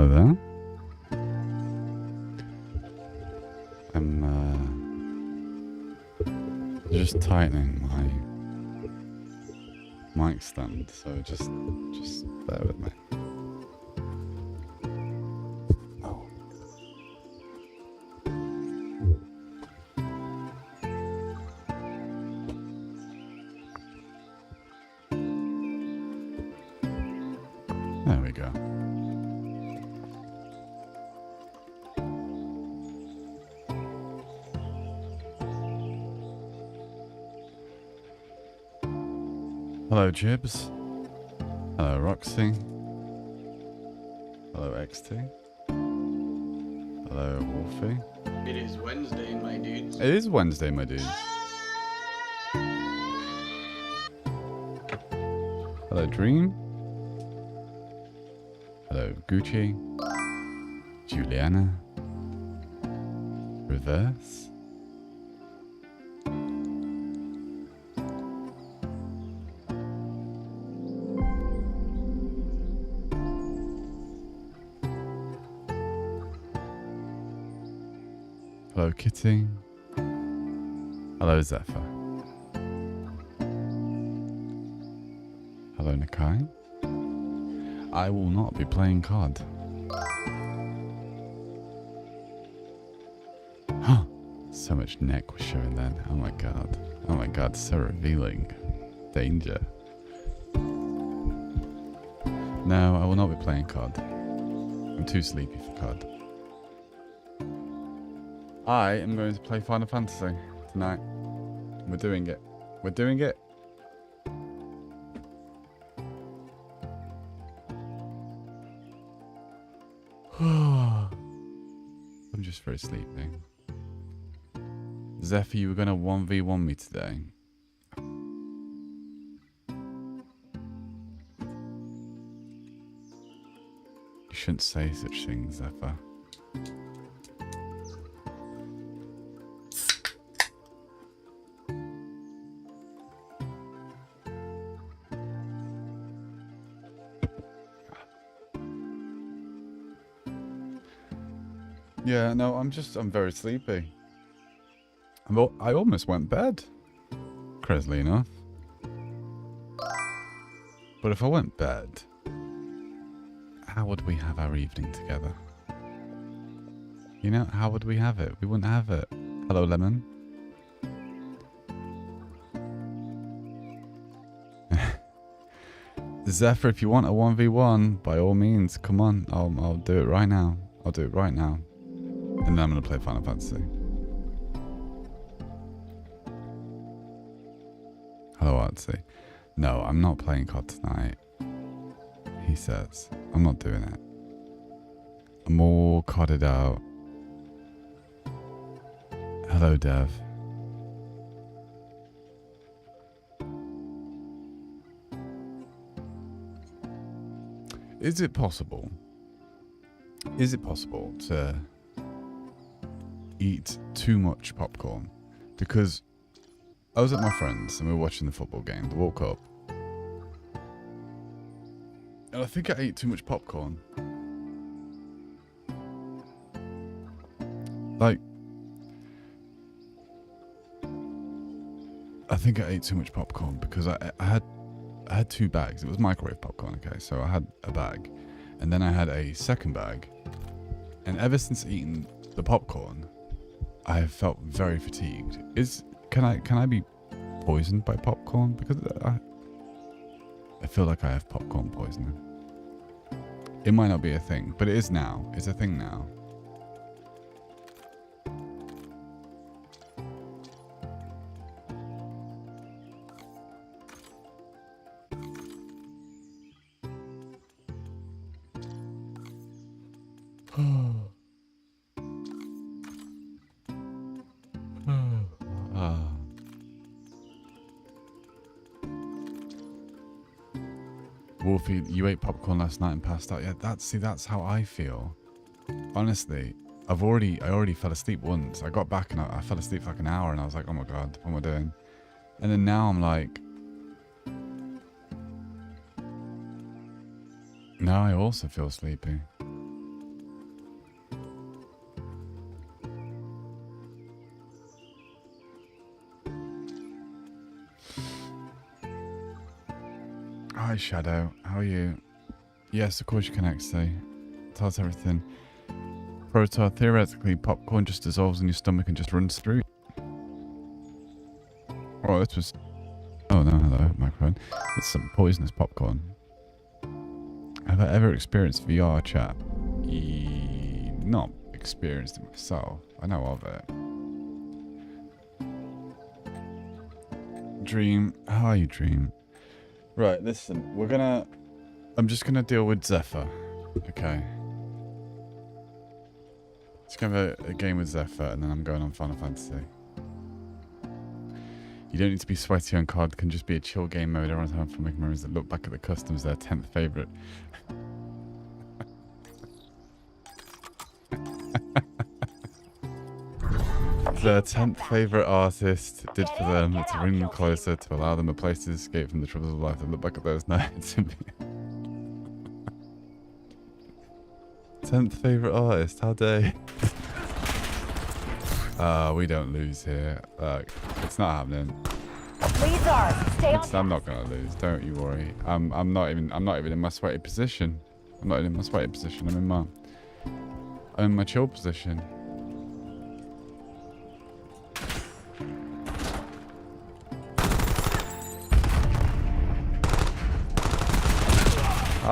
Oh, there? I'm just tightening my mic stand, so just bear with me. Oh. There we go. Hello, Jibs. Hello, Roxy. Hello, XT. Hello, Wolfie. It is Wednesday, my dudes. It is Wednesday, my dudes. Hello, Dream. Hello, Gucci. Juliana. Reverse. Hello, Kitty. Hello, Zephyr. Hello, Nakai. I will not be playing COD. Huh. So much neck was showing then. Oh my god. Oh my god, so revealing. Danger. No, I will not be playing COD. I'm too sleepy for COD. I am going to play Final Fantasy tonight. We're doing it. We're doing it. I'm just very sleepy. Zephyr, you were going to 1v1 me today. You shouldn't say such things, Zephyr. Yeah, no, I'm very sleepy. I almost went bed, crazily enough. But if I went bed, how would we have our evening together? You know, how would we have it? We wouldn't have it. Hello, Lemon. Zephyr, if you want a 1v1, by all means, come on. I'll do it right now. I'll do it right now. And then I'm going to play Final Fantasy. Hello, Artsy. No, I'm not playing COD tonight. He says. I'm not doing it. I'm all CODed out. Hello, Dev. Is it possible to eat too much popcorn? Because I was at my friend's and we were watching the football game, the World Cup. And I think I ate too much popcorn. Like, I think I ate too much popcorn because I had 2 bags. It was microwave popcorn, okay? So I had a bag. And then I had a second bag. And ever since eating the popcorn, I have felt very fatigued. Can I be poisoned by popcorn? Because I feel like I have popcorn poisoning. It might not be a thing, but it is now. It's a thing now. Wolfie, you ate popcorn last night and passed out. Yeah, that's how I feel. Honestly, I already fell asleep once. I got back and I fell asleep for like an hour and I was like, oh my god, what am I doing? And then now I'm like, now I also feel sleepy. Hi, Shadow. How are you? Yes, of course you can, XC. Tell us everything. Protar, theoretically, popcorn just dissolves in your stomach and just runs through. Oh, this was... Oh, no, hello, microphone. It's some poisonous popcorn. Have I ever experienced VR chat? Not experienced it myself. I know of it. Dream. How are you, Dream? Right, listen. I'm just gonna deal with Zephyr. Okay. Let's have a game with Zephyr and then I'm going on Final Fantasy. You don't need to be sweaty on COD, can just be a chill game mode. Everyone's having fun making memories that look back at the customs, their 10th favourite. Their 10th favourite artist did for them to bring them closer, to allow them a place to escape from the troubles of life. They look back at those nights and be... 10th favourite artist, how dare you? We don't lose here. It's not happening. I'm not gonna lose. Don't you worry. I'm not even in my sweaty position. I'm not in my sweaty position. I'm in my chill position.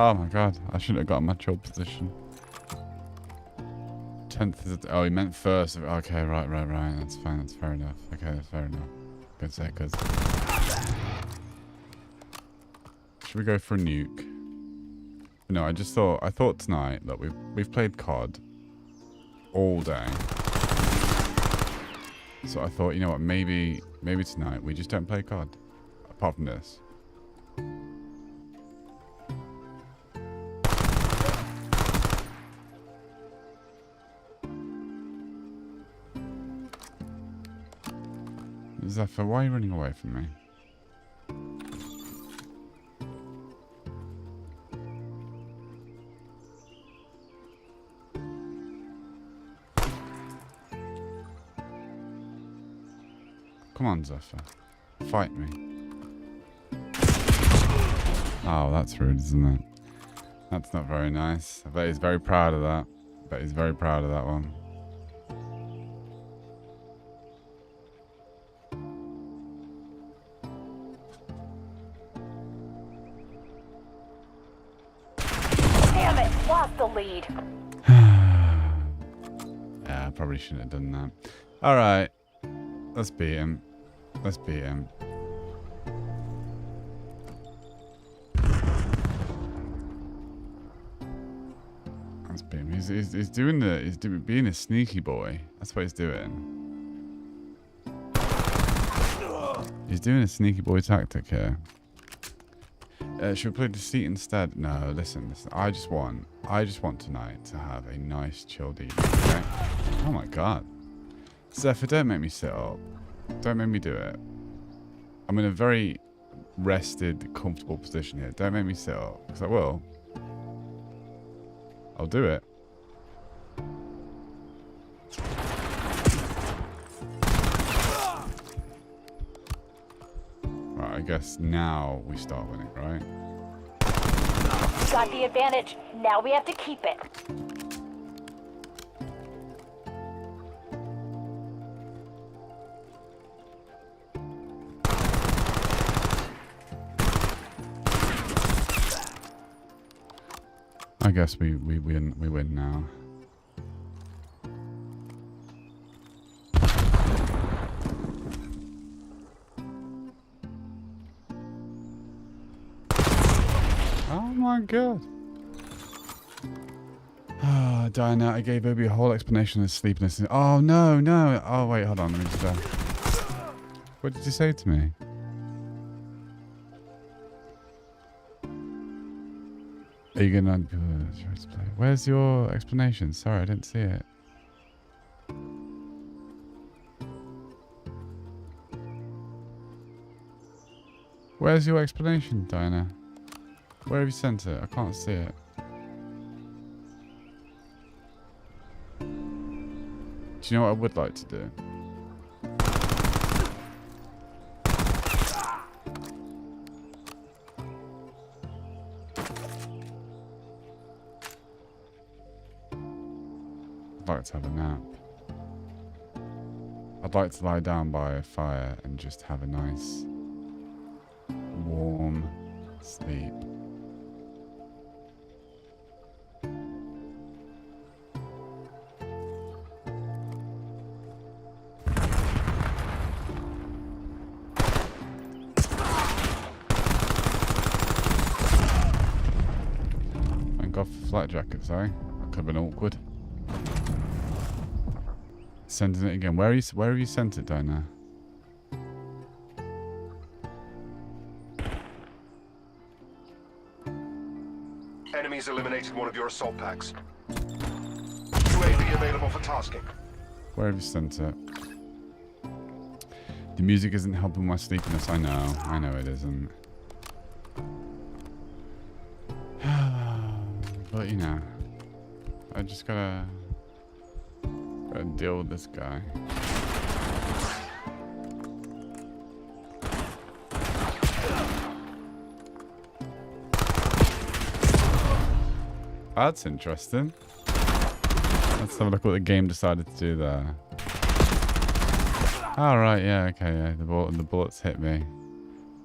Oh my god! I shouldn't have got in my chill position. 10th is... Oh, he meant first. Okay, right. That's fine. That's fair enough. Okay, that's fair enough. Good say, good. Should we go for a nuke? No, I thought tonight, look, we've played COD all day. So I thought, you know what, maybe tonight we just don't play COD. Apart from this. Zephyr, why are you running away from me? Come on, Zephyr. Fight me. Oh, that's rude, isn't it? That's not very nice. I bet he's very proud of that. I bet he's very proud of that one. Lost the lead. Yeah, I probably shouldn't have done that. Alright. Let's beat him. Let's beat him. Let's beat him. He's doing being a sneaky boy. That's what he's doing. He's doing a sneaky boy tactic here. Should we play Deceit instead? No, listen. I just want tonight to have a nice chilled evening, okay? Oh my god. Zephyr, don't make me sit up. Don't make me do it. I'm in a very rested, comfortable position here. Don't make me sit up, because I will. I'll do it. Right, I guess now we start winning, right? Got the advantage. Now we have to keep it. I guess we win now. Oh my god. Ah, Diana, I gave Obi a whole explanation of his sleepiness. Oh no, no. Oh wait, hold on. Let me just. What did you say to me? Are you gonna play? Where's your explanation? Sorry, I didn't see it. Where's your explanation, Diana? Where have you sent it? I can't see it. Do you know what I would like to do? to have a nap. I'd like to lie down by a fire and just have a nice, warm sleep. Thank God for flight jackets, eh? That could have been awkward. Sending it again. Where have you sent it, Dinah? Enemies eliminated one of your assault packs. UAV available for tasking. Where have you sent it? The music isn't helping my sleepiness. I know it isn't. But you know, I just gotta deal with this guy. That's interesting. Let's have a look what the game decided to do there. Oh, right, yeah, okay, yeah. The bullets hit me.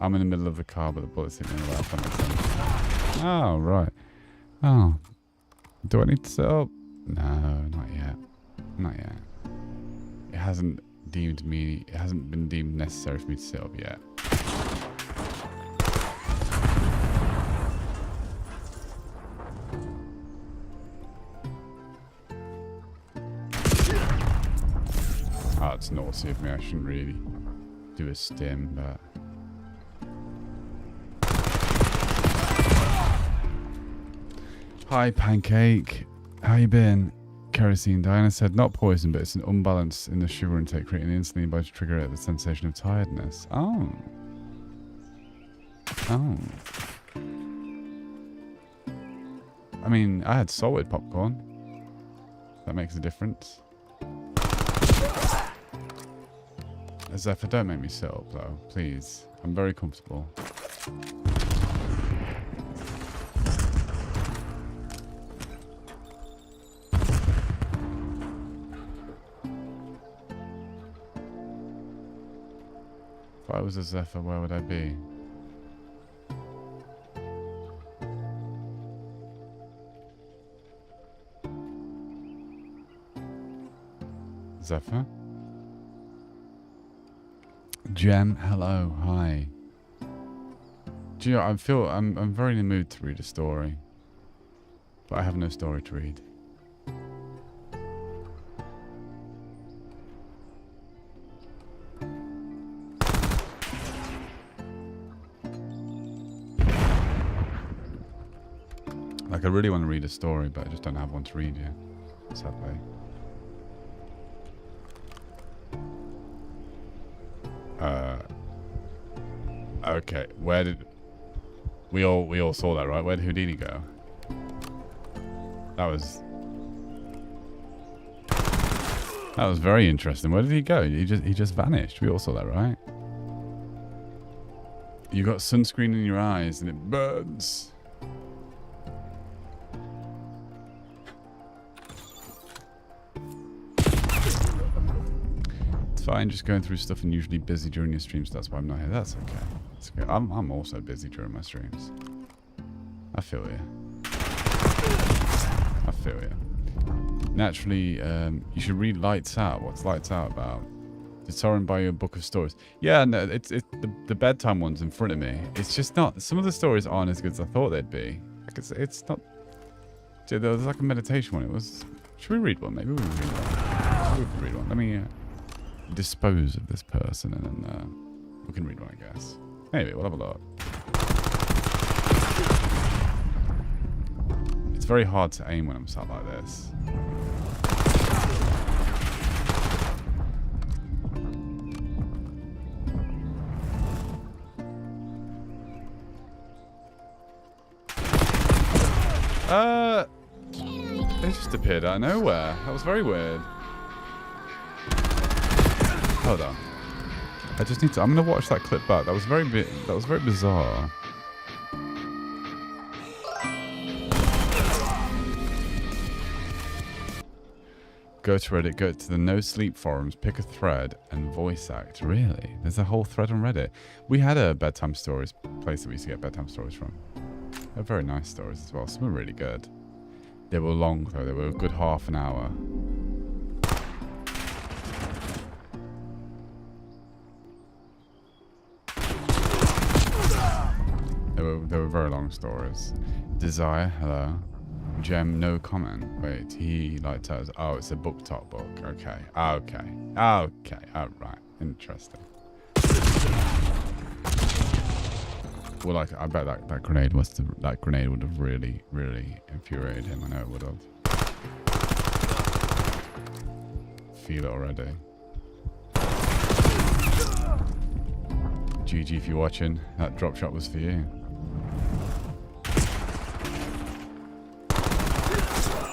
I'm in the middle of the car, but the bullets hit me in the left. That makes sense. Oh, right. Oh. Do I need to set up? No, not yet. Not yet. It hasn't been deemed necessary for me to set up yet. Oh, it's naughty of me. I shouldn't really do a stim, but... Hi, Pancake. How you been? Kerosene. Diana said not poison, but it's an imbalance in the sugar intake, creating instantly by to trigger it the sensation of tiredness. Oh. Oh. I mean, I had salted popcorn. That makes a difference. Zephyr, don't make me sit up though, please. I'm very comfortable. If I was a Zephyr, where would I be? Zephyr? Gem, hello, hi. Do you know, I'm very in the mood to read a story. But I have no story to read. Like, I really want to read a story, but I just don't have one to read yet. Sadly. Okay, where did... We all saw that, right? Where did Houdini go? That was very interesting. Where did he go? He just vanished. We all saw that, right? You got sunscreen in your eyes and it burns. It's fine, just going through stuff and usually busy during your streams. That's why I'm not here. That's okay. That's okay. I'm also busy during my streams. I feel you. I feel you. Naturally, you should read Lights Out. What's Lights Out about? Did Soren buy you a book of stories? Yeah, no, it's the bedtime one's in front of me. It's just not. Some of the stories aren't as good as I thought they'd be. Like it's not. There was like a meditation one. It was. Should we read one? Maybe we can read one. We can read one. Let me dispose of this person and then we can read one, I guess. Maybe we'll have a look. It's very hard to aim when I'm sat like this. They just appeared out of nowhere. That was very weird. Hold on. I just need to. I'm gonna watch that clip back. That was very bizarre. Go to Reddit, go to the No Sleep forums, pick a thread, and voice act. Really? There's a whole thread on Reddit. We had a bedtime stories place that we used to get bedtime stories from. They're very nice stories as well. Some were really good. They were long though. They were a good half an hour. They were very long stories. Desire, hello. Gem, no comment. Wait, he like tells. Oh, it's a book top book. Okay. Okay. Okay. Alright. Interesting. Well, like, I bet that grenade that grenade would have really, really infuriated him. I know it would have. Feel it already. GG if you're watching. That drop shot was for you.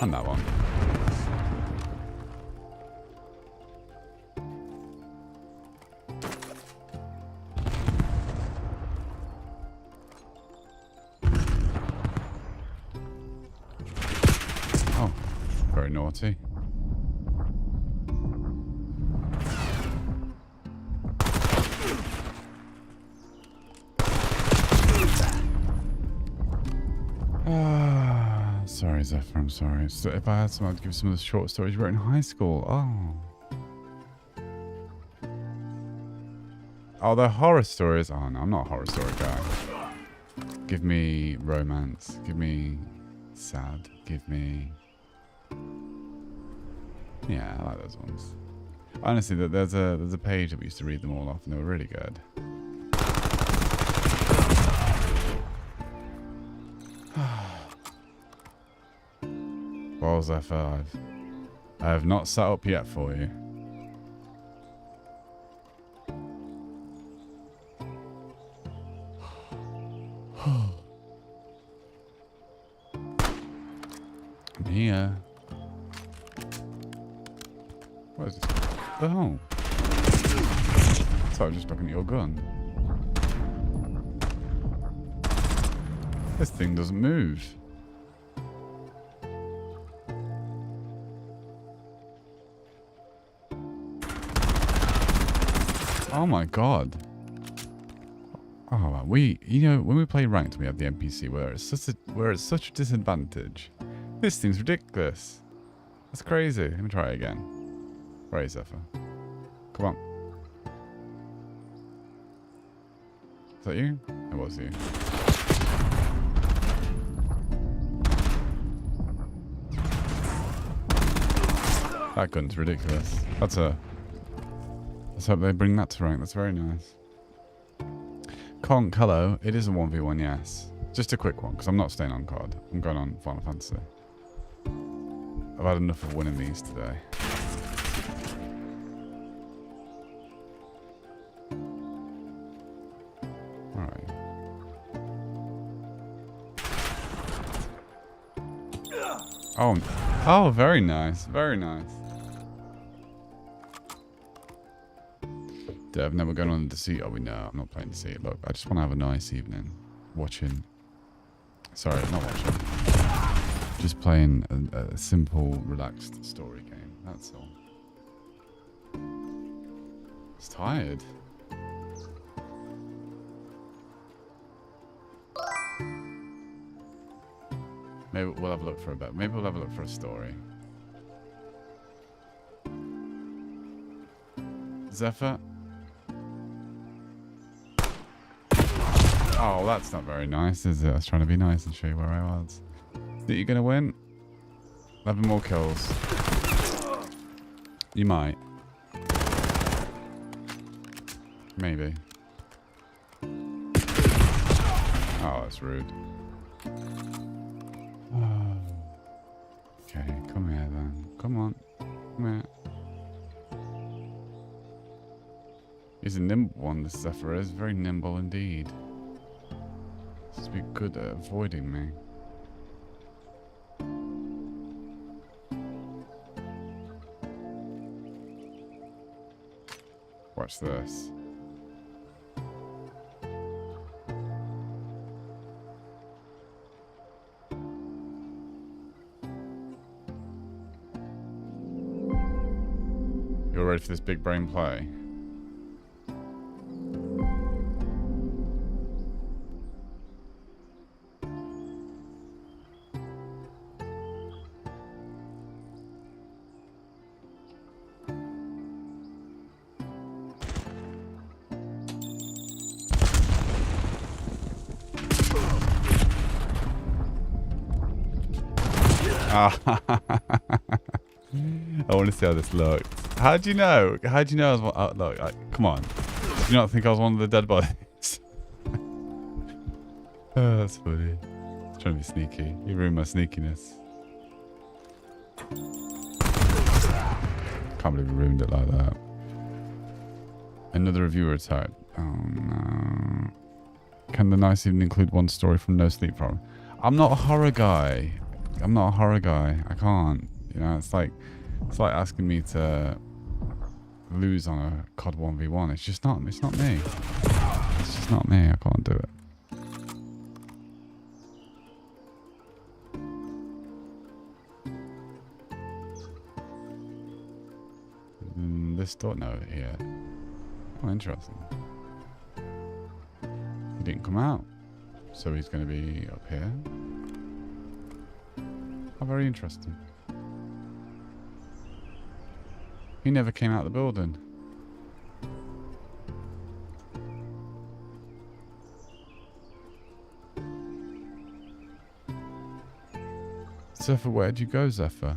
And that one. Oh, very naughty. Sorry, Zephyr, I'm sorry. So if I had someone to give some of the short stories you wrote in high school. Oh. Oh, they're horror stories. Oh, no, I'm not a horror story guy. Give me romance. Give me sad. Give me... Yeah, I like those ones. Honestly, there's a page that we used to read them all off and they were really good. Well, Zephyr, I have not set up yet for you. I'm here. What is this? Oh. So I'm just looking at your gun. This thing doesn't move. Oh my god. Oh, you know, when we play ranked, we have the NPC where it's such a disadvantage. This thing's ridiculous. That's crazy. Let me try it again. Where is Zephyr? Come on. Is that you? It was you. That gun's ridiculous. Let's hope they bring that to rank. That's very nice. Conk, hello. It is a 1v1, yes. Just a quick one, because I'm not staying on COD. I'm going on Final Fantasy. I've had enough of winning these today. Alright. Oh, very nice. Very nice. Dev, never going on the Deceit. Oh, we know. I'm not playing Deceit. Look, I just want to have a nice evening. Watching. Sorry, not watching. Just playing a simple, relaxed story game. That's all. It's tired. Maybe we'll have a look for a bit. Maybe we'll have a look for a story. Zephyr? Oh, that's not very nice, is it? I was trying to be nice and show you where I was. Think you're gonna win? 11 more kills. You might. Maybe. Oh, that's rude. Oh. Okay, come here then. Come on. Come here. He's a nimble one, this Zephyr is. Very nimble indeed. Must be good at avoiding me. Watch this. You're ready for this big brain play? I want to see how this looks. How do you know? How do you know I was one? Look, come on. Do you not think I was one of the dead bodies? Oh, that's funny. Trying to be sneaky. You ruined my sneakiness. Can't believe you ruined it like that. Another reviewer attacked. Oh no. Can the nice evening include one story from No Sleep Problem? I'm not a horror guy. I'm not a horror guy. I can't. You know, it's like asking me to lose on a COD 1v1. It's just not. It's not me. It's just not me. I can't do it. This door note here. Oh, interesting. He didn't come out, so he's going to be up here. How very interesting. He never came out of the building. Zephyr, where'd you go, Zephyr?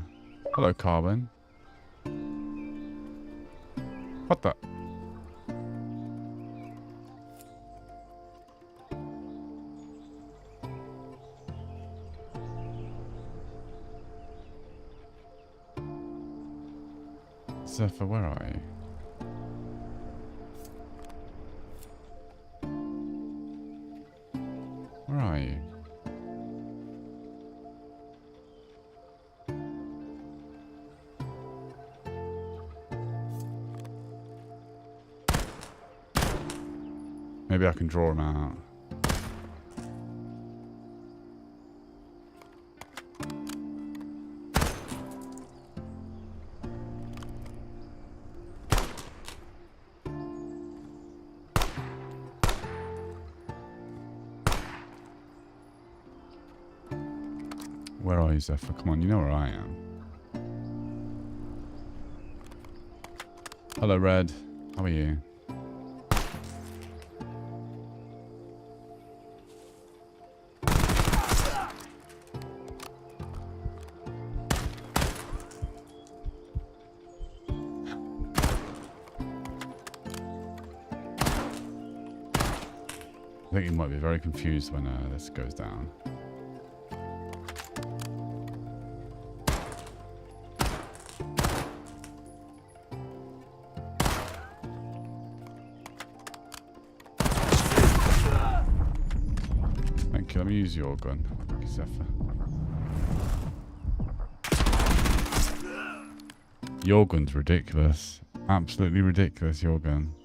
Hello, Carbon. What the? Zephyr, where are you? Where are you? Maybe I can draw him out. Where are you, Zephyr? Come on, you know where I am. Hello, Red. How are you? I think you might be very confused when this goes down. Thank you. Let me use your gun, Zephyr. Your gun's ridiculous. Absolutely ridiculous, your gun.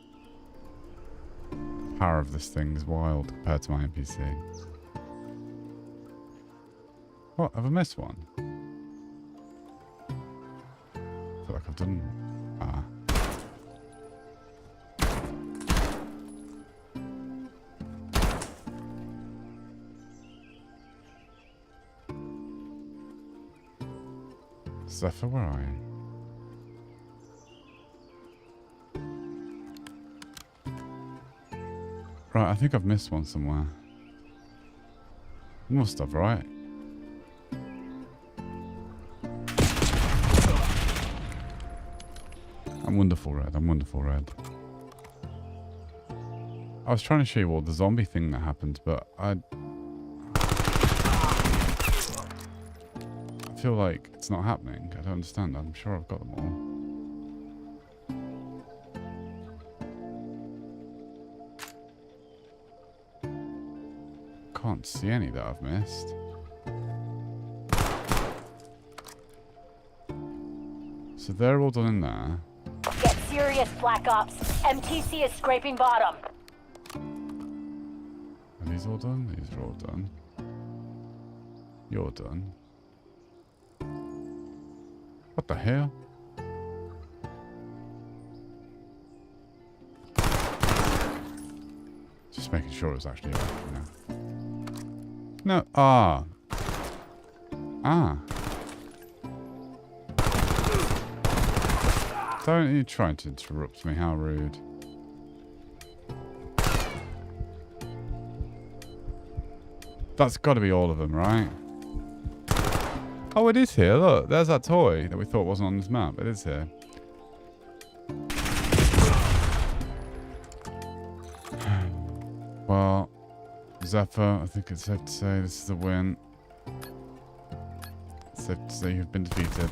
The power of this thing is wild compared to my NPC. What? Have I missed one? I feel like I've done... Ah. Zephyr, where are you? Right, I think I've missed one somewhere. Must have, right? I'm wonderful, Red. I'm wonderful, Red. I was trying to show you all the zombie thing that happened, but I feel like it's not happening. I don't understand. I'm sure I've got them all. Can't see any that I've missed. So they're all done in there. Get serious, Black Ops. MTC is scraping bottom. Are these all done? These are all done. You're done. What the hell? Just making sure it was actually off, you know. No. Ah. Ah. Don't you try to interrupt me. How rude. That's got to be all of them, right? Oh, it is here. Look, there's that toy that we thought wasn't on this map. It is here. Well, Zephyr, I think it's safe to say this is a win. It's safe to say you've been defeated.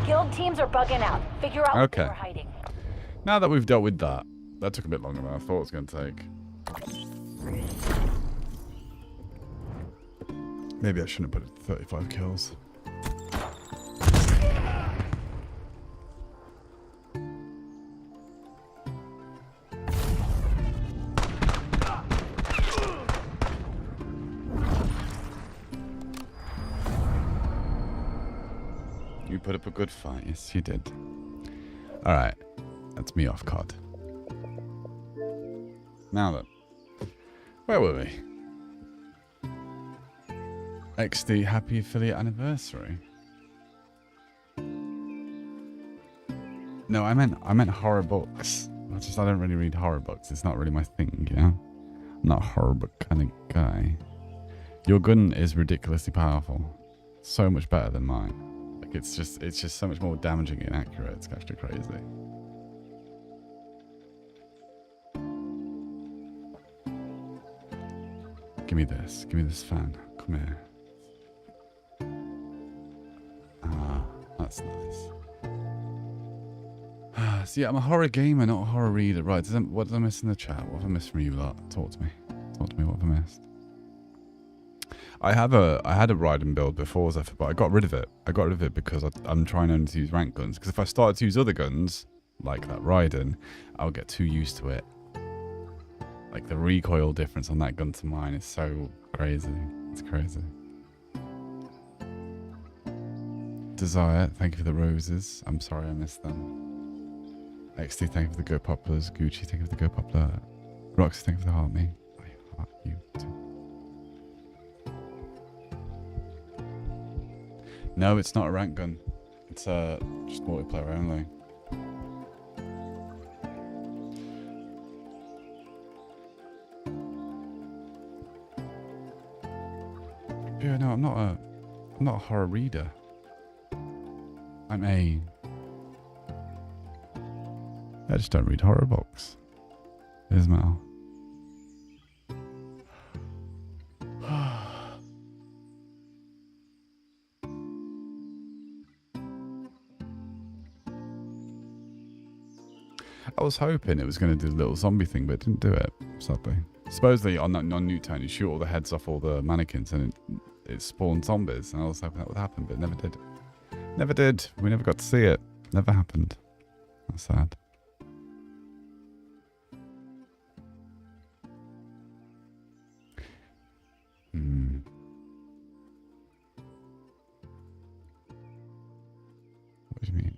Guild teams are bugging out. Figure out Okay. where they're hiding. Now that we've dealt with that, that took a bit longer than I thought it was going to take. Maybe I shouldn't have put it to 35 kills. You put up a good fight. Yes, you did. Alright. That's me off COD. Now then. Where were we? XD happy affiliate anniversary. No, I meant horror books. I don't really read horror books. It's not really my thing, you know? I'm not a horror book kind of guy. Your gun is ridiculously powerful. So much better than mine. Like it's just so much more damaging and accurate. It's actually crazy. Give me this. Give me this fan. Come here. Ah, that's nice. See, I'm a horror gamer, not a horror reader. Right, what did I miss in the chat? What have I missed from you lot? Talk to me. Talk to me, what have I missed? I had a Raiden build before Zephyr, but I got rid of it. I got rid of it because I'm trying only to use rank guns. Because if I started to use other guns, like that Raiden, I'll get too used to it. Like the recoil difference on that gun to mine is so crazy. It's crazy. Desire, thank you for the roses. I'm sorry I missed them. XT, thank you for the Go Poplars. Gucci, thank you for the Go Poplar. Roxy, thank you for the heart me. I heart you too. No, it's not a rank gun. It's just multiplayer only. Yeah, no, I'm not a horror reader. I just don't read horror books. Ismail. I was hoping it was going to do the little zombie thing, but it didn't do it, sadly. Supposedly on Nuketown, you shoot all the heads off all the mannequins and it spawned zombies, and I was hoping that would happen, but it never did. Never did. We never got to see it. Never happened. That's sad. What do you mean?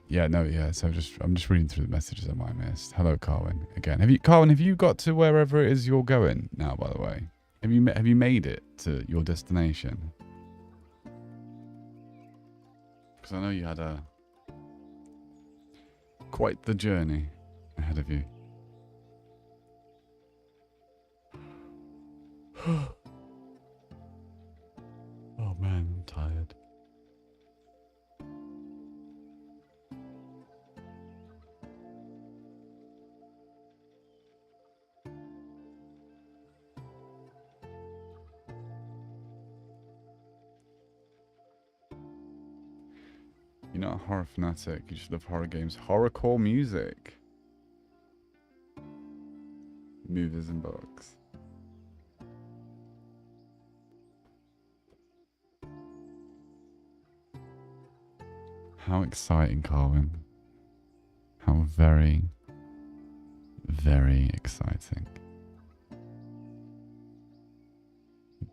Yeah, no, yeah. So I'm just reading through the messages I might have missed. Hello, Carwin. Again, Carwin, have you got to wherever it is you're going now? By the way, have you made it to your destination? Because I know you had quite the journey ahead of you. Oh man, I'm tired. You're not a horror fanatic. You should love horror games. Horrorcore music. Movies and books. How exciting, Carwin. How very, very exciting.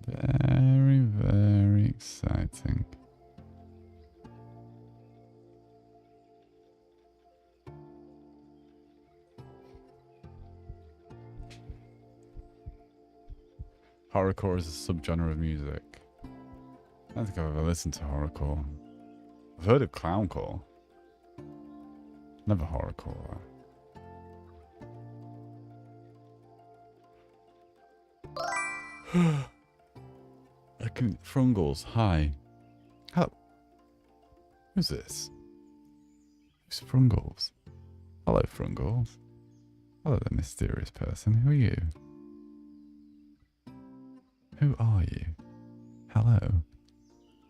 Very, very exciting. Horrorcore is a subgenre of music. I don't think I've ever listened to horrorcore. I've heard of clowncore. Never horrorcore. I can. Frungles, hi. Hello. Who's this? Who's Frungles? Hello, Frungles. Hello, the mysterious person. Who are you? Who are you? Hello.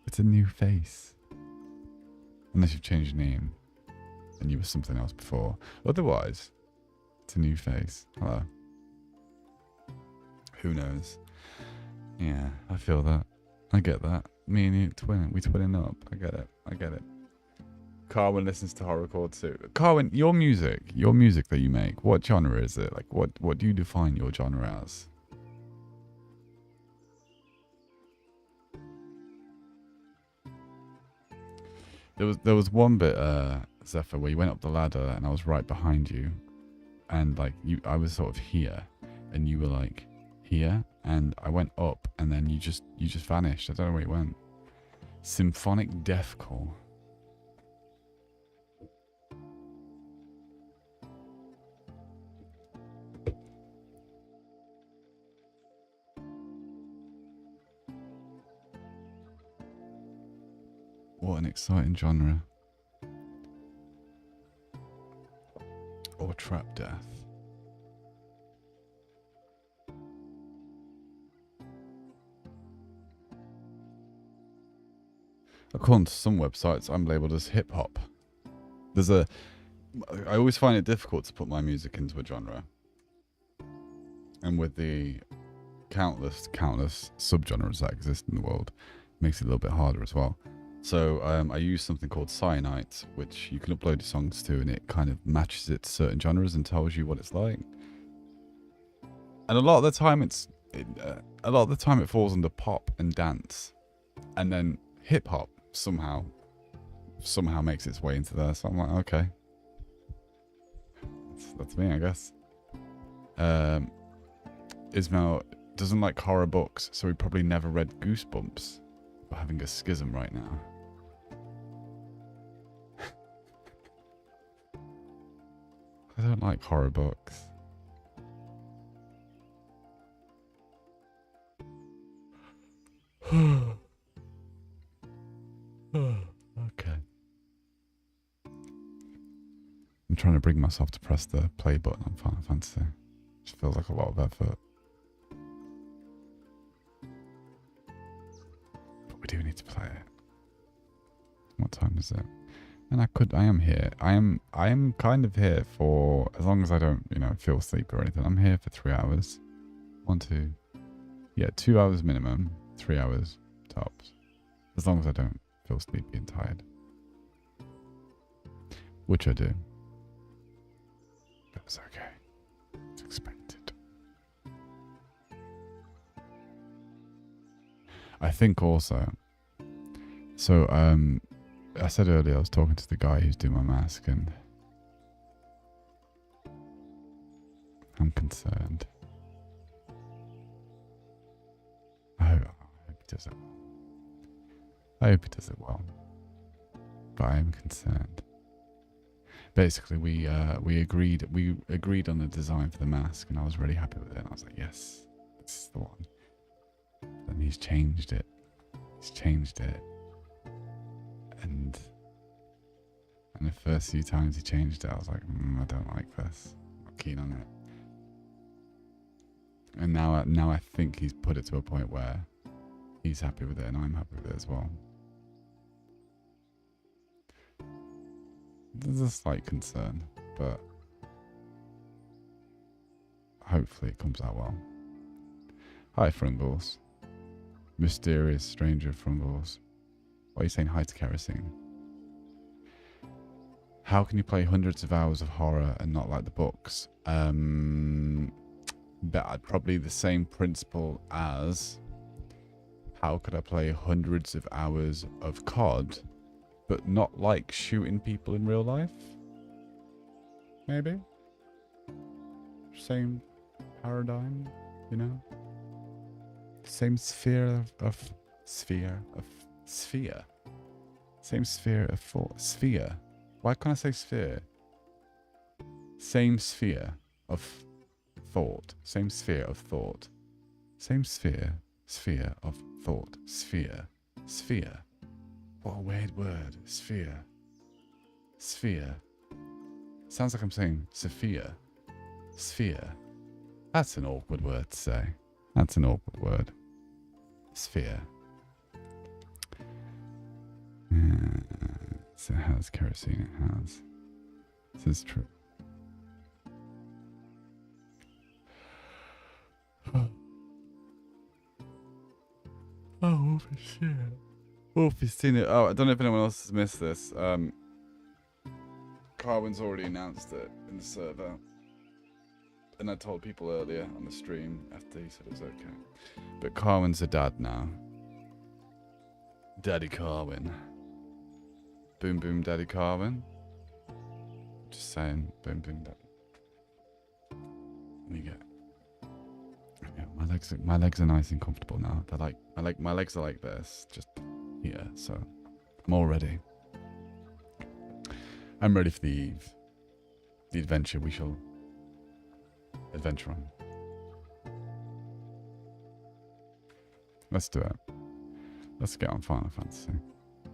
It's a new face. Unless you've changed your name and you were something else before. Otherwise, it's a new face. Hello. Who knows? Yeah, I feel that. I get that. Me and you twinning. We twinning up. I get it. I get it. Carwin listens to horrorcore too. Carwin, your music that you make, what genre is it? Like, what do you define your genre as? There was one bit, Zephyr, where you went up the ladder and I was right behind you, and like I was sort of here, and you were like here, and I went up, and then you just vanished. I don't know where you went. Symphonic deathcore. What an exciting genre. Or trap death. According to some websites, I'm labeled as hip hop. I always find it difficult to put my music into a genre. And with the countless subgenres that exist in the world, it makes it a little bit harder as well. So I use something called Cyanite, which you can upload your songs to, and it kind of matches it to certain genres and tells you what it's like. And a lot of the time, it falls under pop and dance, and then hip hop somehow makes its way into there. So I'm like, okay, that's me, I guess. Ismail doesn't like horror books, so he probably never read Goosebumps. We're having a schism right now. I don't like horror books. Okay. I'm trying to bring myself to press the play button on Final Fantasy. It feels like a lot of effort. But we do need to play it. What time is it? And I am here. I am kind of here for, as long as I don't, feel sleepy or anything. I'm here for 3 hours. 2 hours minimum, 3 hours tops. As long as I don't feel sleepy and tired. Which I do. But it's okay. It's expected. I think also, so I said earlier I was talking to the guy who's doing my mask, and I'm concerned. I hope he does it well. I hope he does it well. But I am concerned. Basically, we agreed on the design for the mask, and I was really happy with it. And I was like, yes, this is the one. And he's changed it. And the first few times he changed it, I was like, I don't like this. I'm not keen on it. And now I think he's put it to a point where he's happy with it, and I'm happy with it as well. There's a slight concern, but hopefully it comes out well. Hi, Frungles. Mysterious stranger Frungles. Why are you saying hi to Kerosene? How can you play hundreds of hours of horror and not like the books? But probably the same principle as how could I play hundreds of hours of COD but not like shooting people in real life? Maybe? Same paradigm, same sphere of sphere. Same sphere of thought. Sphere. Why can't I say sphere? Same sphere of thought. Same sphere of thought. Same sphere. Sphere of thought. Sphere. Sphere. What a weird word. Sphere. Sphere. Sounds like I'm saying Sophia. Sphere. That's an awkward word to say. That's an awkward word. Sphere. So it has kerosene. It has. This is true. Oh, Wolfie's seen it. Wolfie's seen it. Oh, I don't know if anyone else has missed this. Carwin's already announced it in the server. And I told people earlier on the stream after he said it was okay. But Carwin's a dad now. Daddy Carwin. Boom boom Daddy Carwin. Just saying, boom boom Daddy. There you go. Yeah, my legs are nice and comfortable now. They're like my legs are like this, just here. So I'm all ready. I'm ready for the adventure we shall adventure on. Let's do it. Let's get on Final Fantasy.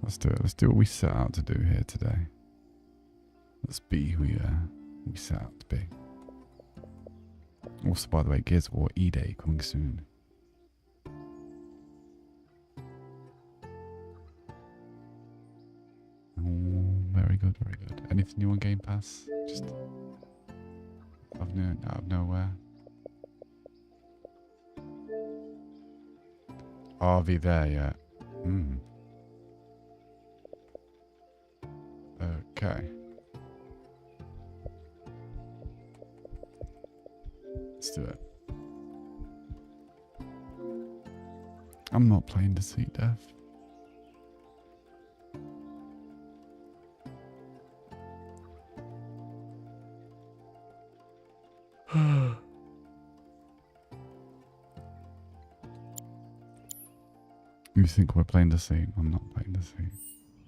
Let's do it. Let's do what we set out to do here today. Let's be who we set out to be. Also, by the way, Gears of War E-Day coming soon. Oh, very good, very good. Anything new on Game Pass? Just out of nowhere. RV there yet? Okay. Let's do it. I'm not playing Deceit Death. You think we're playing Deceit? I'm not playing Deceit.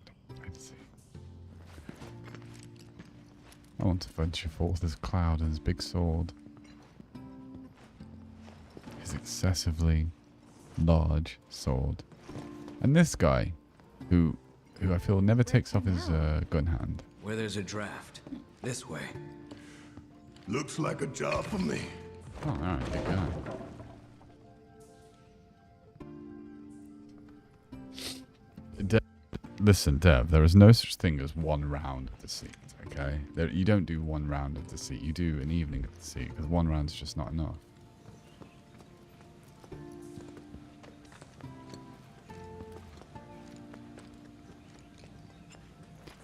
Don't play Deceit. I want to venture forth as Cloud and his big sword. His excessively large sword. And this guy, who I feel never takes off his gun hand. Where there's a draft. This way. Looks like a job for me. Oh, alright, big guy. Listen, Dev, there is no such thing as one round of Deceit, okay? You don't do one round of Deceit, you do an evening of Deceit, because one round is just not enough.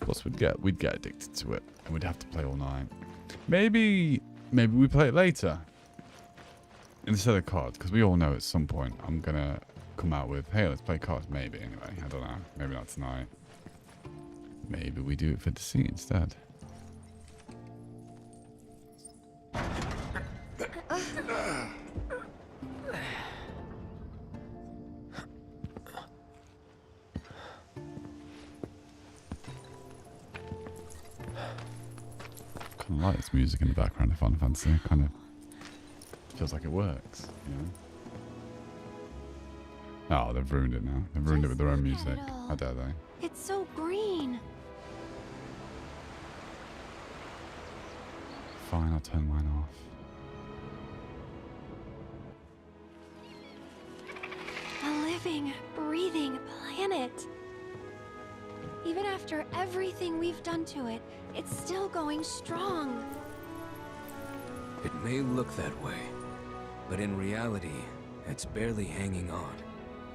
Plus, we'd get addicted to it, and we'd have to play all night. Maybe we play it later instead of cards, because we all know at some point I'm gonna come out with, hey, let's play cards. Maybe anyway. I don't know. Maybe not tonight. Maybe we do it for Deceit instead. Kind of like this music in the background of Final Fantasy. Kind of feels like it works, you know. Oh, they've ruined it now. They've ruined it with their own music. How dare they? It's so green. Fine, I'll turn mine off. A living, breathing planet. Even after everything we've done to it, it's still going strong. It may look that way, but in reality, it's barely hanging on.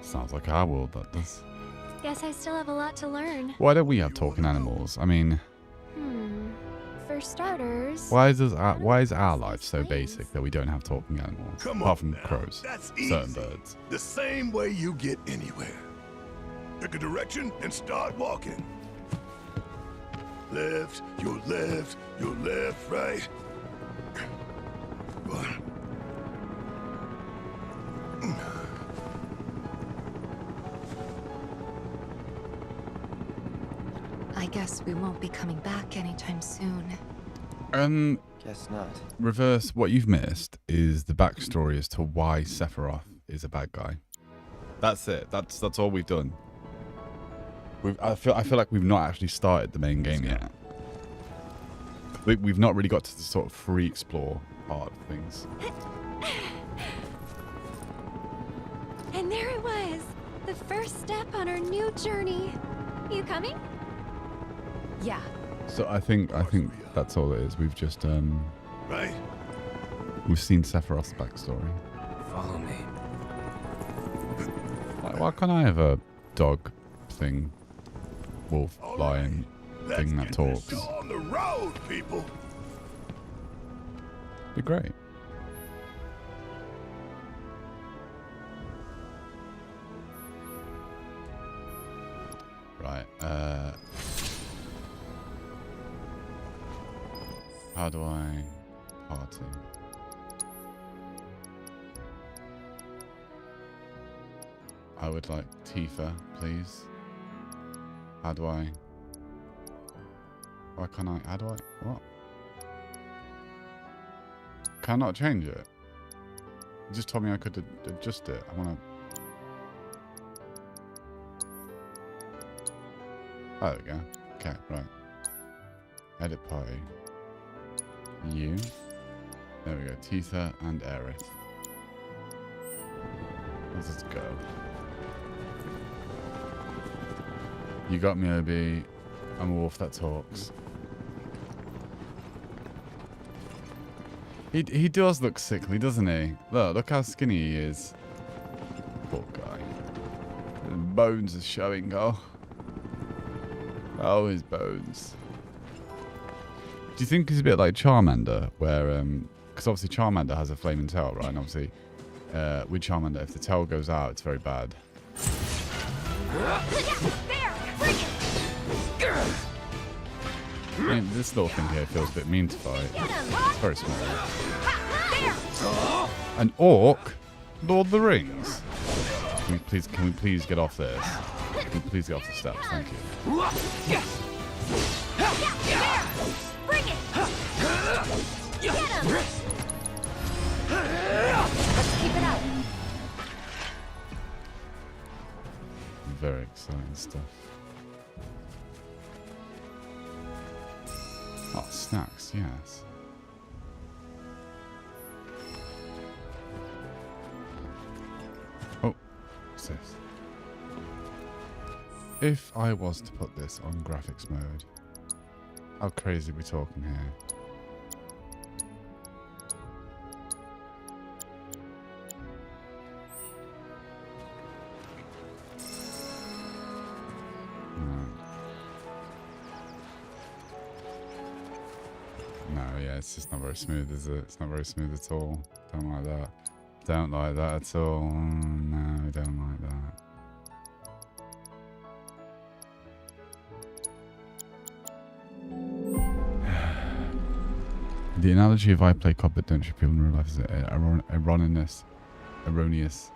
Sounds like our world, that does. Guess I still have a lot to learn. Why don't we have talking animals? I mean, For starters... why is our life so basic that we don't have talking animals? Come apart on from now. crows. That's Certain easy. birds. The same way you get anywhere. Pick a direction and start walking. Left, your left, right. I guess we won't be coming back anytime soon. Guess not. Reverse, what you've missed is the backstory as to why Sephiroth is a bad guy. That's it. That's all we've done. I feel like we've not actually started the main game yet. We've not really got to the sort of free explore part of things. And there it was, the first step on our new journey. You coming? Yeah. So I think that's all it is. We've just Right? we've seen Sephiroth's backstory. Follow me. Why can't I have a dog thing, wolf, All lion Let's thing that get talks? this show on the road, people. Be great. Right. How do I party? I would like Tifa, please. How do I? Why can't I? How do I? What? Can I not change it? You just told me I could adjust it. I want to. Oh, there we go. Okay, right. Edit party. You. There we go. Tifa and Aerith. Let's just go. You got me, Obi. I'm a wolf that talks. He does look sickly, doesn't he? Look how skinny he is. Poor guy. His bones are showing. Oh, his bones. Do you think he's a bit like Charmander, where because obviously Charmander has a flaming tail, right? And obviously, with Charmander, if the tail goes out, it's very bad. I mean, this little thing here feels a bit mean to fight. It's very small. An orc? Lord of the Rings? Can we please get off this? Can we please get off the steps? Thank you. Bring it! Get him! Let's keep it up. Very exciting stuff. Oh, snacks, yes. Oh, what's this? If I was to put this on graphics mode, how crazy are we talking here? No, yeah, it's just not very smooth, is it? It's not very smooth at all. Don't like that. Don't like that at all. No, don't like that. The analogy of I play COD but don't shoot people in real life is erroneous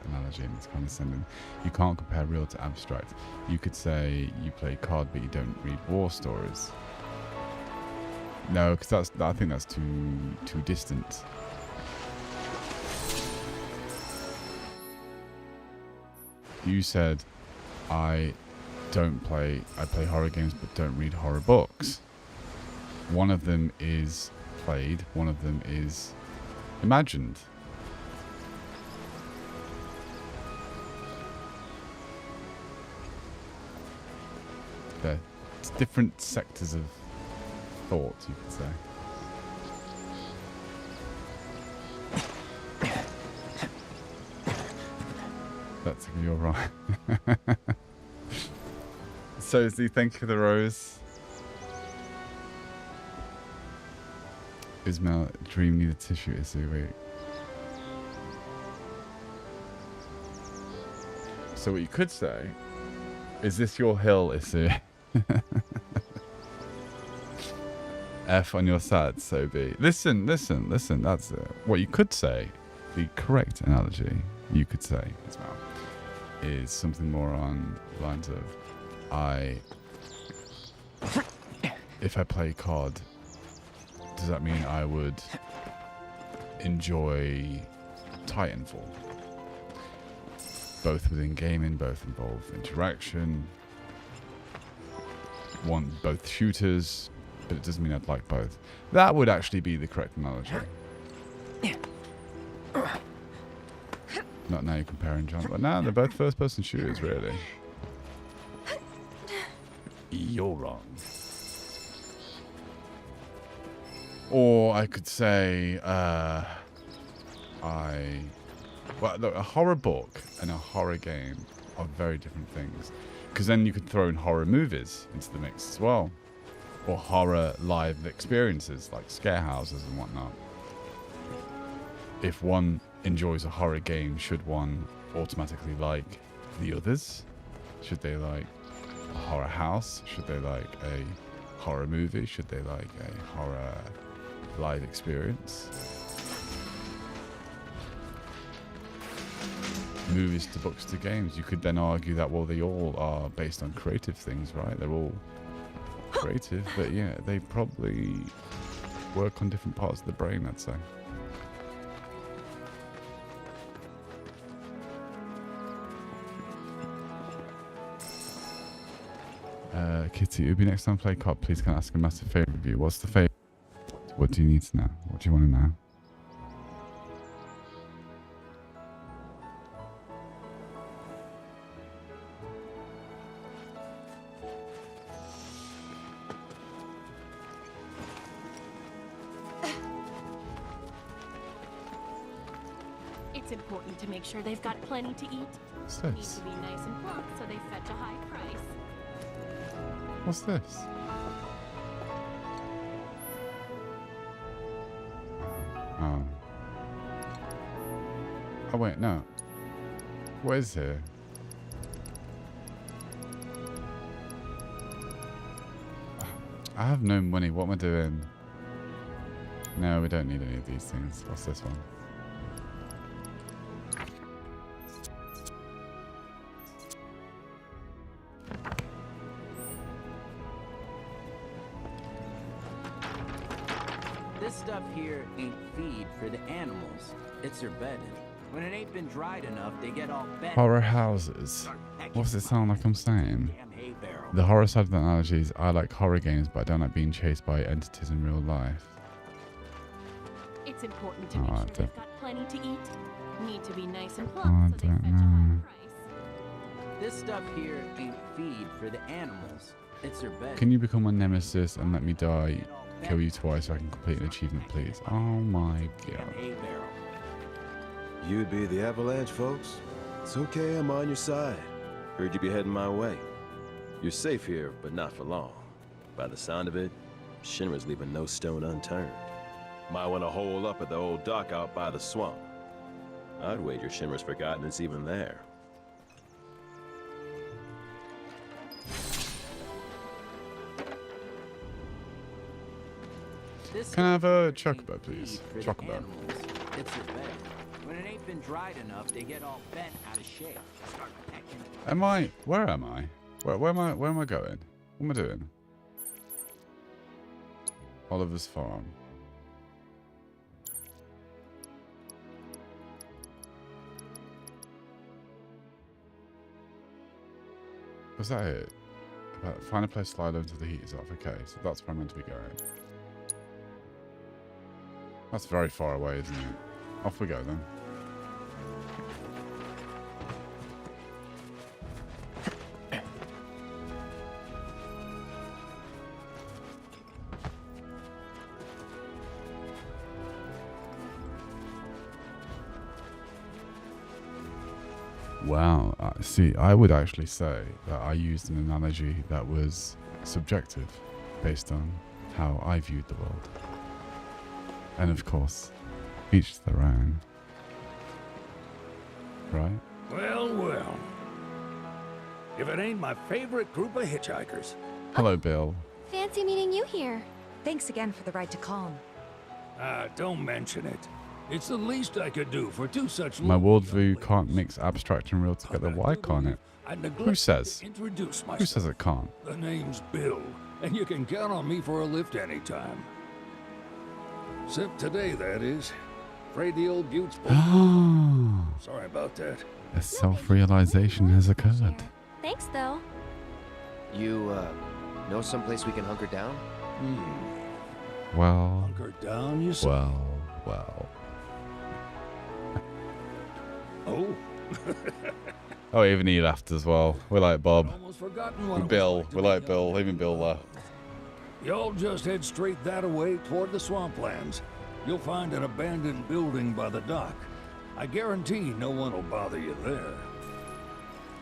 analogy, and it's condescending. You can't compare real to abstract. You could say you play COD but you don't read war stories. No, because I think that's too distant. You said I play horror games but don't read horror books. One of them is played, one of them is imagined. They're different sectors of thought, you could say. That's you're right. So, Z, thank you for the rose. Ismail, dream need a tissue issue, wait. So what you could say, is this your hill issue? F on your sad, so be. Listen, that's it. What you could say, the correct analogy, you could say as well. is something more on the lines of if I play COD, does that mean I would enjoy Titanfall? Both within gaming, both involve interaction. Want both shooters, but it doesn't mean I'd like both. That would actually be the correct analogy. Not now you're comparing, John, but now they're both first-person shooters, really. You're wrong. Or I could say, well, look, a horror book and a horror game are very different things. Because then you could throw in horror movies into the mix as well. Or horror live experiences like scare houses and whatnot. If one enjoys a horror game, should one automatically like the others? Should they like a horror house? Should they like a horror movie? Should they like a horror live experience? Movies to books to games. You could then argue that, well, they all are based on creative things, right? They're all creative, but yeah, they probably work on different parts of the brain, I'd say. Kitty, it would be next time I play COD. Please can I ask a massive favour of you? What's the favour? What do you need to know? What do you want to know? It's important to make sure they've got plenty to eat. What's Need this? to be nice and plump so they fetch a high price. What's this? Oh. Oh wait, no. What is here? I have no money. What am I doing? No, we don't need any of these things. What's this one? This stuff here ain't feed for the animals. It's their bedding. When it ain't been dried enough, they get all bent. Horror houses. What's it sound like I'm saying? Damn hay barrel. The horror side of the analogy is I like horror games, but I don't like being chased by entities in real life. It's important to Oh, make I sure don't- they've got plenty to eat. Need to be nice and Oh, I plump so they don't fetch a high know. price. This stuff here ain't feed for the animals. It's their bedding. Can you become my nemesis and let me die? Kill you twice so I can complete an achievement, please. Oh my Damn god. hay barrel. You'd be the Avalanche, folks? It's okay, I'm on your side. Heard you be heading my way. You're safe here, but not for long. By the sound of it, Shinra's leaving no stone unturned. Might want to hole up at the old dock out by the swamp. I'd wager Shinra's forgotten it's even there. This Can I have a stuff chocobo, ain't please? feed for the Chocobo. animals. It's their bedding. When it ain't been dried enough, they get all bent out of shape. Start pecking at Am I? Where am I? Where am I? Where am I going? What am I doing? Oliver's Farm. Was that it? Find a place to slide until the heat is off. Okay, so that's where I'm meant to be going. That's very far away, isn't it? Off we go then. Wow. See, I would actually say that I used an analogy that was subjective based on how I viewed the world. And of course, each to their own. Right? Well, well. If it ain't my favorite group of hitchhikers. Hello, Bill. Fancy meeting you here. Thanks again for the ride to Calm. Don't mention it. It's the least I could do for two such. My worldview can't mix abstract and real together. Why can't it? Who says? Introduce myself. Who says it can't? The name's Bill, and you can count on me for a lift anytime. Except today, that is. Afraid the old Buttes. Sorry about that. A self-realization has occurred. Thanks, though. You, know someplace we can hunker down? Well, Hunker down, you say? well. Oh. Oh, even he laughed as well. We like Bob. Almost forgotten what it was Bill. like to We be like young. Bill. Even Bill laughed. Y'all just head straight that away toward the swamplands. You'll find an abandoned building by the dock. I guarantee no one will bother you there.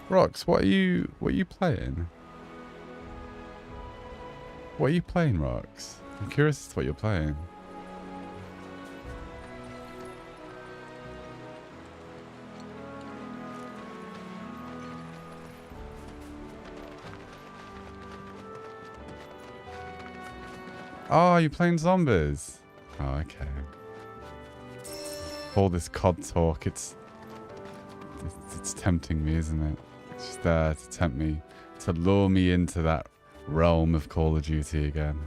Rox, what are you playing? What are you playing, Rox? I'm curious as to what you're playing. Oh, you're playing zombies. Oh, okay. All this COD talk, it's tempting me, isn't it? It's just there to tempt me, to lure me into that realm of Call of Duty again.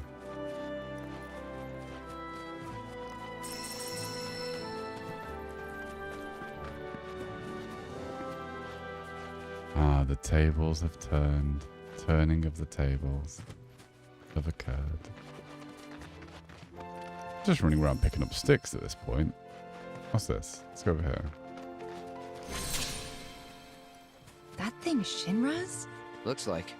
Ah, the tables have turned. Turning of the tables have occurred. Just running around picking up sticks at this point. What's this? Let's go over here. That thing Shinra's? Looks like.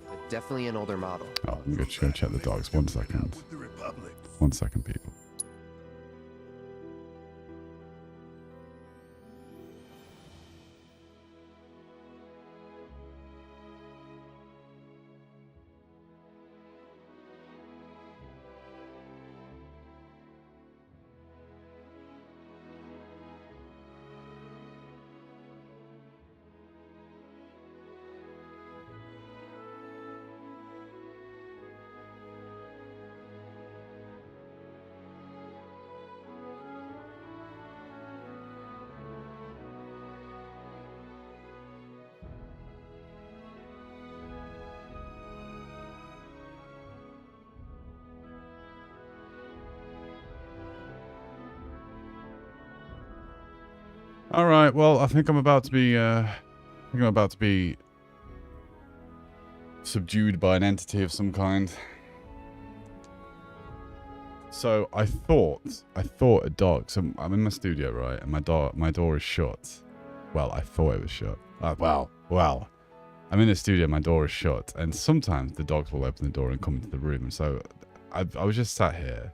But definitely an older model. Oh, I'm just going to check the dogs. 1 second. 1 second, people. All right. Well, I think I'm about to be. Subdued by an entity of some kind. So I thought a dog. So I'm in my studio, right, and my door is shut. Well, I thought it was shut. Well. I'm in the studio. My door is shut, and sometimes the dogs will open the door and come into the room. So I was just sat here,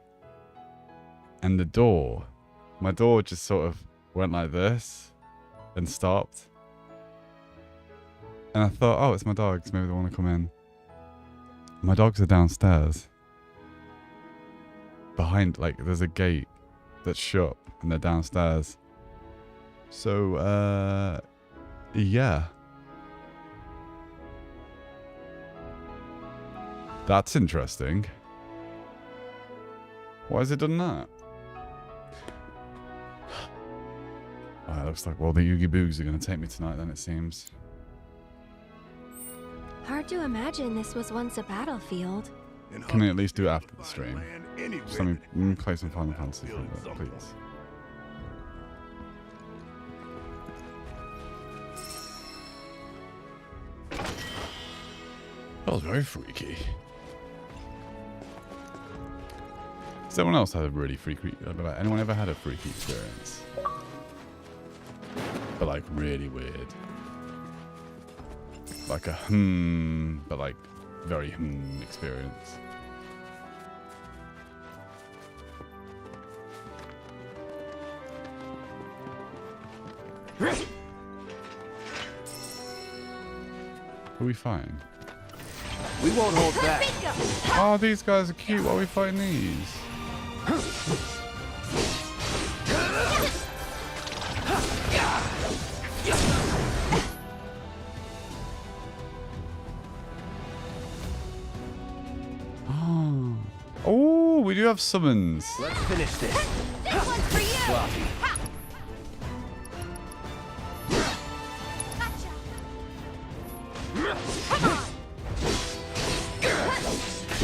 and my door just sort of went like this and stopped. And I thought, oh, it's my dogs. Maybe they want to come in. My dogs are downstairs. Behind, like, there's a gate that's shut and they're downstairs. So, yeah. That's interesting. Why has it done that? It looks like, well, the Oogie Boogs are going to take me tonight then, it seems. Hard to imagine this was once a battlefield. Can we at least do it after the stream? Just let me play some Final Fantasy for a bit, please. That was very freaky. Has anyone else had a really freaky... anyone ever had a freaky experience? But like really weird. Like a but like very experience. Who are we fighting? We won't hold back. Oh, these guys are cute. Why are we fighting these? we do have summons. Let's finish this. This one's for you! Sloppy. Ha! Gotcha! Come on!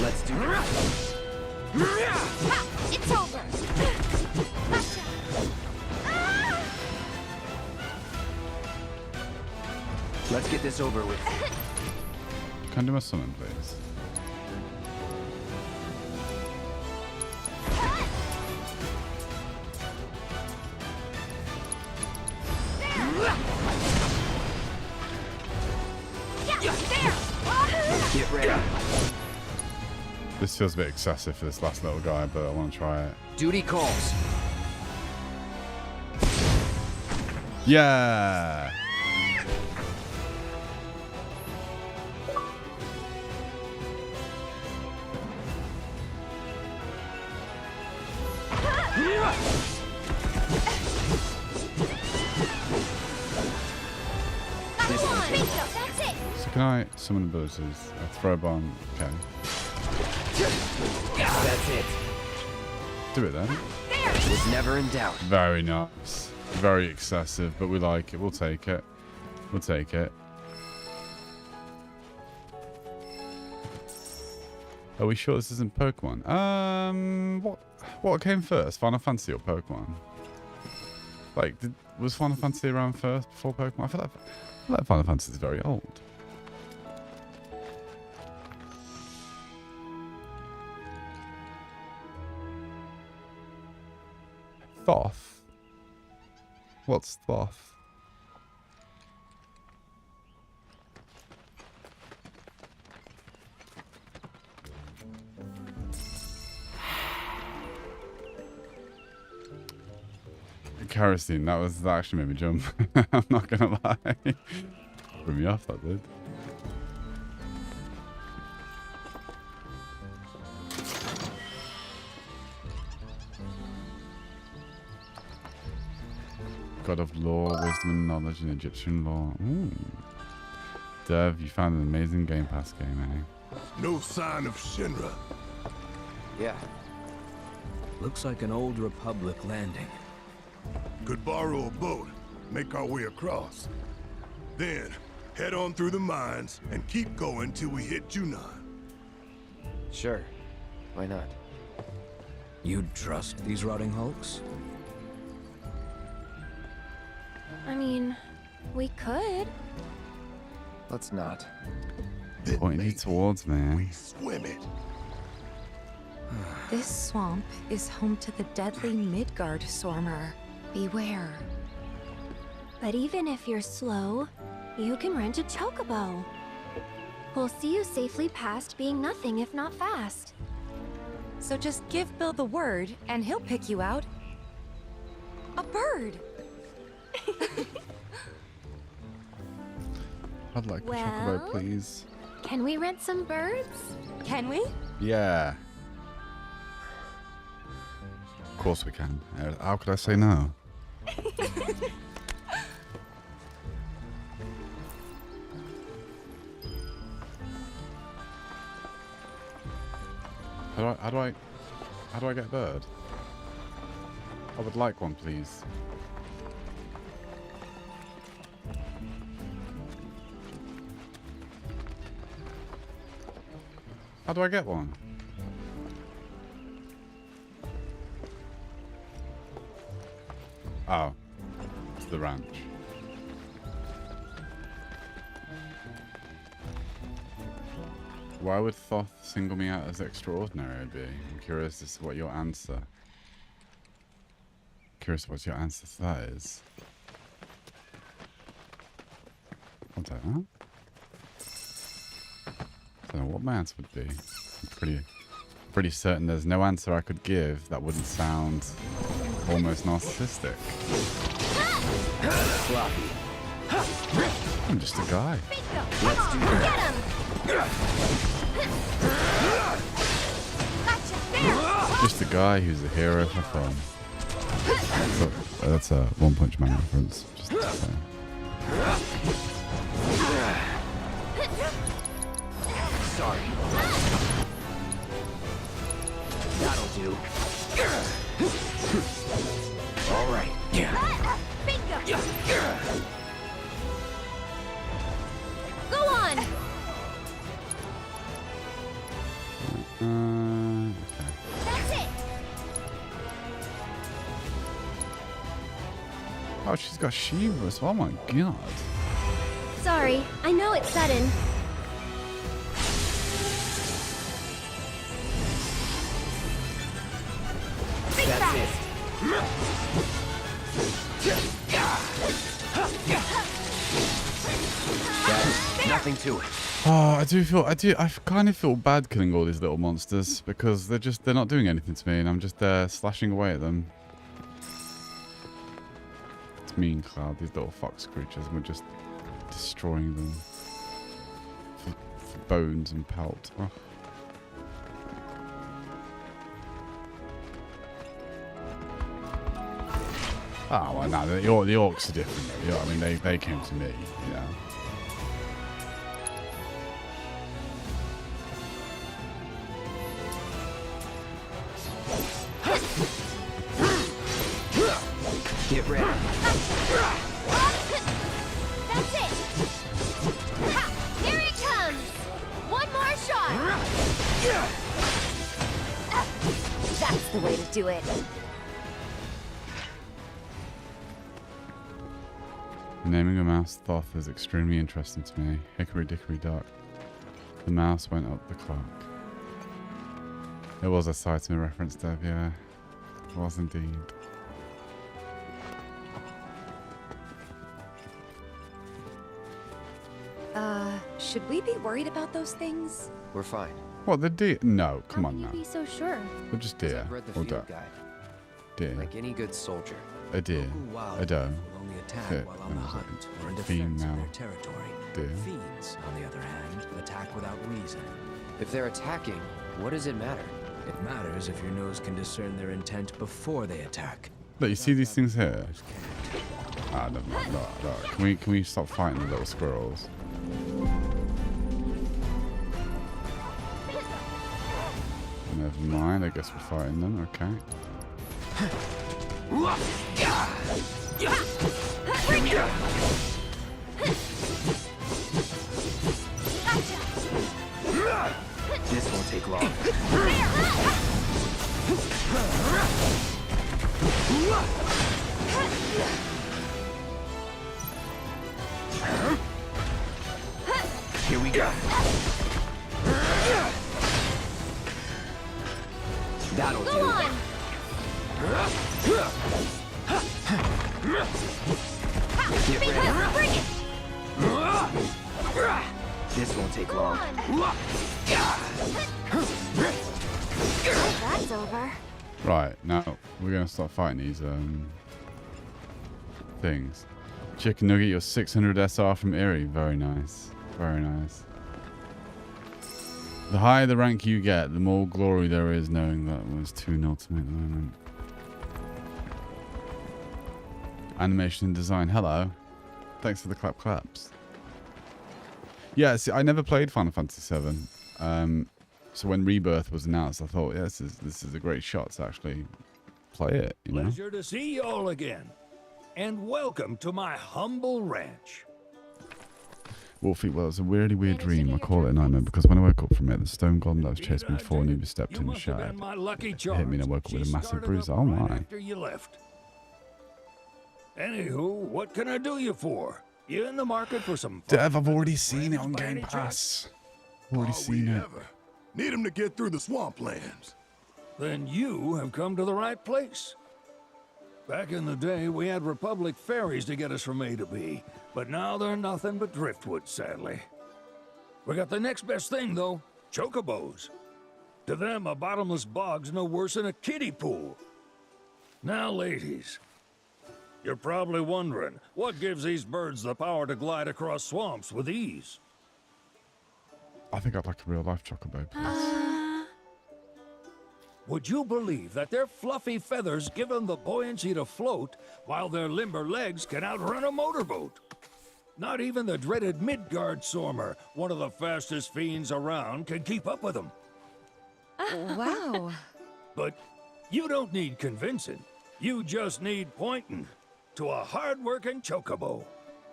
Let's do this. Ha! It's over! Gotcha! Ah! Let's get this over with. Can I do my summon, please? Get ready. This feels a bit excessive for this last little guy, but I want to try it. Duty calls. Yeah! That's one! Bingo! That's it! So can I summon abilities? A throw bomb. Okay. That's it. Do it then. It was never in doubt. Very nice. Very excessive, but we like it. We'll take it. We'll take it. Are we sure this isn't Pokemon? What came first? Final Fantasy or Pokemon? Like, was Final Fantasy around first before Pokemon? I feel like Final Fantasy is very old. Thoth? What's Thoth? Kerosene, that actually made me jump. I'm not gonna lie. Threw me off, that did. God of lore, wisdom and knowledge in Egyptian lore. Ooh. Dev, you found an amazing Game Pass game, eh? No sign of Shinra. Yeah. Looks like an old Republic landing. Could borrow a boat, make our way across. Then, head on through the mines and keep going till we hit Junon. Sure. Why not? You'd trust these rotting hulks? I mean, we could. Let's not. Pointing you towards me. Swim it. This swamp is home to the deadly Midgard Swarmer. Beware. But even if you're slow, you can rent a chocobo. We'll see you safely past being nothing if not fast. So just give Bill the word, and he'll pick you out. A bird! I'd like a Well? chocobo, please. Can we rent some birds? Can we? Yeah. Of course we can. How could I say no? How do I get a bird? I would like one, please. How do I get one? Oh, it's the ranch. Why would Thoth single me out as extraordinary, I'd be? I'm curious as to what your answer. Curious what your answer to that is. One second, huh? I don't know what my answer would be. I'm pretty certain there's no answer I could give that wouldn't sound almost narcissistic. Sloppy. I'm just a guy. Let's do that. Just a guy who's a hero for fun. So, that's a One Punch Man reference. Just to say. Sorry. That'll do. All right. Bingo! Go on! Okay. That's it! Oh, she's got Shiva as well. Oh my god. Sorry, I know it's sudden. That's it. That's nothing to it. Oh, I kind of feel bad killing all these little monsters because they're not doing anything to me and I'm just there slashing away at them. It's me and Cloud, these little fox creatures, and we're just destroying them for bones and pelt. Oh. Oh, well, no, the orcs are different though. You know, I mean, they came to me, you know. Get ready. That's it! Ha! Here it comes! One more shot! That's the way to do it. Naming a mouse Thoth is extremely interesting to me. Hickory dickory dock. The mouse went up the clock. It was a Saitama reference, Dev, yeah. It was indeed. Should we be worried about those things? We're fine. What, the deer? No, come on now. Be so sure. They're just deer. I've read the Or field duck. guide. Deer. Like any good soldier. A deer. A doe. Will only attack Fit. while on the hunt or in Female. defense of their territory. Deer. Fiends, on the other hand, attack without reason. If they're attacking, what does it matter? It matters if your nose can discern their intent before they attack. Look, you see these things here? Ah, never mind. No. Can we stop fighting the little squirrels? Never mind, I guess we're fighting them, okay. This won't take long. Here we go. That'll do. Go on! Get ready. Bring it! This won't take long. That's over. Right, now we're gonna start fighting these things. Chicken Nugget, your 600 SR from Erie. Very nice. Very nice. The higher the rank you get, the more glory there is knowing that was 2-0 to me at the moment. Animation and design. Hello. Thanks for the claps. Yeah, see, I never played Final Fantasy VII. So when Rebirth was announced, I thought, yeah, this is a great shot to actually play it, you know? Pleasure to see you all again. And welcome to my humble ranch. Wolfie, well, it's a weirdly weird dream. I call it a nightmare because when I woke up from it, the stone golem that was chasing me before Nubia stepped in and shattered. My lucky It hit me and I woke up with a massive started bruise. up Oh right my. after you left. Anywho, what can I do you for? You in the market for some fun? Dev, I've already seen it on Game Pass. Already seen it. Need him to get through the swamplands. Then you have come to the right place. Back in the day, we had Republic ferries to get us from A to B, but now they're nothing but driftwood, sadly. We got the next best thing, though, chocobos. To them, a bottomless bog's no worse than a kiddie pool. Now, ladies, you're probably wondering, what gives these birds the power to glide across swamps with ease? I think I'd like a real life chocobo, please. Would you believe that their fluffy feathers give them the buoyancy to float, while their limber legs can outrun a motorboat? Not even the dreaded Midgard Sormer, one of the fastest fiends around, can keep up with them. Wow. But you don't need convincing. You just need pointing to a hard-working chocobo.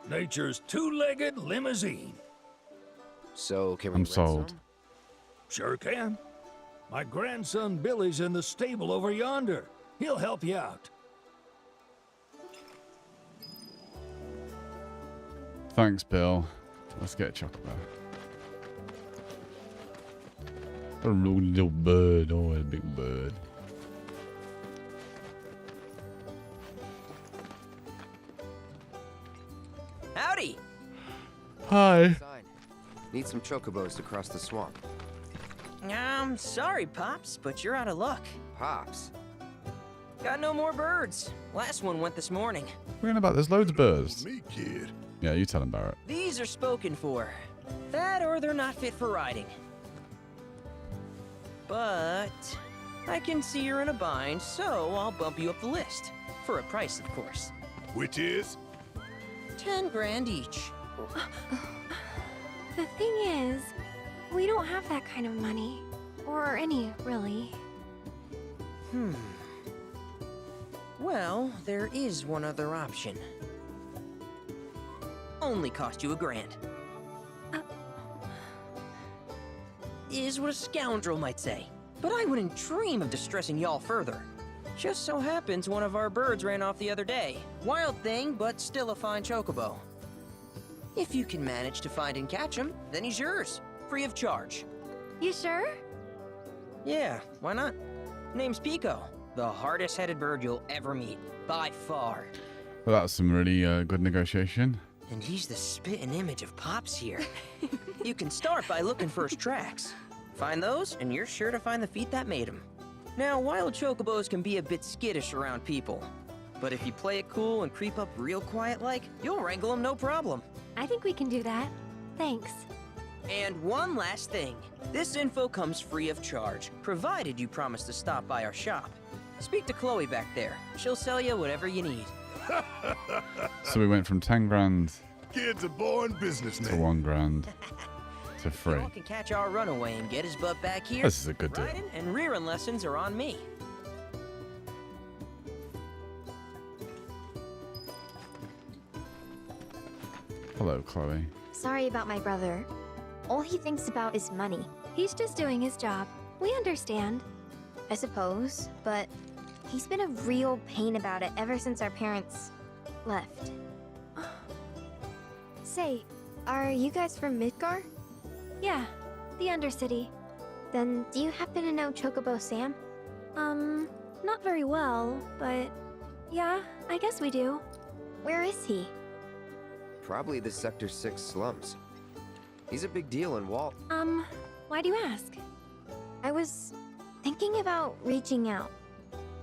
Nature's two-legged limousine. So, can we I'm rent sold. some? Sure can. My grandson Billy's in the stable over yonder. He'll help you out. Thanks, Bill. Let's get a chocobo. A little bird. Oh, a big bird. Howdy! Hi. Sign. Need some chocobos to cross the swamp. Sorry, Pops, but you're out of luck. Pops? Got no more birds. Last one went this morning. We're in about there's loads of birds. Me, kid. Yeah, you tell him, Barrett. These are spoken for. That or they're not fit for riding. But I can see you're in a bind, so I'll bump you up the list. For a price, of course. Which is? 10 grand each. The thing is, we don't have that kind of money. Or any, really. Well, there is one other option. Only cost you $1,000. Is what a scoundrel might say. But I wouldn't dream of distressing y'all further. Just so happens one of our birds ran off the other day. Wild thing, but still a fine chocobo. If you can manage to find and catch him, then he's yours. Free of charge. You sure? Yeah, why not? Name's Pico. The hardest-headed bird you'll ever meet. By far. Well, that's some really good negotiation. And he's the spitting image of Pops here. You can start by looking for his tracks. Find those, and you're sure to find the feet that made him. Now, wild chocobos can be a bit skittish around people. But if you play it cool and creep up real quiet-like, you'll wrangle them no problem. I think we can do that. Thanks. And one last thing. This info comes free of charge, provided you promise to stop by our shop. Speak to Chloe back there. She'll sell you whatever you need. So we went from 10 grand Kid's a born businessman. to 1 grand to free. Y'all can catch our runaway and get his butt back here. This is a good deal. Riding and rearing lessons are on me. Hello, Chloe. Sorry about my brother. All he thinks about is money. He's just doing his job. We understand. I suppose, but he's been a real pain about it ever since our parents left. Say, are you guys from Midgar? Yeah, the Undercity. Then do you happen to know Chocobo Sam? Not very well, but yeah, I guess we do. Where is he? Probably the Sector 6 slums. He's a big deal in Walt. Why do you ask? I was thinking about reaching out.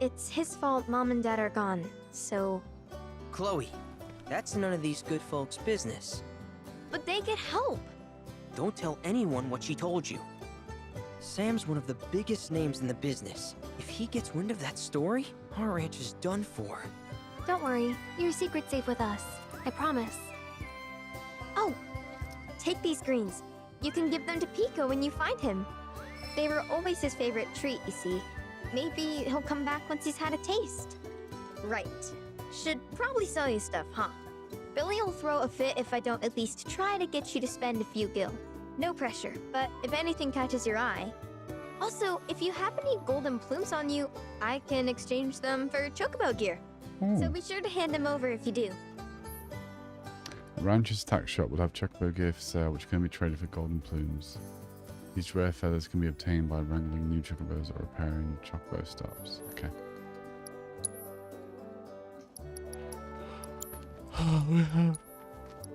It's his fault Mom and Dad are gone, so... Chloe, that's none of these good folks' business. But they get help! Don't tell anyone what she told you. Sam's one of the biggest names in the business. If he gets wind of that story, our ranch is done for. Don't worry, your secret's safe with us. I promise. Oh! Take these greens. You can give them to Pico when you find him. They were always his favorite treat, you see. Maybe he'll come back once he's had a taste. Right. Should probably sell you stuff, huh? Billy'll throw a fit if I don't at least try to get you to spend a few gil. No pressure, but if anything catches your eye... Also, if you have any golden plumes on you, I can exchange them for Chocobo gear. So be sure to hand them over if you do. Rancher's tax shop will have chocobo gear for sale, which can be traded for golden plumes. These rare feathers can be obtained by wrangling new chocobos or repairing chocobo stops. Okay. We have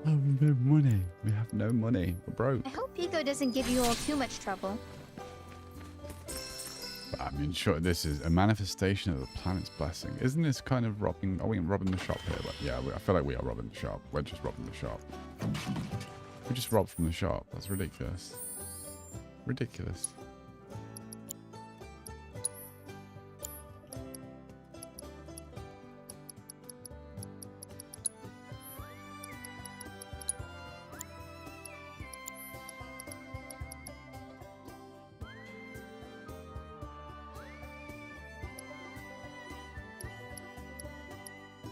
no money. We have no money. We're broke. I hope Pico doesn't give you all too much trouble. But, I mean, sure, this is a manifestation of the planet's blessing. Isn't this kind of robbing? Are we robbing the shop here? But yeah, I feel like we are robbing the shop. We're just robbing the shop. We just robbed from the shop. That's ridiculous. Ridiculous.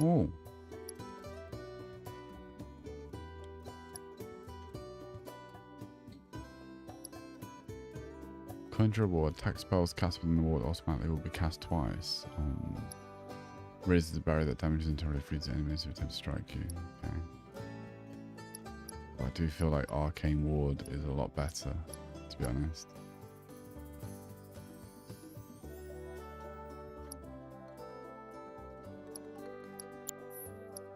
Oh. Conjure ward. Attack spells cast within the ward automatically will be cast twice. Raises the barrier that damages and temporarily frees enemies who attempt to strike you. Okay. But I do feel like Arcane Ward is a lot better, to be honest.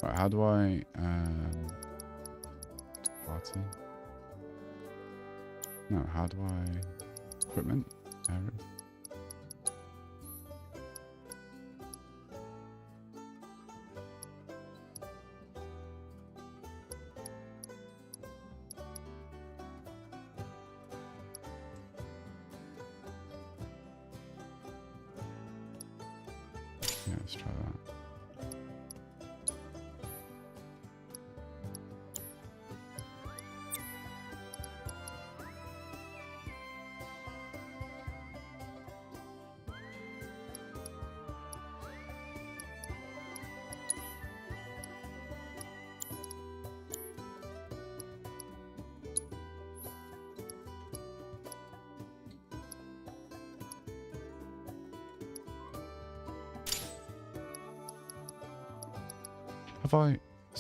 Right, how do I party? No, how do I equipment? Area. Yeah, let's try that.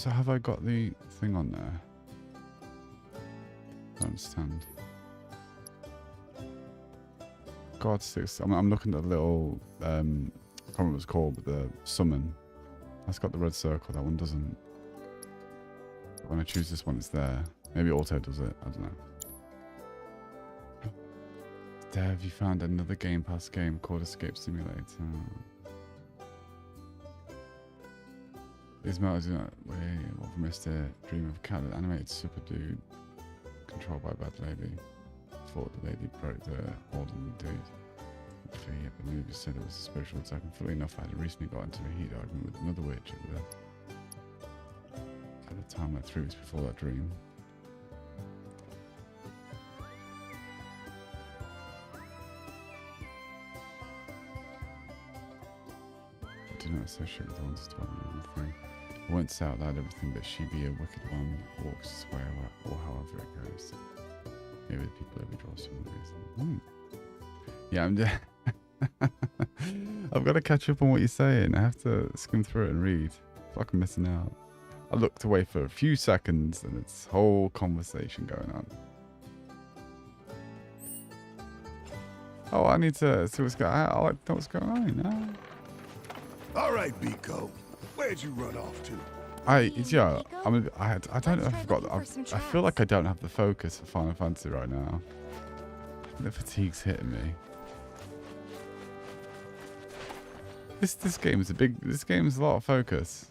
Have I got the thing on there? I don't understand. God, I'm looking at the little, I can't remember what it's called, but the summon. That's got the red circle, that one doesn't. But when I choose this one, it's there. Maybe auto does it, I don't know. Dev, you found another Game Pass game called Escape Simulator. These metals do not way what from Mr. Dream of Cat, an animated super dude controlled by Bad Lady. Thought the lady broke the hold on the dude. But the movie said it was a spiritual attack, and fully enough I had recently got into a heated argument with another witch at the time, like 3 weeks before that dream. I do not associate with the ones to tell me anything. I won't say out loud everything, but she be a wicked one, walks this way, or however it goes. Maybe the people every draw some reason. Yeah, I've got to catch up on what you're saying. I have to skim through it and read. Fucking missing out. I looked away for a few seconds and it's whole conversation going on. Oh, I need to see what's going on. I like to know what's going on now. All right, Biko. Where'd you run off to? I don't know if I've got. I feel like I don't have the focus for Final Fantasy right now. The fatigue's hitting me. This game is a big. This game is a lot of focus,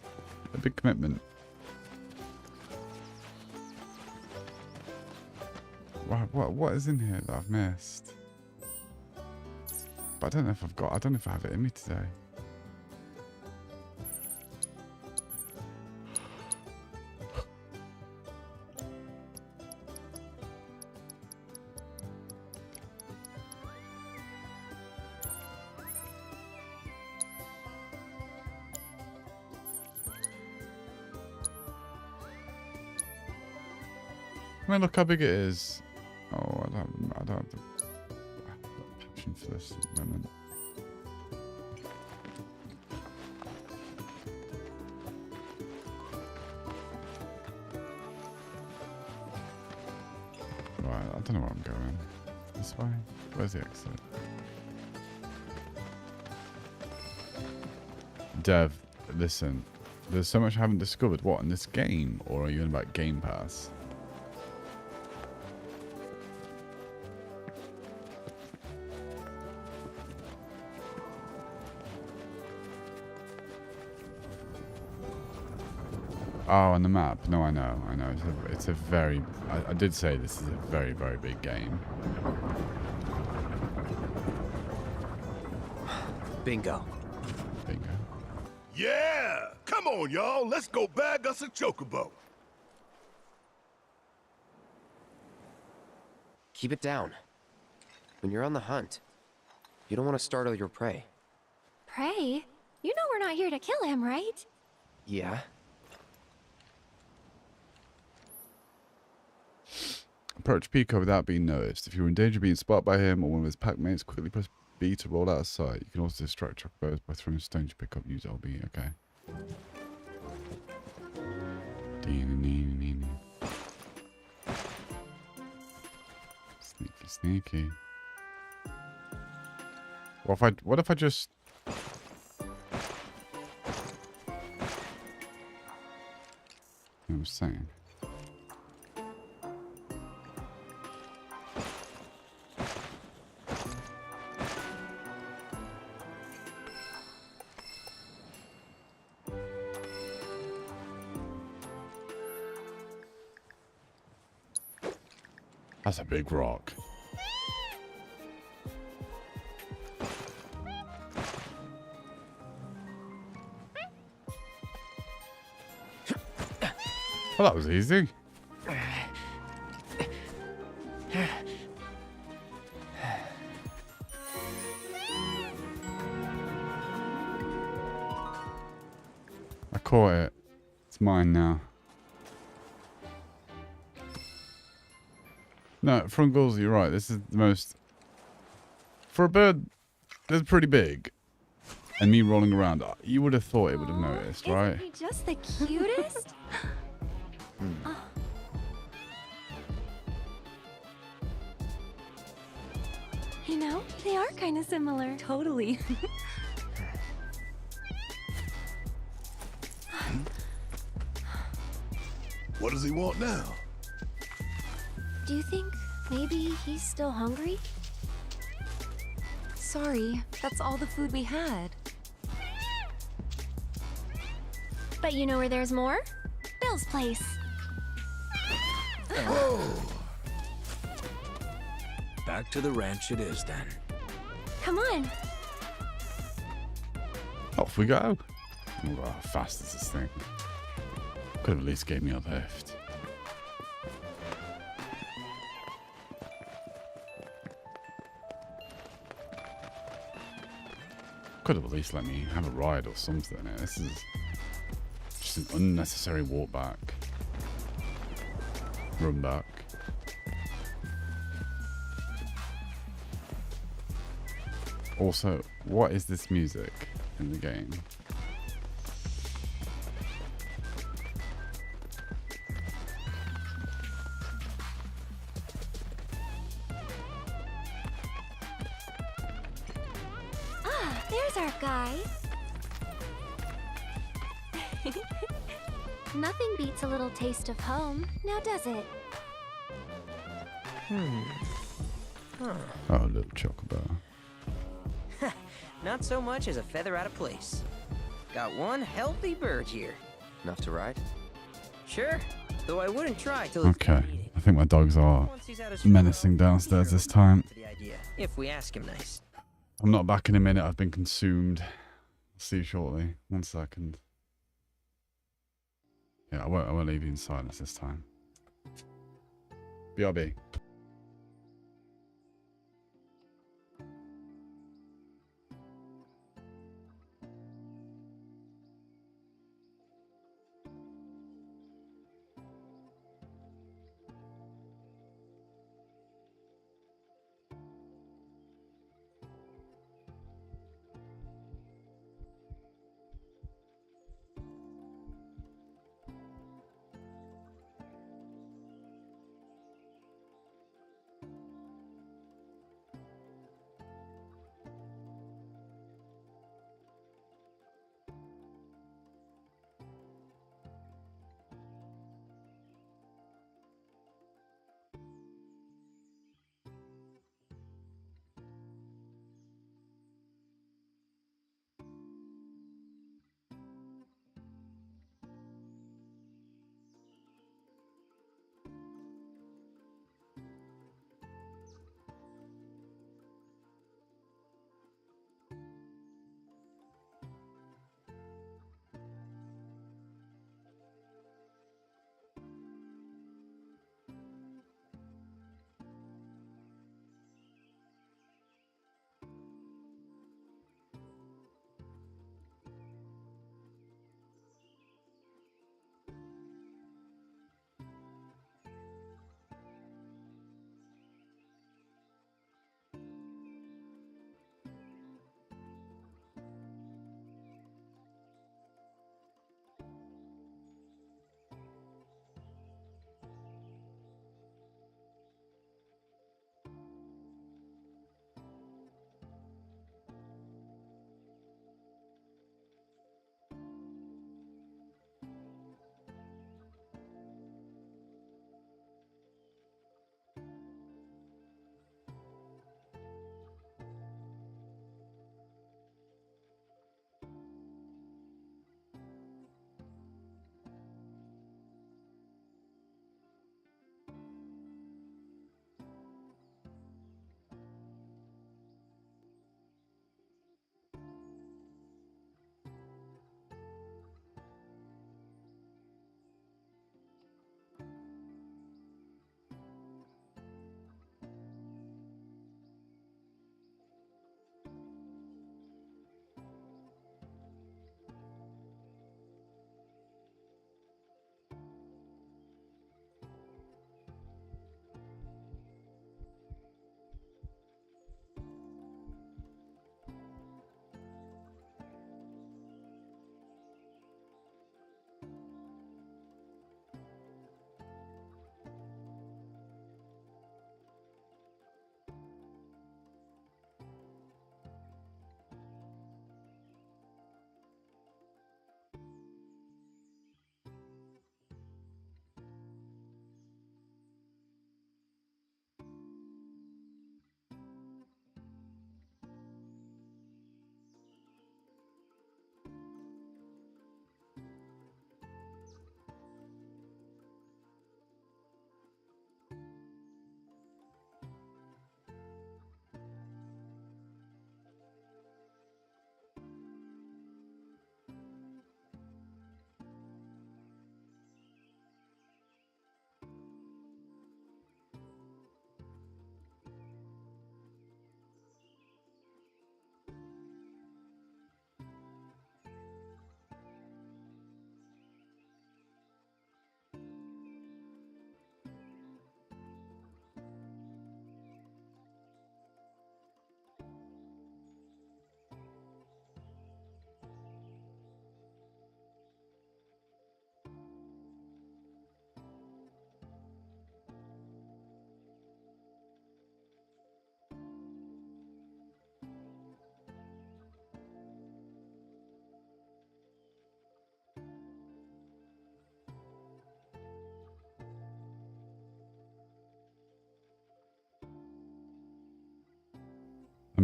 a big commitment. What is in here that I've missed? But I don't know if I've got. I don't know if I have it in me today. I mean, look how big it is. Oh, I don't have the passion for this at the moment. Right, I don't know where I'm going. This way? Where's the exit? Dev, listen. There's so much I haven't discovered. What, in this game? Or are you in about Game Pass? Oh, on the map. No, I know. It's a very. I did say this is a very, very big game. Bingo. Bingo. Yeah! Come on, y'all. Let's go bag us a chocobo. Keep it down. When you're on the hunt, you don't want to startle your prey. Prey? You know we're not here to kill him, right? Yeah? Approach Pico without being noticed. If you're in danger of being spotted by him or one of his pack mates, quickly press B to roll out of sight. You can also distract Chocobos by throwing stones to pick up. Use LB. Okay. Sneaky, sneaky. What if I just... I'm saying. That's a big rock. Well, that was easy. I caught it. It's mine now. No, Frungles, you're right. This is the most... For a bird that's pretty big, and me rolling around, you would have thought it would have noticed, right? Isn't he just the cutest? You know, they are kind of similar. Totally. What does he want now? Do you think maybe he's still hungry? Sorry, that's all the food we had. But you know where there's more? Bill's place. Back to the ranch it is then. Come on. Off we go. Oh, how fast is this thing? Could have at least gave me a lift. Could have at least let me have a ride or something. This is just an unnecessary walk back. Run back. Also, what is this music in the game? Ah, there's our guy. Nothing beats a little taste of home, now does it? Oh, a little chocobo. Not so much as a feather out of place. Got one healthy bird here. Enough to ride? Sure, though I wouldn't try till it's Okay, I think my dogs are menacing downstairs this time. the idea, if we ask him nice. I'm not back in a minute. I've been consumed. I'll see you shortly. 1 second. Yeah, I won't leave you in silence this time. BRB.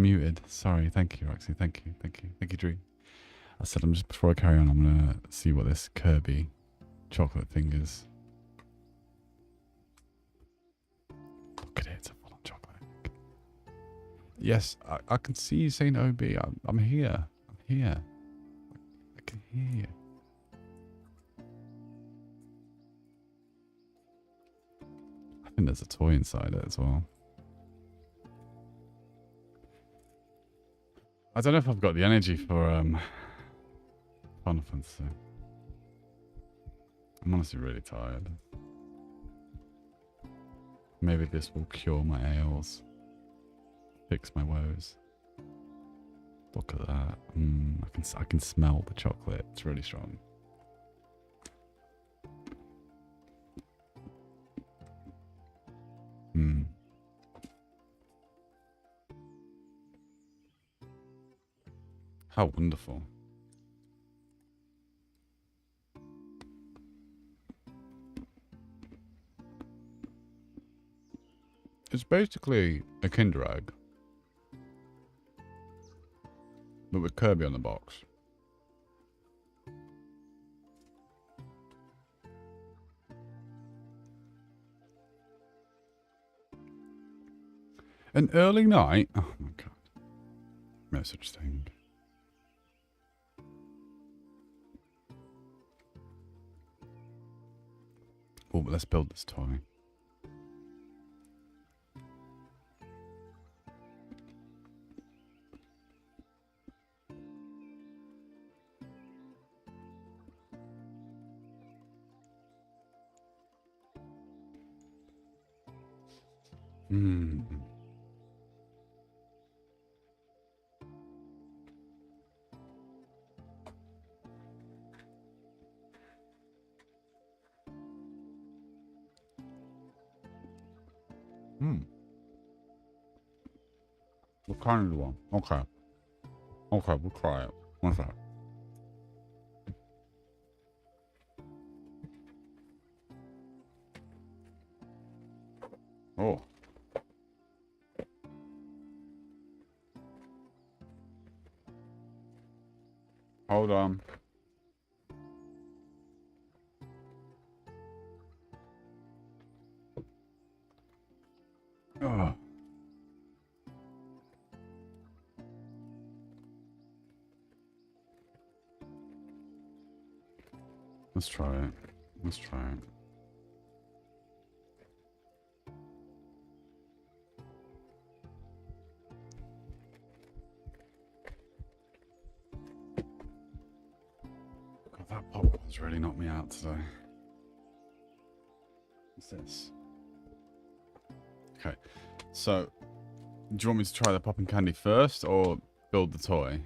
unmuted. Sorry. Thank you, Roxy. Thank you. Thank you. Thank you, Drew. I said I'm just before I carry on, I'm gonna see what this Kirby chocolate thing is. Look at it. It's a full-on chocolate. Yes, I can see you saying OB. I'm here. I'm here. I can hear you. I think there's a toy inside it as well. I don't know if I've got the energy for Final Fantasy. I'm honestly really tired. Maybe this will cure my ails. Fix my woes. Look at that. I can smell the chocolate. It's really strong. How wonderful. It's basically a Kinder Egg, but with Kirby on the box. An early night? Oh my god. No such thing. Oh, but let's build this toy. What kind of one? Okay. Okay, we'll try it. One sec. Oh. Hold on. Oh. Let's try it. Let's try it. God, that popcorn's really knocked me out today. What's this? Okay, so do you want me to try the popping candy first or build the toy?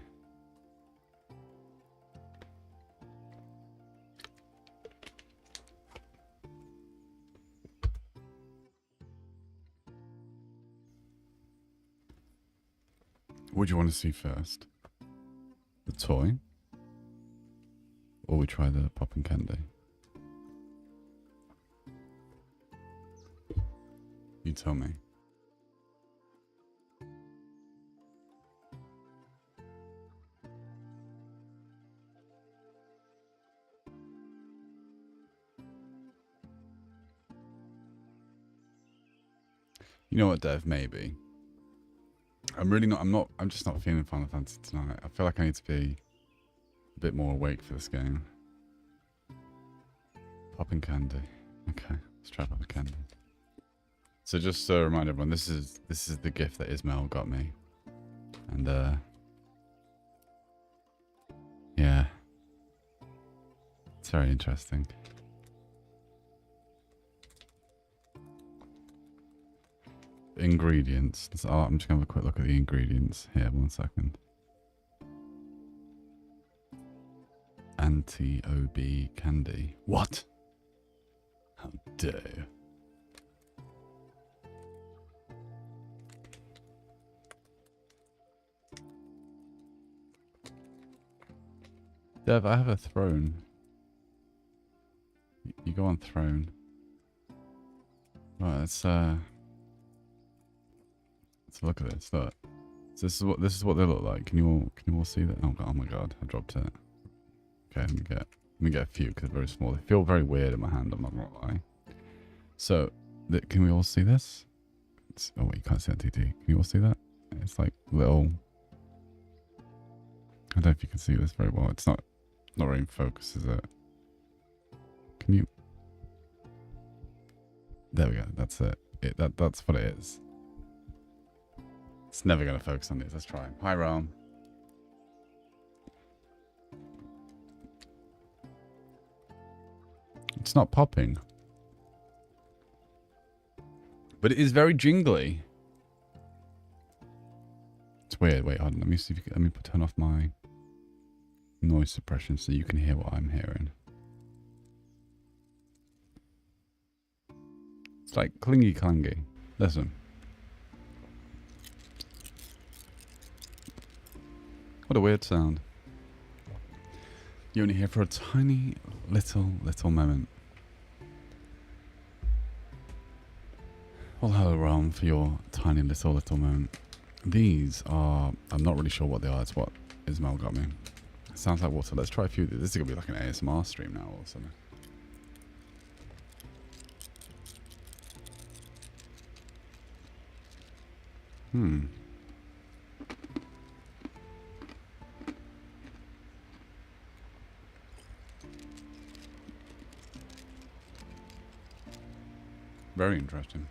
What do you want to see first? The toy? Or we try the popping candy? You tell me. You know what, Dev? Maybe. I'm just not feeling Final Fantasy tonight. I feel like I need to be a bit more awake for this game. Popping candy. Okay, let's try popping candy. So just to remind everyone, this is the gift that Ismail got me. And yeah. It's very interesting. Ingredients. I'm just gonna have a quick look at the ingredients here. 1 second. Anti-OB candy. What? How dare you? Dev, I have a throne. You go on throne. Right, let's look at this. Look. So this is what they look like. Can you all see that? Oh my god, I dropped it. Okay, let me get a few because they're very small. They feel very weird in my hand. I'm not gonna lie. So, can we all see this? Oh wait, you can't see that, TT. Can you all see that? It's like little. I don't know if you can see this very well. It's not very in focus, is it? Can you? There we go. That's it. That's what it is. It's never gonna focus on this. Let's try. Hi, Ram. It's not popping. But it is very jingly. It's weird. Wait, hold on. Let me see if you can, let me turn off my noise suppression so you can hear what I'm hearing. It's like clingy clangy. Listen. What a weird sound. You're only here for a tiny little moment. Well, hello, Ram, for your tiny little moment. These are... I'm not really sure what they are. It's what Ismail got me. It sounds like water. Let's try a few. This is going to be like an ASMR stream now or something. Very interesting.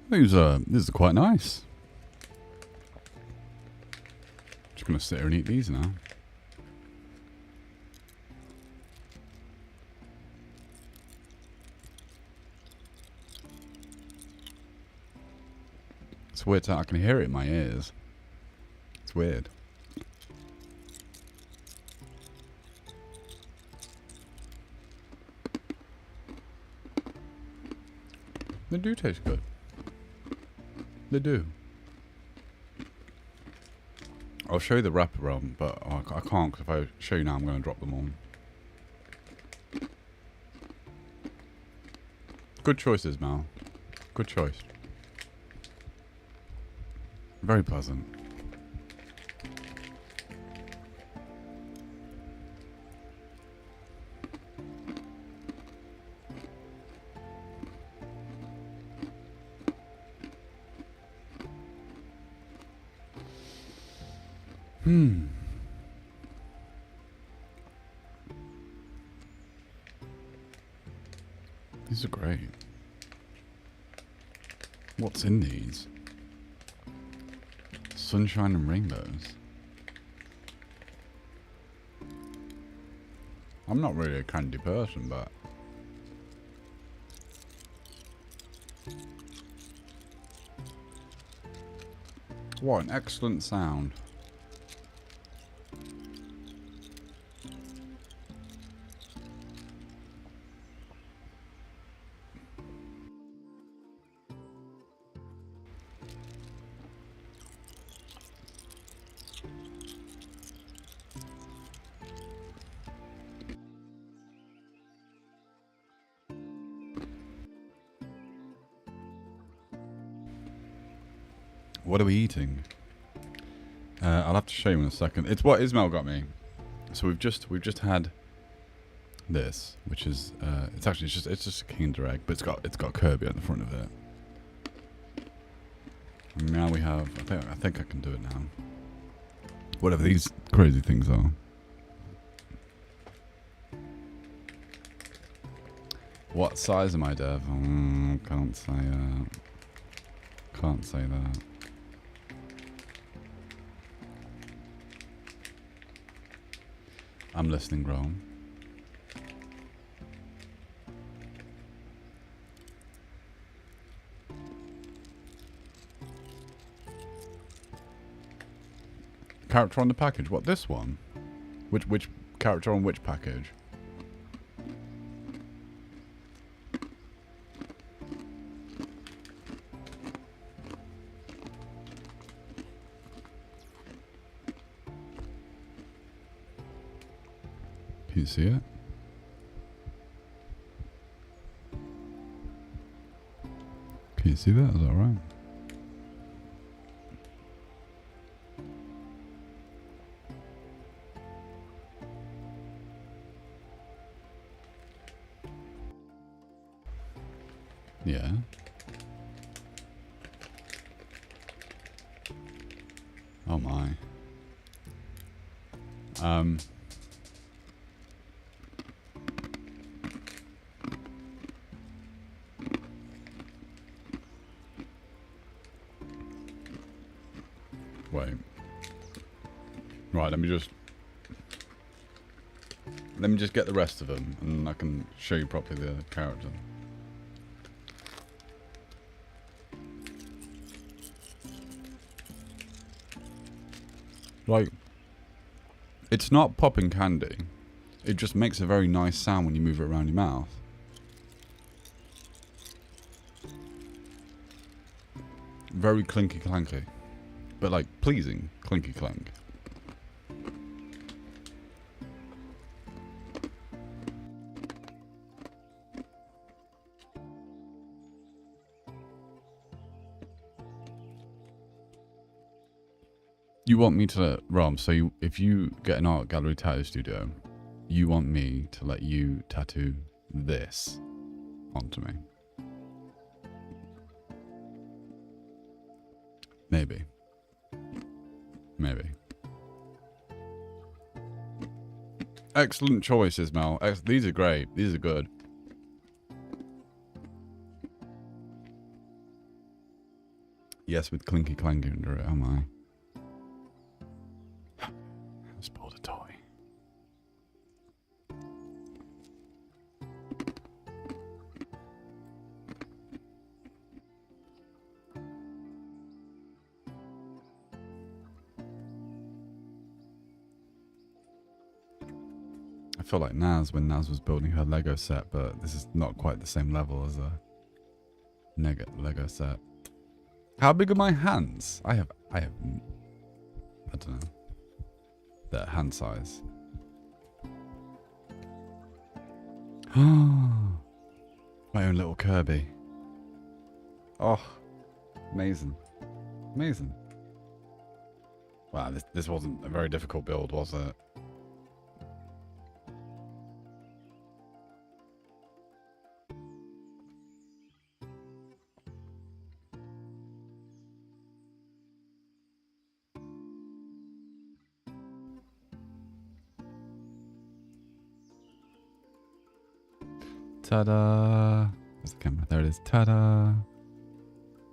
These are quite nice. Just gonna sit here and eat these now. It's weird. I can hear it in my ears. It's weird. They do taste good. They do. I'll show you the wrapper realm, but I can't because if I show you now, I'm going to drop them all. Good choices, Mal. Good choice. Very pleasant. These are great. What's in these? Sunshine and rainbows. I'm not really a candy person, but what an excellent sound. What are we eating? I'll have to show you in a second. It's what Ismail got me. So we've just had this, which is it's just a Kinder Egg, but it's got Kirby on the front of it. And now we have. I think I can do it now. Whatever these crazy things are. What size am I, Dev? Can't say. Can't say that. I'm listening, Rome. Character on the package? What, this one? Which character on which package? you see it? Can you see that? Is that right? Yeah. Oh my. Wait. Right, let me just get the rest of them, and I can show you properly the character. Like, it's not popping candy. It just makes a very nice sound when you move it around your mouth. Very clinky clanky. But like, pleasing clinky clank. You want me to, Rom, so if you get an art gallery tattoo studio, you want me to let you tattoo this onto me? Maybe. Maybe. Excellent choices, Mel. These are great. These are good. Yes, with clinky clanky under it, am I? Spoiled a toy. I feel like Naz when Naz was building her Lego set, but this is not quite the same level as a Lego set. How big are my hands? I don't know. Their hand size. My own little Kirby. Oh, amazing. Amazing. Wow, this wasn't a very difficult build, was it? Ta-da! Where's the camera? There it is. Ta-da!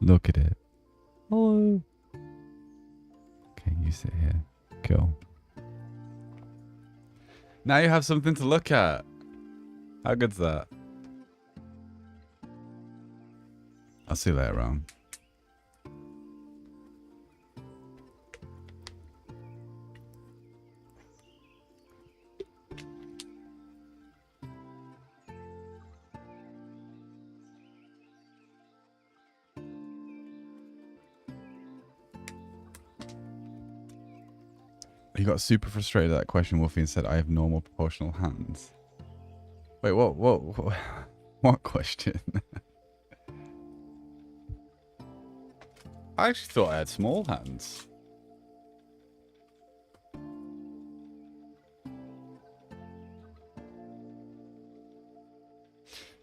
Look at it. Hello. Okay, you sit here. Cool. Now you have something to look at. How good's that? I'll see you later on. He got super frustrated at that question, Wolfie, and said, I have normal proportional hands. Wait, what question? I actually thought I had small hands.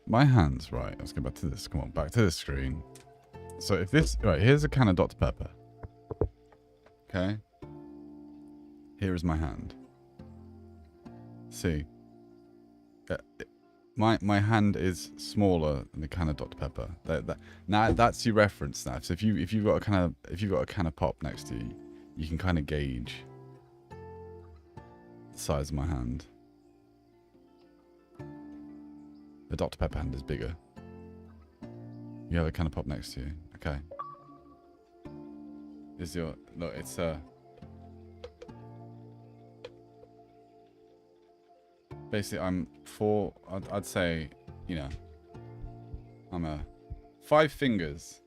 My hands, right, let's go back to this. Come on, back to the screen. So if this, right, here's a can of Dr. Pepper. Okay. Here is my hand. See, my hand is smaller than the can of Dr. Pepper. Now that's your reference now. So if you've got a can of pop next to you, you can kind of gauge the size of my hand. The Dr. Pepper hand is bigger. You have a can of pop next to you. Okay. Is your look? It's basically, I'd say, you know, I'm a 5 fingers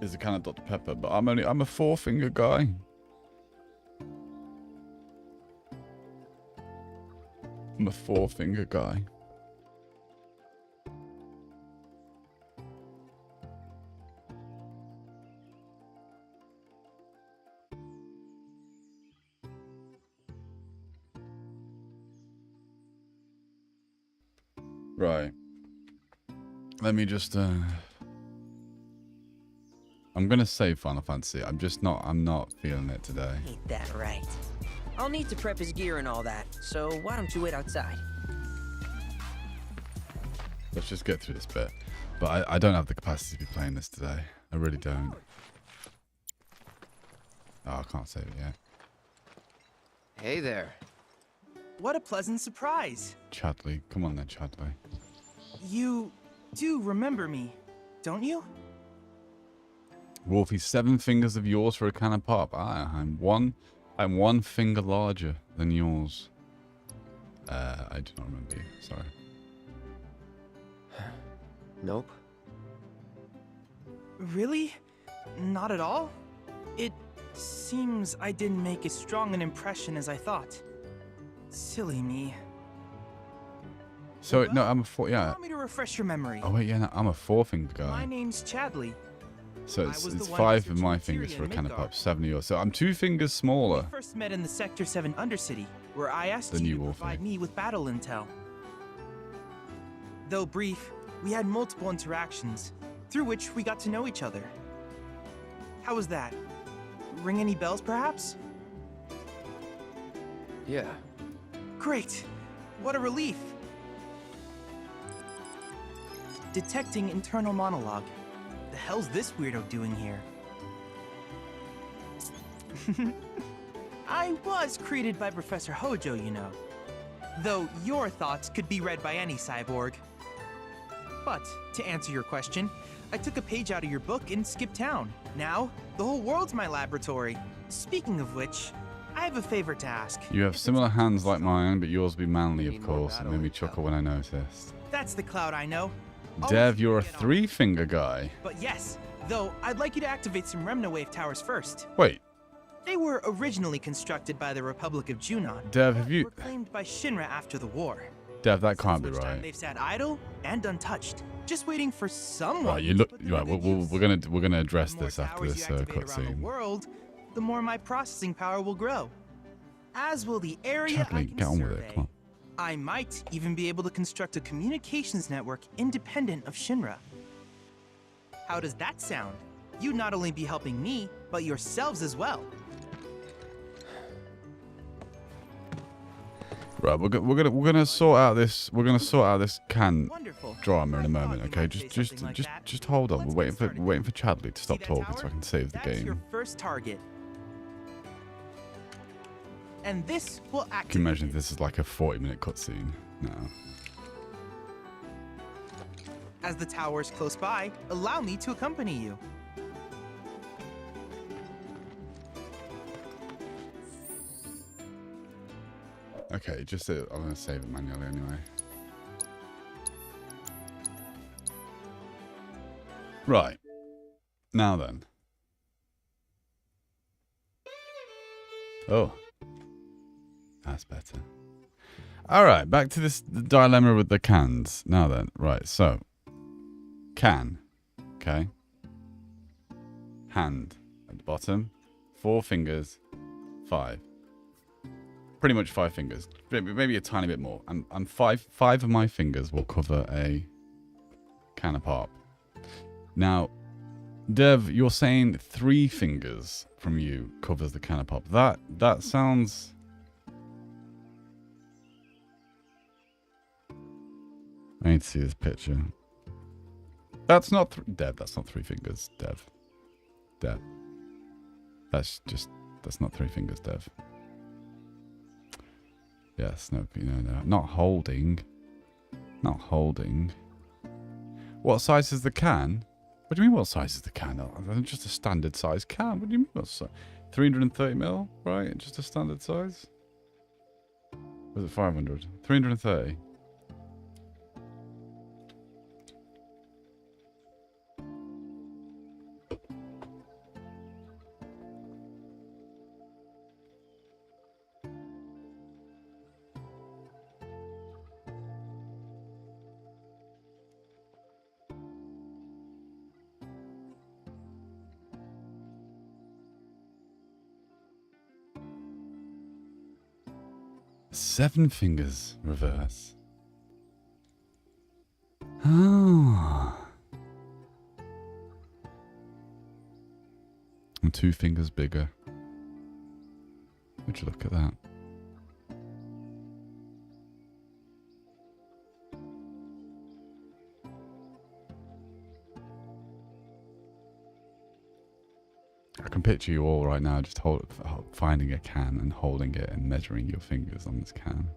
is a kind of Dr. Pepper, but I'm a 4-finger guy. I'm a four-finger guy. Right. Let me just I'm gonna say Final Fantasy. I'm not feeling it today. Ain't that right? I'll need to prep his gear and all that, so why don't you wait outside? Let's just get through this bit. But I don't have the capacity to be playing this today. I really don't. Oh, I can't save it yet. Hey there. What a pleasant surprise. Chadley. Come on then, Chadley. You do remember me, don't you? Wolfie, 7 fingers of yours for a can of pop. I'm one finger larger than yours. I do not remember you. Sorry. Nope. Really? Not at all? It seems I didn't make as strong an impression as I thought. Silly me. So no, I'm a four. Yeah. Allow me to refresh your memory. Oh wait, yeah, no, I'm a 4-finger My guy. name's Chadley. So I it's was the one 5 of researching my materia fingers for a in can of Midgar. pop, 7 of yours. So I'm 2 fingers smaller. We first met in the Sector 7 Undercity, where I asked Than you you, to Wolfie. provide me with battle intel. Though brief, we had multiple interactions, through which we got to know each other. How was that? Ring any bells, perhaps? Yeah. Great! What a relief! Detecting internal monologue. The hell's this weirdo doing here? I was created by Professor Hojo, you know. Though your thoughts could be read by any cyborg. But, to answer your question, I took a page out of your book and skipped town. Now, the whole world's my laboratory. Speaking of which, I have a favor to ask. You have similar hands like mine, but yours be manly, of course. It made me chuckle when I noticed. That's the Cloud I know. Dev, you're a 3-finger guy. But yes, though I'd like you to activate some Remna Wave towers first. Wait, They were originally constructed by the Republic of Junon. Dev, have you? Were claimed by Shinra after the war. Dev, that can't be Which time right. they've sat idle and untouched, just waiting for someone. Right, you to look. put them Right, to good we're gonna address The more this after towers this you activate around the cutscene. world, the more my processing power will grow. As will the area I Chadley, can get on with survey. it. Come on. I might even be able to construct a communications network independent of Shinra. How does that sound? You'd not only be helping me, but yourselves as well. Right, we're gonna sort out this. We're gonna sort out this can Wonderful. drama in a I thought moment. you Okay, might say something like that. just hold on. Let's We're get waiting for Chadley to stop that talking so tower? I can save the That's your game. first target. And this will activate. Can you imagine if this is like a 40-minute cutscene? No. As the tower is close by, allow me to accompany you. Okay, I'm gonna save it manually anyway. Right. Now then. Oh. That's better. Alright, back to this dilemma with the cans. Now then, right, so. Can. Okay. Hand. At the bottom. 4 fingers. 5. Pretty much 5 fingers. Maybe a tiny bit more. And five of my fingers will cover a can of pop. Now, Dev, you're saying 3 fingers from you covers the can of pop. That sounds... I need to see this picture. That's not... Dev, that's not 3 fingers, Dev. Dev. That's not 3 fingers, Dev. Yes, no, no. Not holding. Not holding. What size is the can? What do you mean, what size is the can? Oh, just a standard size can. What do you mean, what size? 330ml, right? Just a standard size? Or was it 500? 330. 7 fingers reverse. Oh. And 2 fingers bigger. Would you look at that? I can picture you all right now just finding a can and holding it and measuring your fingers on this can.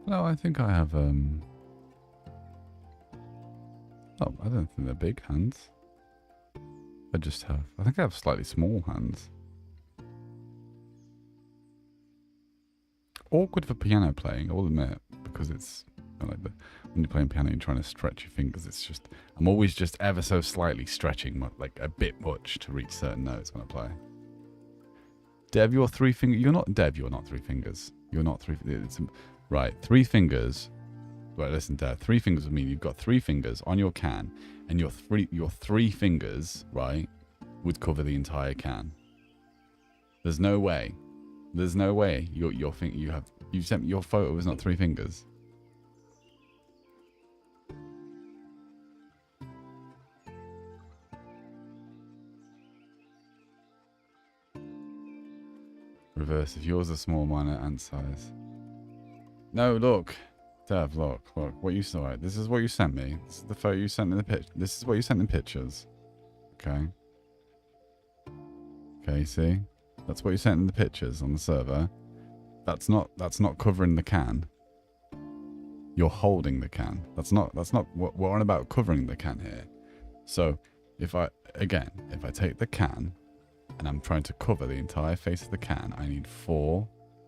No, I think I have, oh, I don't think they're big hands. I think I have slightly small hands. Awkward for piano playing, I will admit, because it's, like when you're playing piano, you're trying to stretch your fingers. It's just, I'm always just ever so slightly stretching, like a bit much to reach certain notes when I play. Dev, you're 3 fingers. You're not Dev. You're not 3 fingers. You're not 3. Right, 3 fingers. Right, listen, Dev. 3 fingers would mean you've got 3 fingers on your can, and your 3 fingers, right, would cover the entire can. There's no way. There's no way you sent me your photo is not 3 fingers. Reverse. If yours are small, mine are ant size. No, look. Dev, look. What you saw. This is what you sent me. This is the photo you sent in the picture. This is what you sent in pictures. Okay. Okay, see? That's what you sent in the pictures on the server. That's not covering the can. You're holding the can. That's not what we're on about, covering the can here. So, if I take the can and I'm trying to cover the entire face of the can, I need 4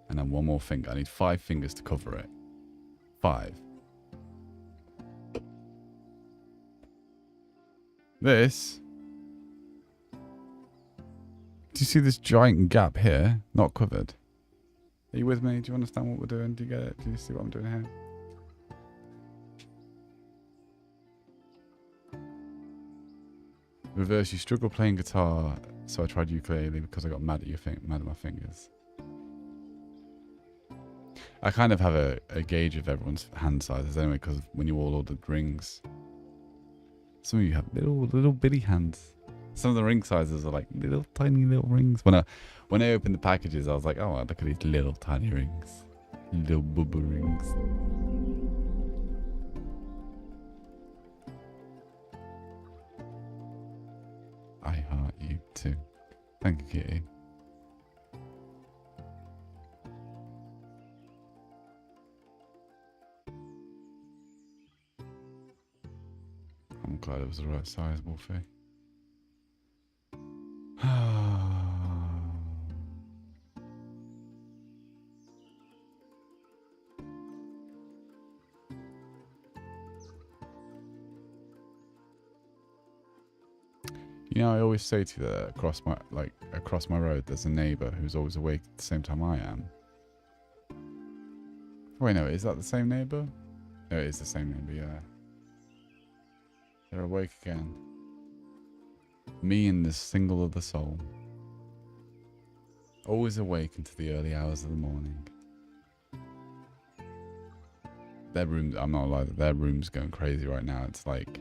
and then 1 more finger. I need 5 fingers to cover it. 5. This. Do you see this giant gap here? Not covered. Are you with me? Do you understand what we're doing? Do you get it? Do you see what I'm doing here? Reverse, you struggle playing guitar, so I tried ukulele because I got mad at my fingers. I kind of have a gauge of everyone's hand sizes anyway, because when you all ordered rings, some of you have little bitty hands. Some of the ring sizes are like little tiny little rings. When I opened the packages, I was like, oh, look at these little tiny rings, little bubble rings. I heart you too. Thank you, Kitty. I'm glad it was the right size, Wolfie. You know, I always say to you that across my road, there's a neighbour who's always awake at the same time I am. Wait, no, is that the same neighbour? No, it is the same neighbour, yeah. They're awake again. Me and this single other soul. Always awake into the early hours of the morning. Their room, I'm not lying, their room's going crazy right now. It's like...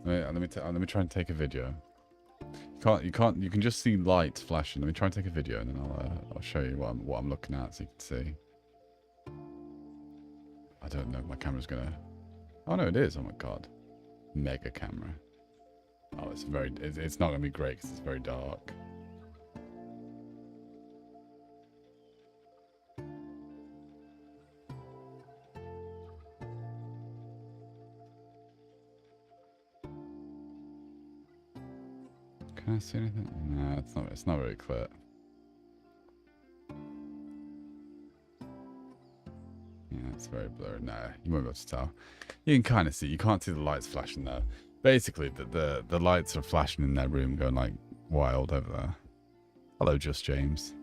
Let me try and take a video. You can just see lights flashing. Let me try and take a video and then I'll show you what I'm looking at so you can see. I don't know if my camera's gonna... Oh no, it is. Oh my god. Mega camera. Oh, it's not gonna be great because it's very dark. Can I see anything? No, it's not very clear. Yeah, it's very blurred. No, you won't be able to tell. You can kind of see. You can't see the lights flashing though. Basically, the lights are flashing in their room, going like wild over there. Hello, Just James.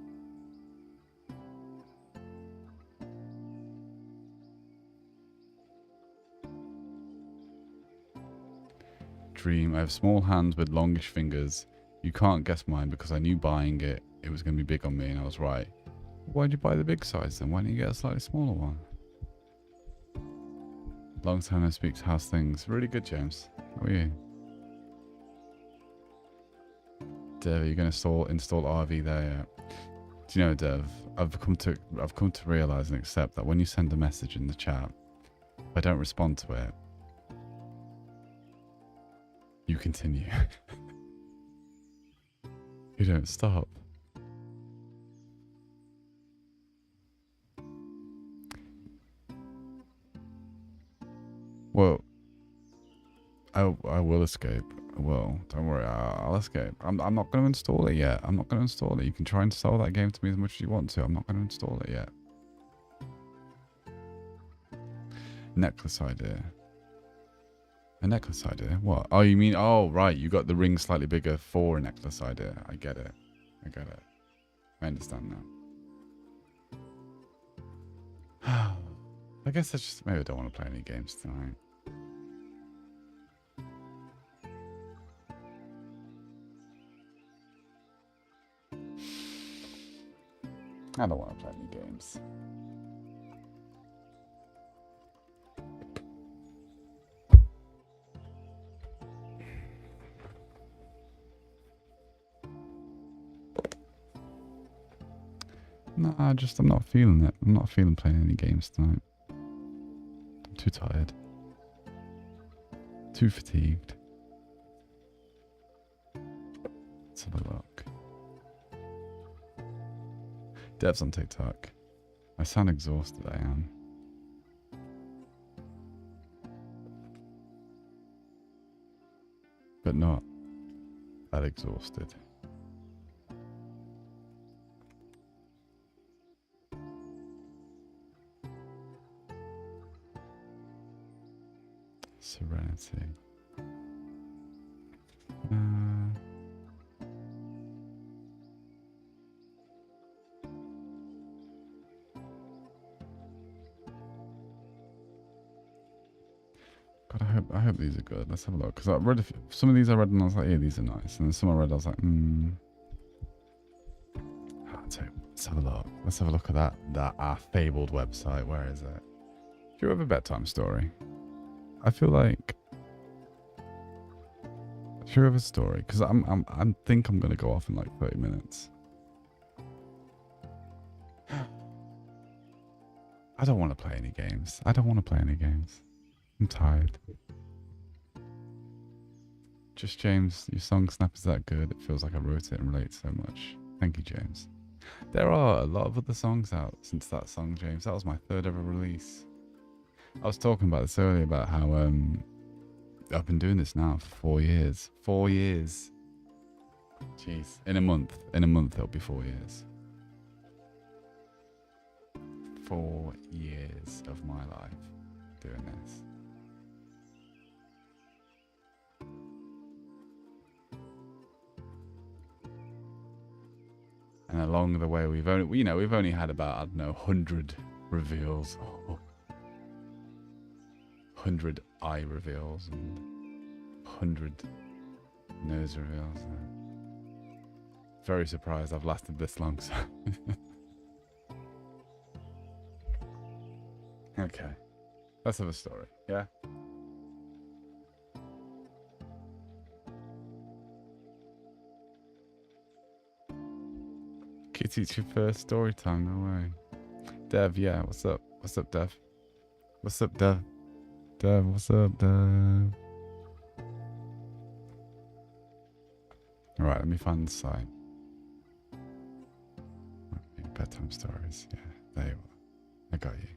dream. I have small hands with longish fingers. You can't guess mine because I knew buying it was going to be big on me, and I was right. Why'd you buy the big size then? Why didn't you get a slightly smaller one? Long time no speak. How's things? Really good, James. How are you? Dev, are you going to install RV there yet? Do you know, Dev? I've come to realize and accept that when you send a message in the chat, if I don't respond to it, you continue. You don't stop. Well, I will escape. I will. Don't worry. I'll escape. I'm not going to install it yet. I'm not going to install it. You can try and sell that game to me as much as you want to. I'm not going to install it yet. Necklace idea. A necklace idea? What? Oh, you mean... Oh, right. You got the ring slightly bigger for a necklace idea. I get it. I get it. I understand now. I guess I just... Maybe I don't want to play any games tonight. I don't want to play any games. No, I'm not feeling it. I'm not feeling playing any games tonight. I'm too tired. Too fatigued. Let's have a look. Devs on TikTok. I sound exhausted, I am. But not that exhausted. Serenity. God, I hope these are good. Let's have a look. Because I read some of these I read and I was like, yeah, these are nice. And then some I read I was like, let's have a look. Let's have a look at our fabled website. Where is it? Do you have a bedtime story? I feel like... Do you have a story? Because I think I'm going to go off in like 30 minutes. I don't want to play any games. I'm tired. Just James, your song Snap is that good. It feels like I wrote it and relate so much. Thank you, James. There are a lot of other songs out since that song, James. That was my 3rd ever release. I was talking about this earlier about how I've been doing this now for 4 years. 4 years. Jeez. In a month it'll be 4 years. 4 years of my life doing this. And along the way, we've only had about, I don't know, 100 reveals. 100 eye reveals and 100 nose reveals. Very surprised I've lasted this long. So. Okay. Let's have a story, yeah? Kitty, it's your first story time, no way. Dev, yeah, what's up? What's up, Dev? What's up, Dev? Dev, what's up, Dev? Alright, let me find the site. Okay, bedtime stories, yeah, there you are. I got you.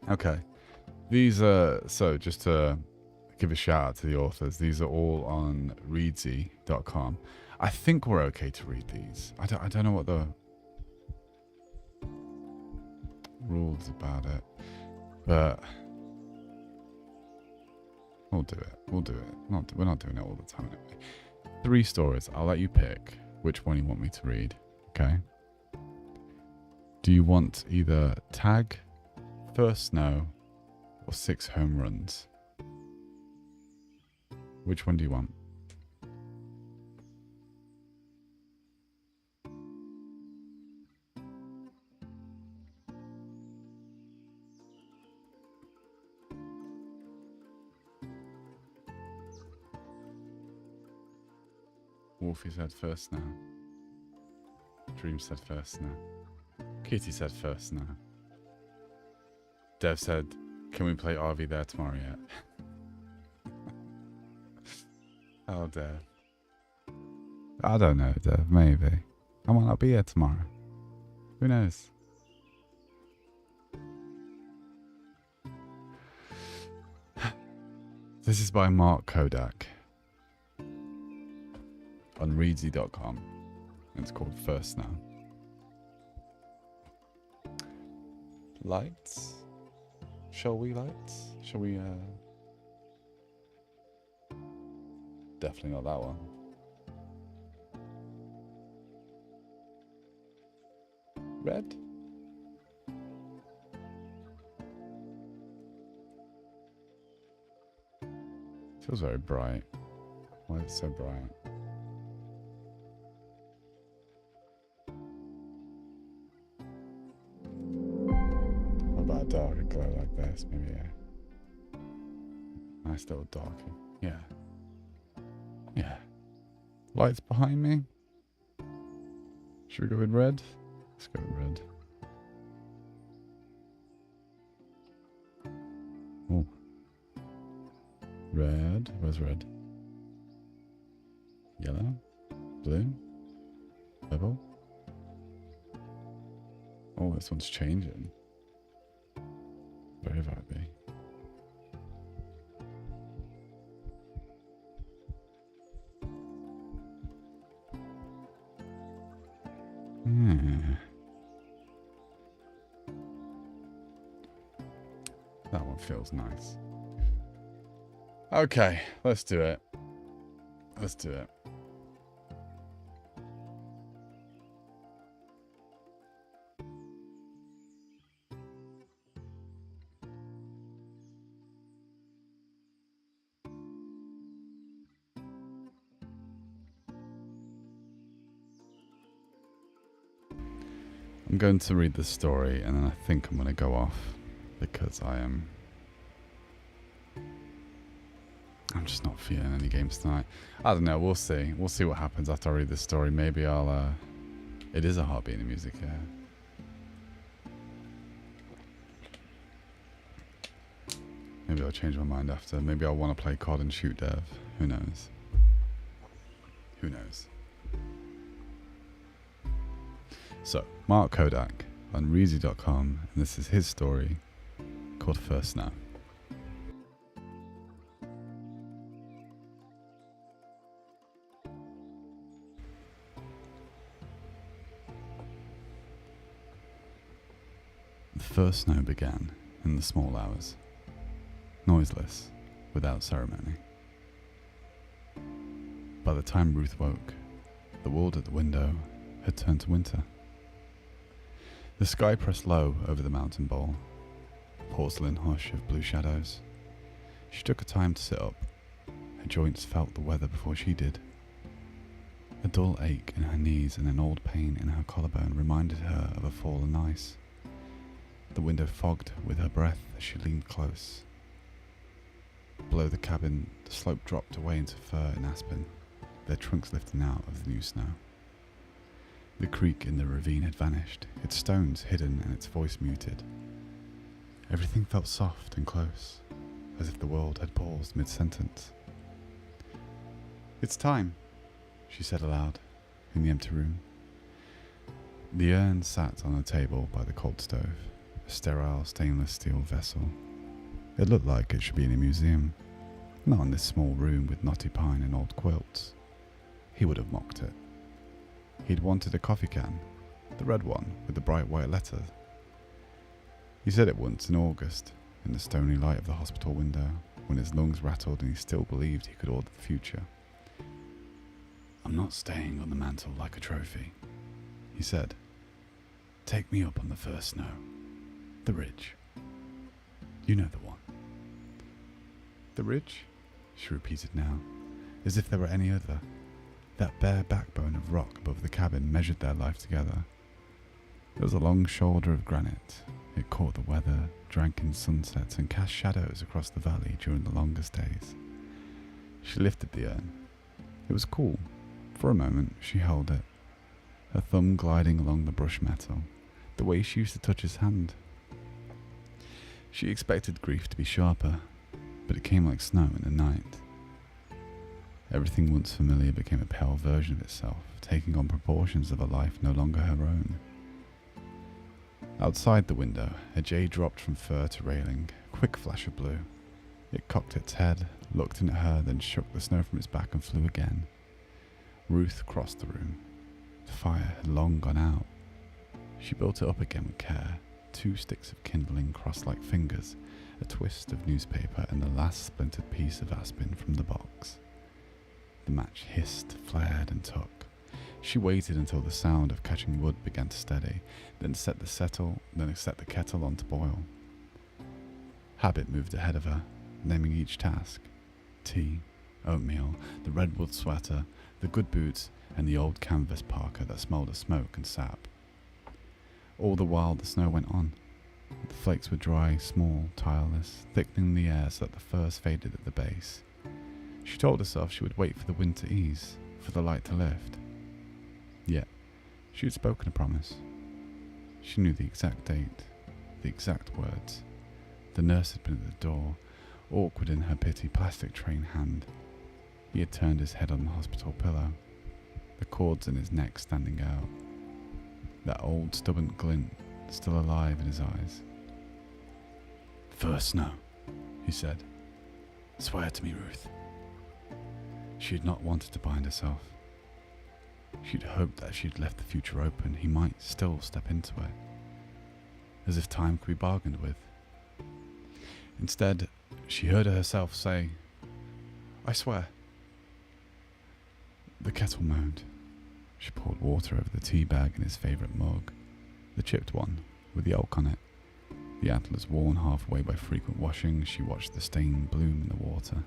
Okay, these are, so just to give a shout out to the authors, these are all on readsy.com. I think we're okay to read these. I don't know what the... rules about it, but we'll do it. We'll do it. We're not doing it all the time anyway. 3 stories. I'll let you pick which one you want me to read. Okay. Do you want either Tag, First Snow, or 6 Home Runs? Which one do you want? Wolfie said First Snow. Dream said First Snow. Kitty said First Snow. Dev said, can we play RV there tomorrow yet? Oh, Dev. I don't know, Dev. Maybe. I might not be here tomorrow. Who knows? This is by Mark Kodak on Reedsy.com. It's called First Snow. Lights? Shall we lights? Shall we, Definitely not that one. Red? Feels very bright. Why is it so bright? What about a darker glow like this? Maybe a nice little darker. Yeah. Yeah. Lights behind me. Should we go with red? Let's go with red. Oh. Red. Where's red? Yellow. Blue. Purple. Oh, this one's changing. Very vibey. That one feels nice. Okay, let's do it. Let's do it. I'm going to read the story and then I think I'm going to go off because I'm just not feeling any games tonight. I don't know, we'll see. We'll see what happens after I read this story. Maybe I'll, it is a heartbeat in music, yeah. Maybe I'll change my mind after. Maybe I'll want to play COD and shoot Dev. Who knows? Who knows? So, Mark Kodak on Reezy.com, and this is his story called First Snow. The first snow began in the small hours, noiseless, without ceremony. By the time Ruth woke, the world at the window had turned to winter. The sky pressed low over the mountain bowl, a porcelain hush of blue shadows. She took a time to sit up. Her joints felt the weather before she did. A dull ache in her knees and an old pain in her collarbone reminded her of a fall on ice. The window fogged with her breath as she leaned close. Below the cabin, the slope dropped away into fir and aspen, their trunks lifting out of the new snow. The creek in the ravine had vanished, its stones hidden and its voice muted. Everything felt soft and close, as if the world had paused mid-sentence. "It's time," she said aloud, in the empty room. The urn sat on a table by the cold stove, a sterile stainless steel vessel. It looked like it should be in a museum, not in this small room with knotty pine and old quilts. He would have mocked it. He'd wanted a coffee can, the red one with the bright white letter. He said it once in August, in the stony light of the hospital window, when his lungs rattled and he still believed he could order the future. "I'm not staying on the mantle like a trophy," he said. "Take me up on the first snow. The ridge. You know the one." "The ridge?" she repeated now, as if there were any other. That bare backbone of rock above the cabin measured their life together. There was a long shoulder of granite. It caught the weather, drank in sunsets, and cast shadows across the valley during the longest days. She lifted the urn. It was cool. For a moment, she held it, her thumb gliding along the brushed metal, the way she used to touch his hand. She expected grief to be sharper, but it came like snow in the night. Everything once familiar became a pale version of itself, taking on proportions of a life no longer her own. Outside the window, a jay dropped from fur to railing, a quick flash of blue. It cocked its head, looked in at her, then shook the snow from its back and flew again. Ruth crossed the room. The fire had long gone out. She built it up again with care, 2 sticks of kindling crossed like fingers, a twist of newspaper, and the last splintered piece of aspen from the box. The match hissed, flared, and took. She waited until the sound of catching wood began to steady, then set the kettle on to boil. Habit moved ahead of her, naming each task: tea, oatmeal, the redwood sweater, the good boots, and the old canvas parka that smelled of smoke and sap. All the while the snow went on. The flakes were dry, small, tireless, thickening the air so that the firs faded at the base. She told herself she would wait for the wind to ease, for the light to lift. Yet, she had spoken a promise. She knew the exact date, the exact words. The nurse had been at the door, awkward in her petty plastic tray in hand. He had turned his head on the hospital pillow, the cords in his neck standing out. That old stubborn glint still alive in his eyes. "First snow," he said. "Swear to me, Ruth." She had not wanted to bind herself. She'd hoped that if she'd left the future open, he might still step into it, as if time could be bargained with. Instead, she heard herself say, "I swear." The kettle moaned. She poured water over the tea bag in his favourite mug, the chipped one with the elk on it. The antlers worn half away by frequent washing, she watched the stain bloom in the water,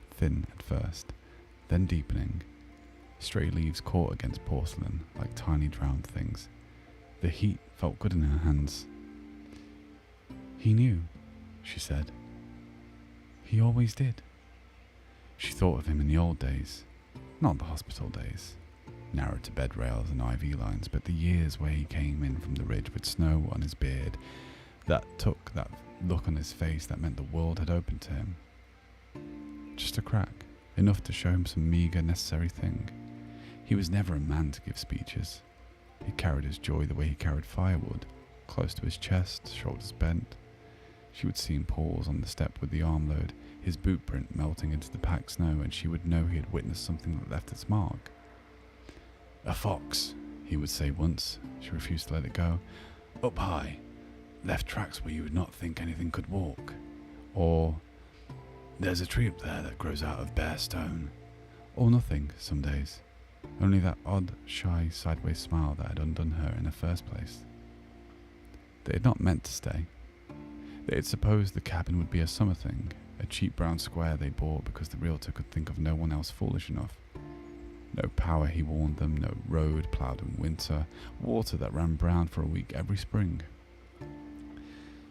thin at first, then deepening. Stray leaves caught against porcelain like tiny drowned things. The heat felt good in her hands. "He knew," she said. "He always did." She thought of him in the old days, not the hospital days, narrowed to bed rails and IV lines, but the years where he came in from the ridge with snow on his beard, that look on his face that meant the world had opened to him. Just a crack, enough to show him some meagre, necessary thing. He was never a man to give speeches. He carried his joy the way he carried firewood, close to his chest, shoulders bent. She would see him pause on the step with the arm load, his boot print melting into the packed snow, and she would know he had witnessed something that left its mark. "A fox," he would say once. She refused to let it go. "Up high. Left tracks where you would not think anything could walk." Or, "There's a tree up there that grows out of bare stone." Or nothing, some days. Only that odd, shy, sideways smile that had undone her in the first place. They had not meant to stay. They had supposed the cabin would be a summer thing, a cheap brown square they bought because the realtor could think of no one else foolish enough. No power, he warned them, no road ploughed in winter, water that ran brown for a week every spring.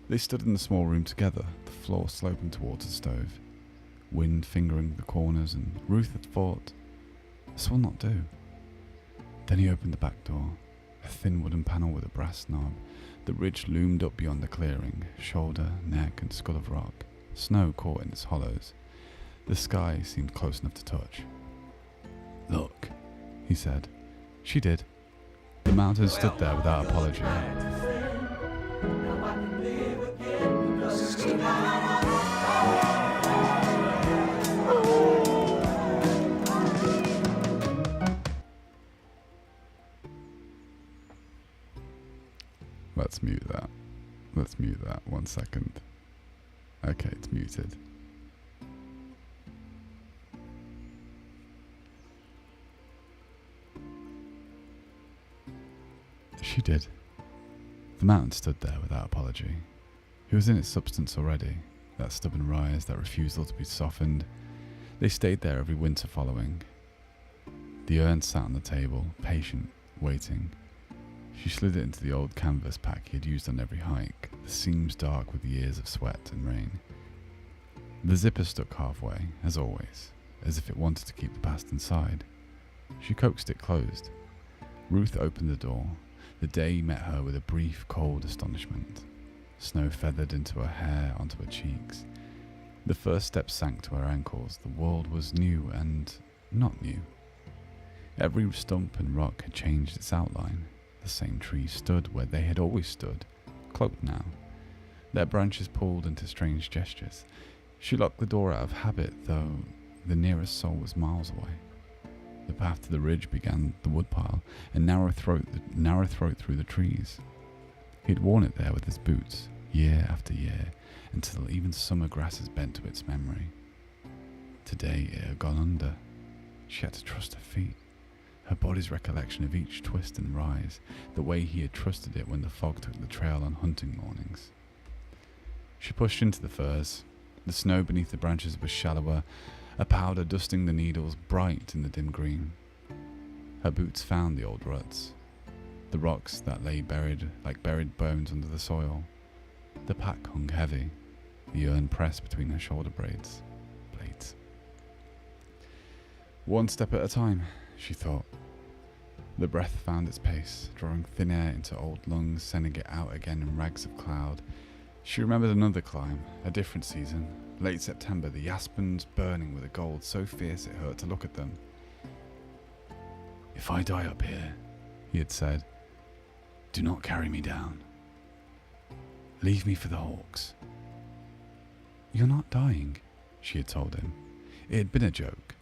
They stood in the small room together, the floor sloping towards the stove, wind fingering the corners, and Ruth had thought, "This will not do." Then he opened the back door, a thin wooden panel with a brass knob. The ridge loomed up beyond the clearing, shoulder, neck, and skull of rock, snow caught in its hollows. The sky seemed close enough to touch. "Look," he said. She did. The mountains stood there without apology. Let's mute that. Let's mute that 1 second. Okay, it's muted. She did. The mountain stood there without apology. It was in its substance already, that stubborn rise, that refusal to be softened. They stayed there every winter following. The urn sat on the table, patient, waiting. She slid it into the old canvas pack he had used on every hike, the seams dark with years of sweat and rain. The zipper stuck halfway, as always, as if it wanted to keep the past inside. She coaxed it closed. Ruth opened the door. The day met her with a brief, cold astonishment. Snow feathered into her hair, onto her cheeks. The first step sank to her ankles. The world was new and not new. Every stump and rock had changed its outline. The same trees stood where they had always stood, cloaked now. Their branches pulled into strange gestures. She locked the door out of habit, though the nearest soul was miles away. The path to the ridge began the woodpile, a narrow throat through the trees. He'd worn it there with his boots, year after year, until even summer grasses bent to its memory. Today it had gone under. She had to trust her feet, her body's recollection of each twist and rise, the way he had trusted it when the fog took the trail on hunting mornings. She pushed into the firs. The snow beneath the branches was shallower, a powder dusting the needles bright in the dim green. Her boots found the old ruts, the rocks that lay buried like buried bones under the soil. The pack hung heavy, the urn pressed between her shoulder blades. One step at a time, she thought. The breath found its pace, drawing thin air into old lungs, sending it out again in rags of cloud. She remembered another climb, a different season. Late September, the aspens burning with a gold so fierce it hurt to look at them. "If I die up here," he had said, "do not carry me down. Leave me for the hawks." "You're not dying," she had told him. It had been a joke.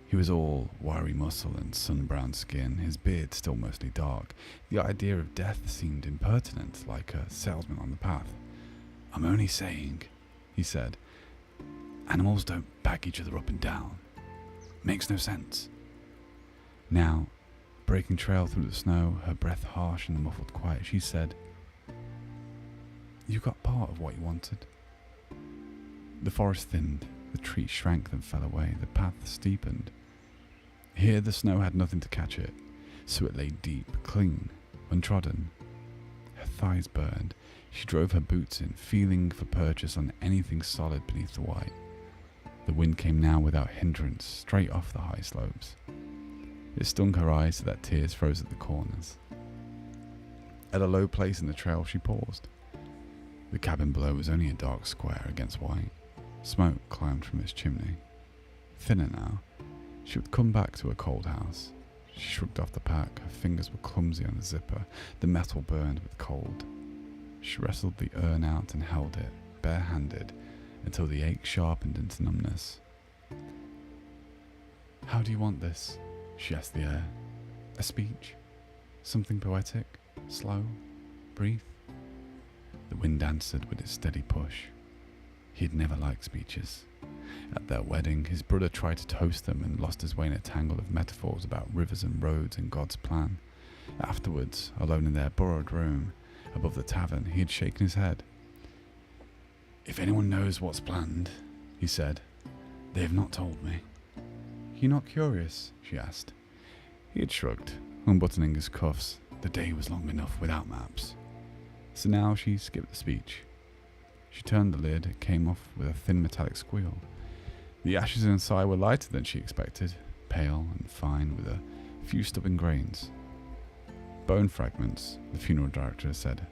He was all wiry muscle and sun-browned skin, his beard still mostly dark. The idea of death seemed impertinent, like a salesman on the path. "I'm only saying," he said, "animals don't back each other up and down. Makes no sense." Now, breaking trail through the snow, her breath harsh in the muffled quiet, she said, "You got part of what you wanted." The forest thinned, the trees shrank then fell away, the path steepened. Here the snow had nothing to catch it, so it lay deep, clean, untrodden. Her thighs burned. She drove her boots in, feeling for purchase on anything solid beneath the white. The wind came now without hindrance, straight off the high slopes. It stung her eyes so that tears froze at the corners. At a low place in the trail, she paused. The cabin below was only a dark square against white. Smoke climbed from its chimney. Thinner now, she would come back to her cold house. She shrugged off the pack. Her fingers were clumsy on the zipper. The metal burned with cold. She wrestled the urn out and held it, bare-handed, until the ache sharpened into numbness. "How do you want this?" she asked the air. "A speech? Something poetic? Slow? Brief?" The wind answered with its steady push. He had never liked speeches. At their wedding, his brother tried to toast them and lost his way in a tangle of metaphors about rivers and roads and God's plan. Afterwards, alone in their borrowed room, above the tavern, he had shaken his head. "If anyone knows what's planned," he said, "they have not told me." "You're not curious?" she asked. He had shrugged, unbuttoning his cuffs. The day was long enough without maps. So now she skipped the speech. She turned the lid. It came off with a thin metallic squeal. The ashes inside were lighter than she expected, pale and fine with a few stubborn grains. "Bone fragments," the funeral director said,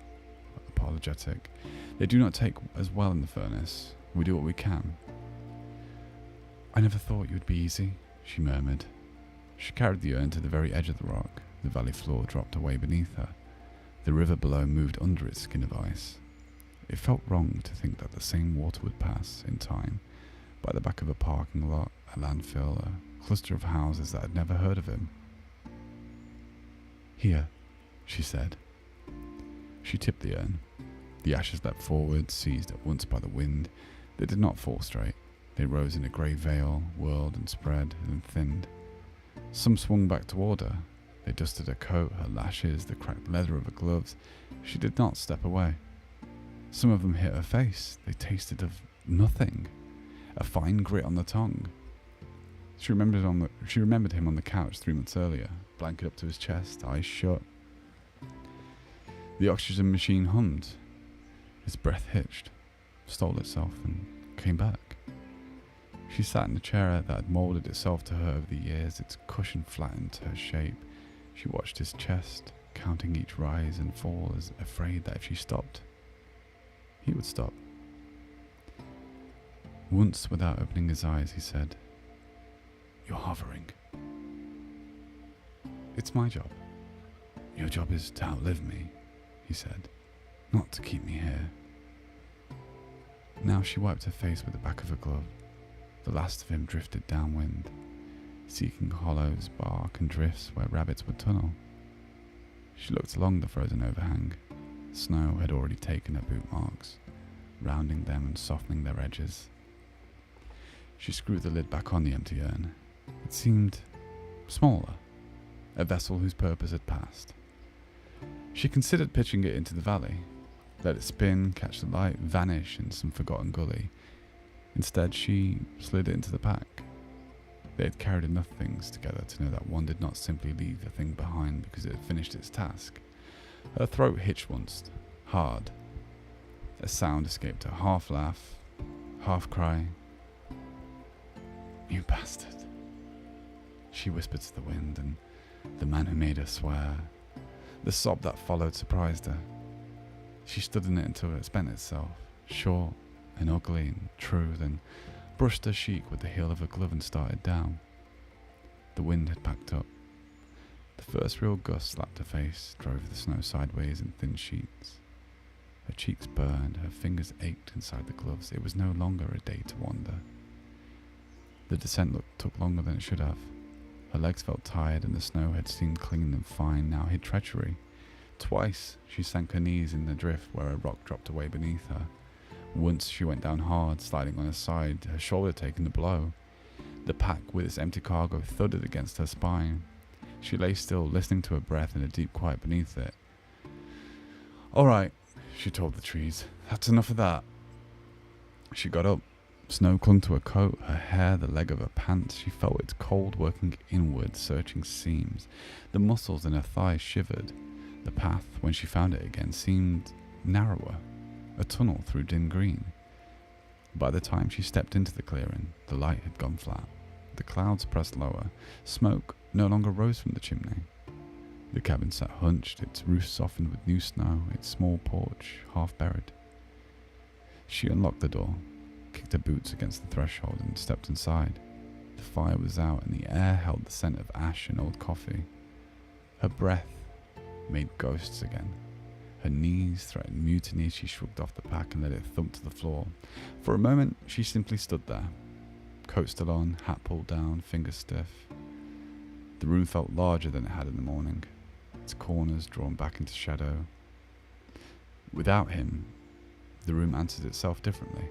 apologetic. "They do not take as well in the furnace. We do what we can." "I never thought you would be easy," she murmured. She carried the urn to the very edge of the rock. The valley floor dropped away beneath her. The river below moved under its skin of ice. It felt wrong to think that the same water would pass, in time, by the back of a parking lot, a landfill, a cluster of houses that had never heard of him. "Here," she said. She tipped the urn. The ashes leapt forward, seized at once by the wind. They did not fall straight. They rose in a grey veil, whirled and spread and thinned. Some swung back toward her. They dusted her coat, her lashes, the cracked leather of her gloves. She did not step away. Some of them hit her face. They tasted of nothing. A fine grit on the tongue. She remembered him on the couch 3 months earlier, blanket up to his chest, eyes shut. The oxygen machine hummed. His breath hitched, stole itself, and came back. She sat in a chair that had moulded itself to her over the years, its cushion flattened to her shape. She watched his chest, counting each rise and fall, as afraid that if she stopped, he would stop. Once, without opening his eyes, he said, "You're hovering." "It's my job. Your job is to outlive me," he said, "not to keep me here." Now she wiped her face with the back of her glove. The last of him drifted downwind, seeking hollows, bark, and drifts where rabbits would tunnel. She looked along the frozen overhang. Snow had already taken her boot marks, rounding them and softening their edges. She screwed the lid back on the empty urn. It seemed smaller, a vessel whose purpose had passed. She considered pitching it into the valley, let it spin, catch the light, vanish in some forgotten gully. Instead, she slid it into the pack. They had carried enough things together to know that one did not simply leave a thing behind because it had finished its task. Her throat hitched once, hard. A sound escaped her, half laugh, half cry. "You bastard," she whispered to the wind, and the man who made her swear. The sob that followed surprised her. She stood in it until it spent itself, short and ugly and true, then brushed her cheek with the heel of her glove and started down. The wind had packed up. The first real gust slapped her face, drove the snow sideways in thin sheets. Her cheeks burned, her fingers ached inside the gloves. It was no longer a day to wander. The descent took longer than it should have. Her legs felt tired and the snow had seemed clean and fine, now hid treachery. Twice she sank her knees in the drift where a rock dropped away beneath her. Once she went down hard, sliding on her side, her shoulder taking the blow. The pack with its empty cargo thudded against her spine. She lay still, listening to her breath and a deep quiet beneath it. "All right," she told the trees. "That's enough of that." She got up. Snow clung to her coat, her hair, the leg of her pants. She felt its cold working inward, searching seams. The muscles in her thighs shivered. The path, when she found it again, seemed narrower, a tunnel through dim green. By the time she stepped into the clearing, the light had gone flat. The clouds pressed lower. Smoke no longer rose from the chimney. The cabin sat hunched, its roof softened with new snow, its small porch half buried. She unlocked the door, kicked her boots against the threshold, and stepped inside. The fire was out, and the air held the scent of ash and old coffee. Her breath made ghosts again. Her knees threatened mutiny as she shrugged off the pack and let it thump to the floor. For a moment, she simply stood there, coat still on, hat pulled down, fingers stiff. The room felt larger than it had in the morning, its corners drawn back into shadow. Without him, the room answered itself differently.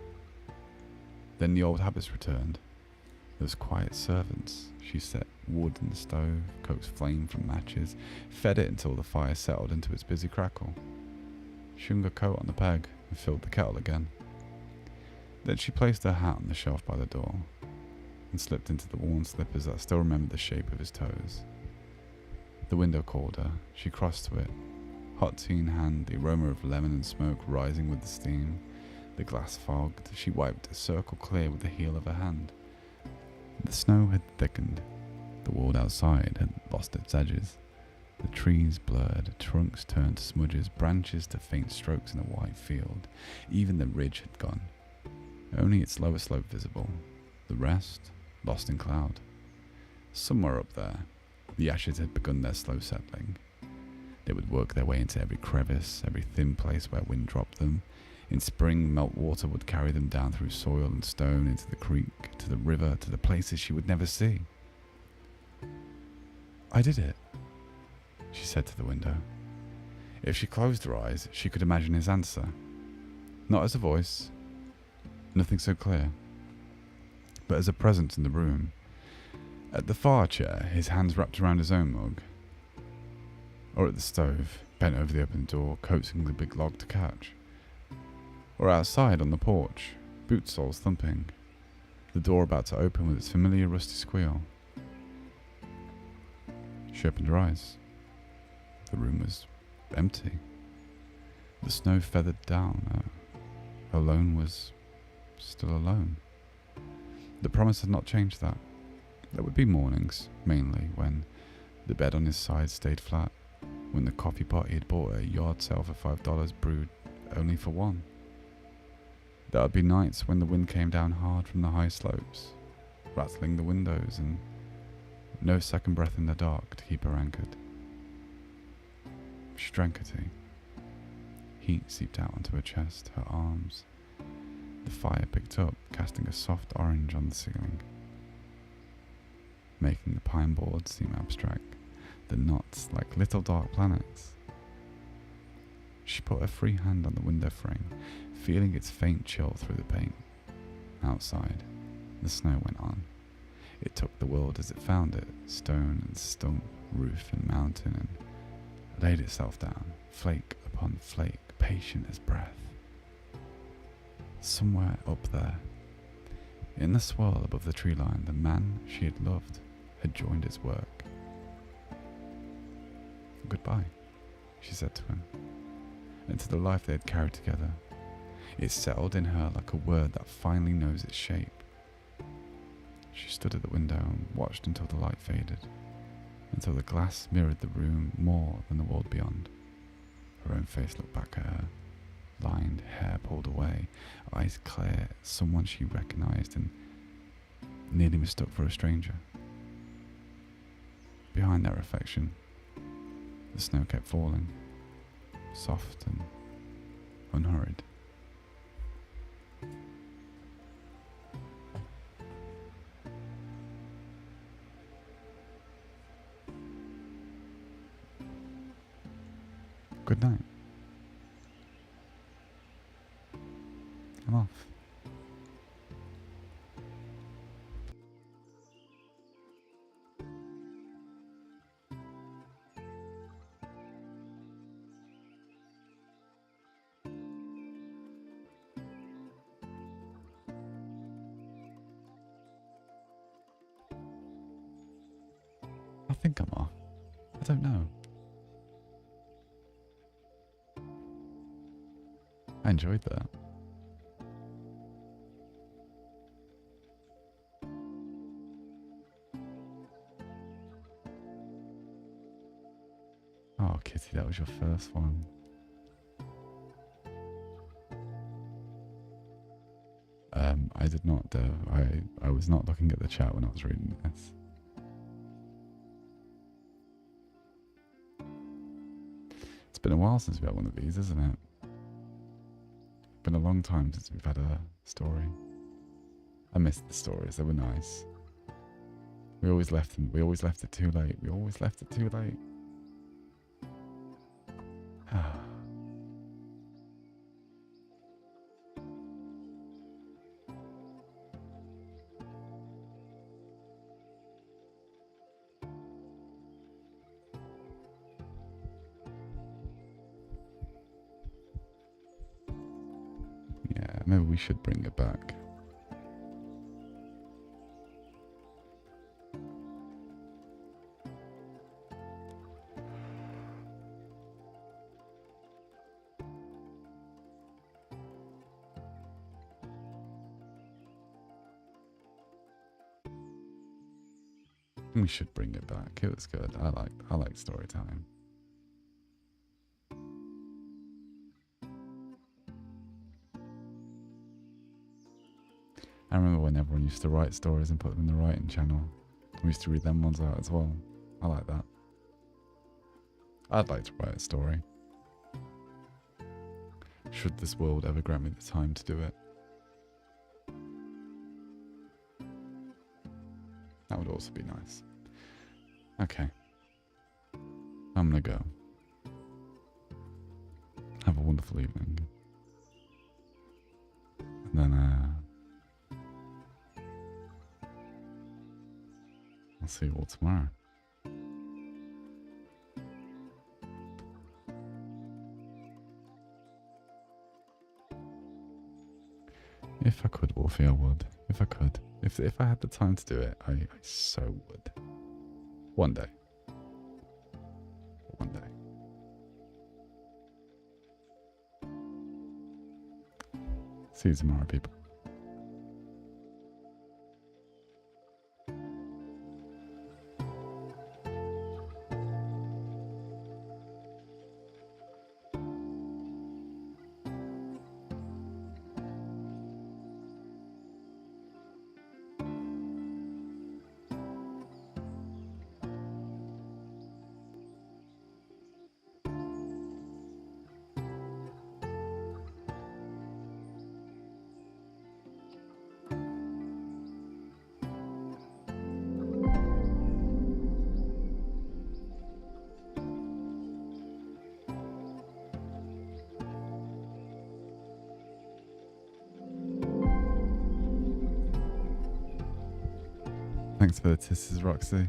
Then the old habits returned. Those quiet servants. She set wood in the stove, coaxed flame from matches, fed it until the fire settled into its busy crackle. She hung her coat on the peg and filled the kettle again. Then she placed her hat on the shelf by the door and slipped into the worn slippers that still remembered the shape of his toes. The window called her. She crossed to it, hot tea in hand, the aroma of lemon and smoke rising with the steam. The glass fogged. She wiped a circle clear with the heel of her hand. The snow had thickened. The world outside had lost its edges. The trees blurred, trunks turned to smudges, branches to faint strokes in a white field. Even the ridge had gone. Only its lower slope visible. The rest lost in cloud. Somewhere up there, the ashes had begun their slow settling. They would work their way into every crevice, every thin place where wind dropped them. In spring, meltwater would carry them down through soil and stone into the creek, to the river, to the places she would never see. "I did it," she said to the window. If she closed her eyes, she could imagine his answer. Not as a voice, nothing so clear, but as a presence in the room. At the far chair, his hands wrapped around his own mug, or at the stove, bent over the open door, coaxing the big log to catch, or outside on the porch, boot soles thumping, the door about to open with its familiar rusty squeal. She opened her eyes. The room was empty. The snow feathered down. Alone was still alone. The promise had not changed that. There would be mornings, mainly, when the bed on his side stayed flat, when the coffee pot he had bought at a yard sale for $5 brewed only for one. There would be nights when the wind came down hard from the high slopes, rattling the windows, and no second breath in the dark to keep her anchored. She drank her tea. Heat seeped out onto her chest, her arms. The fire picked up, casting a soft orange on the ceiling, making the pine boards seem abstract, the knots like little dark planets. She put her free hand on the window frame, feeling its faint chill through the paint. Outside, the snow went on. It took the world as it found it, stone and stump, roof and mountain, and laid itself down, flake upon flake, patient as breath. Somewhere up there, in the swirl above the tree line, the man she had loved had joined its work. Goodbye, she said to him, and to the life they had carried together. It settled in her like a word that finally knows its shape. She stood at the window and watched until the light faded, until the glass mirrored the room more than the world beyond. Her own face looked back at her, lined, hair pulled away, eyes clear, someone she recognized and nearly mistook for a stranger. Behind that reflection, the snow kept falling, soft and unhurried. Good night. I'm off. I think I'm off. I don't know. I enjoyed that. Oh, Kitty, that was your first one. I did not, I was not looking at the chat when I was reading this. It's been a while since we had one of these, isn't it? Been a long time since we've had a story. I missed the stories, they were nice. We always left it too late. We always left it too late. Yeah, maybe we should bring it back. We should bring it back. It was good. I like story time. I remember when everyone used to write stories and put them in the writing channel. We used to read them ones out as well. I like that. I'd like to write a story. Should this world ever grant me the time to do it. That would also be nice. Okay. I'm gonna go. Have a wonderful evening. Then I'll see you all tomorrow. If I could, Wolfie, I would. If I could. If I had the time to do it, I so would. One day. One day. See you tomorrow, people. Thanks for the tisses, Roxy.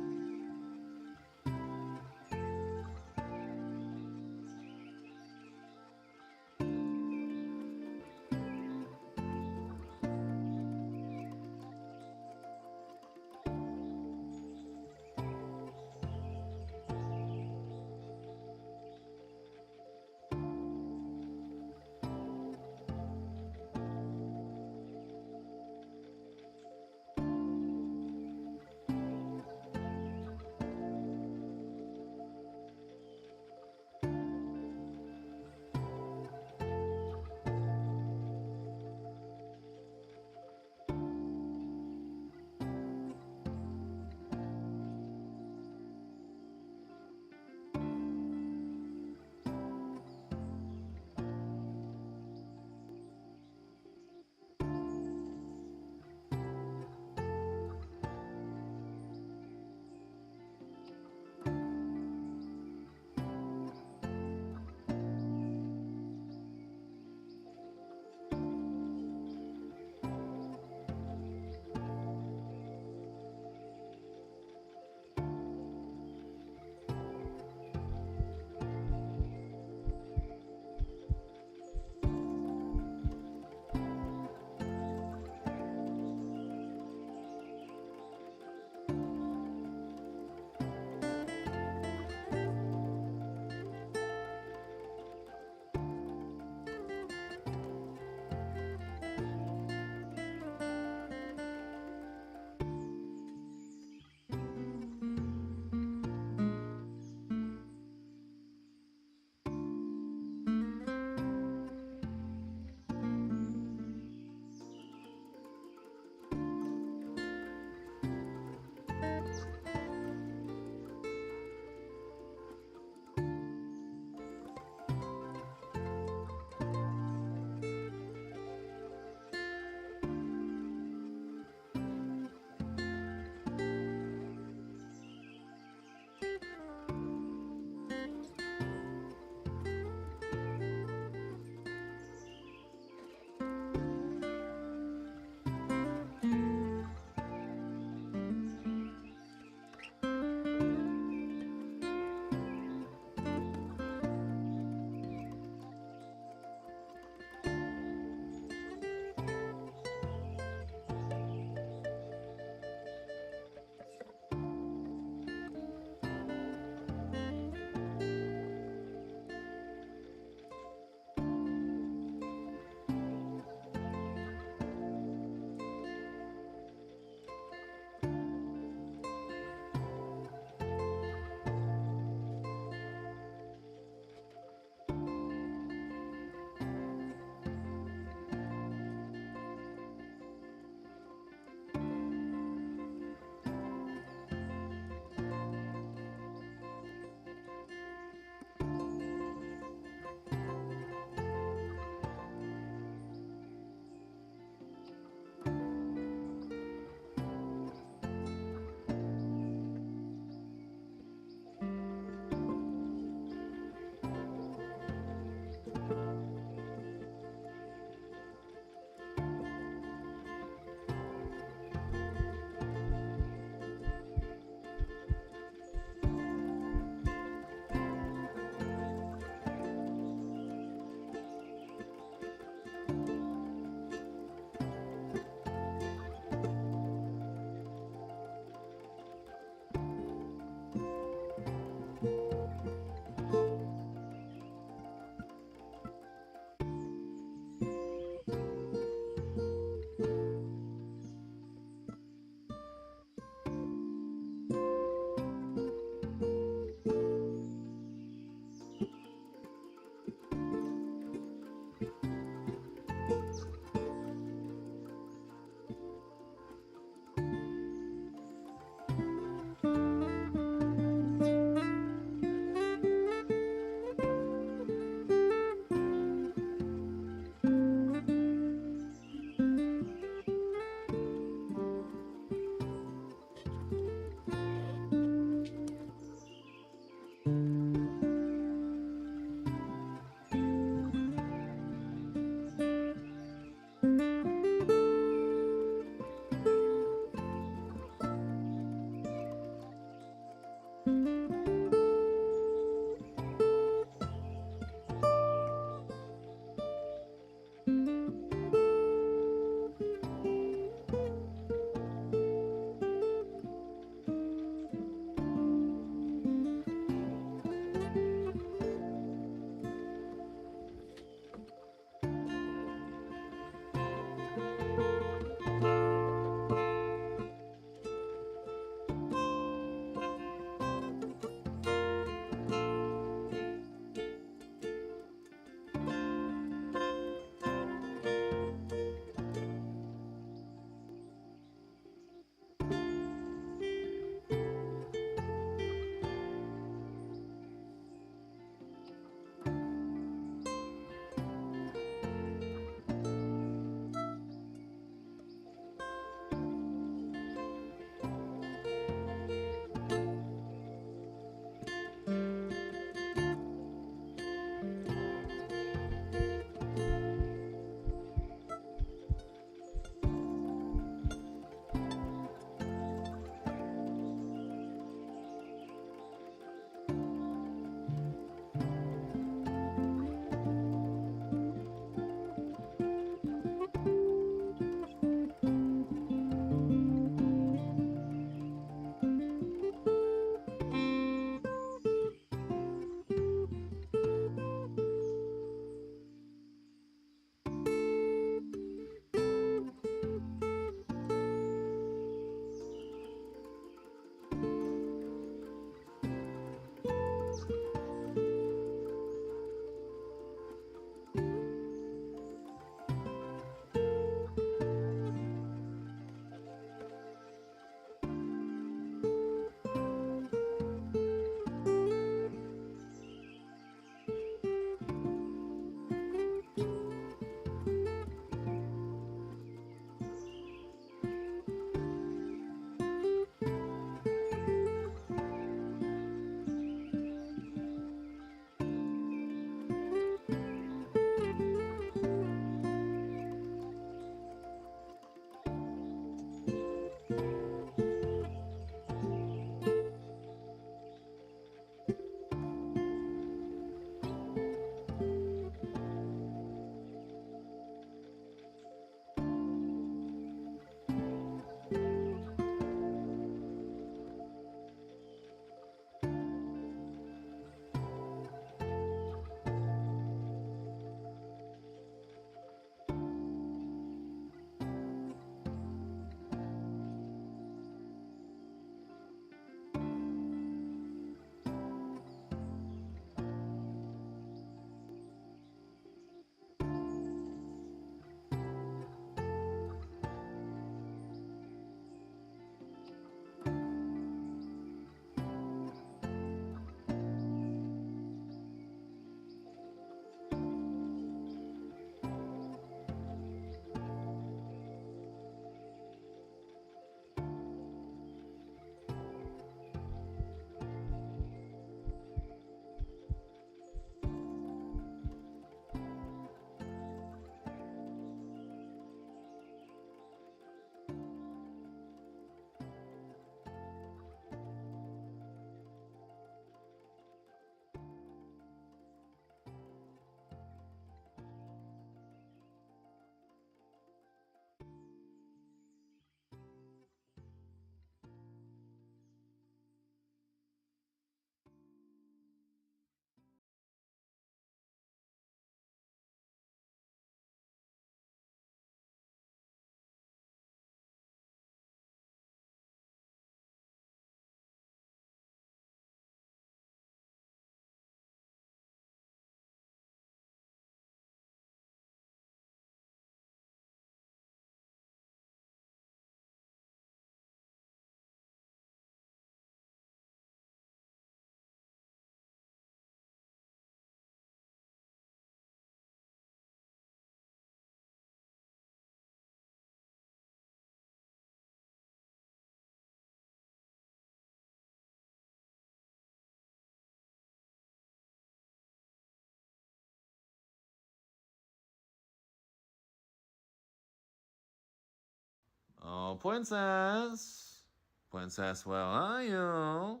Oh, princess. Princess, where are you?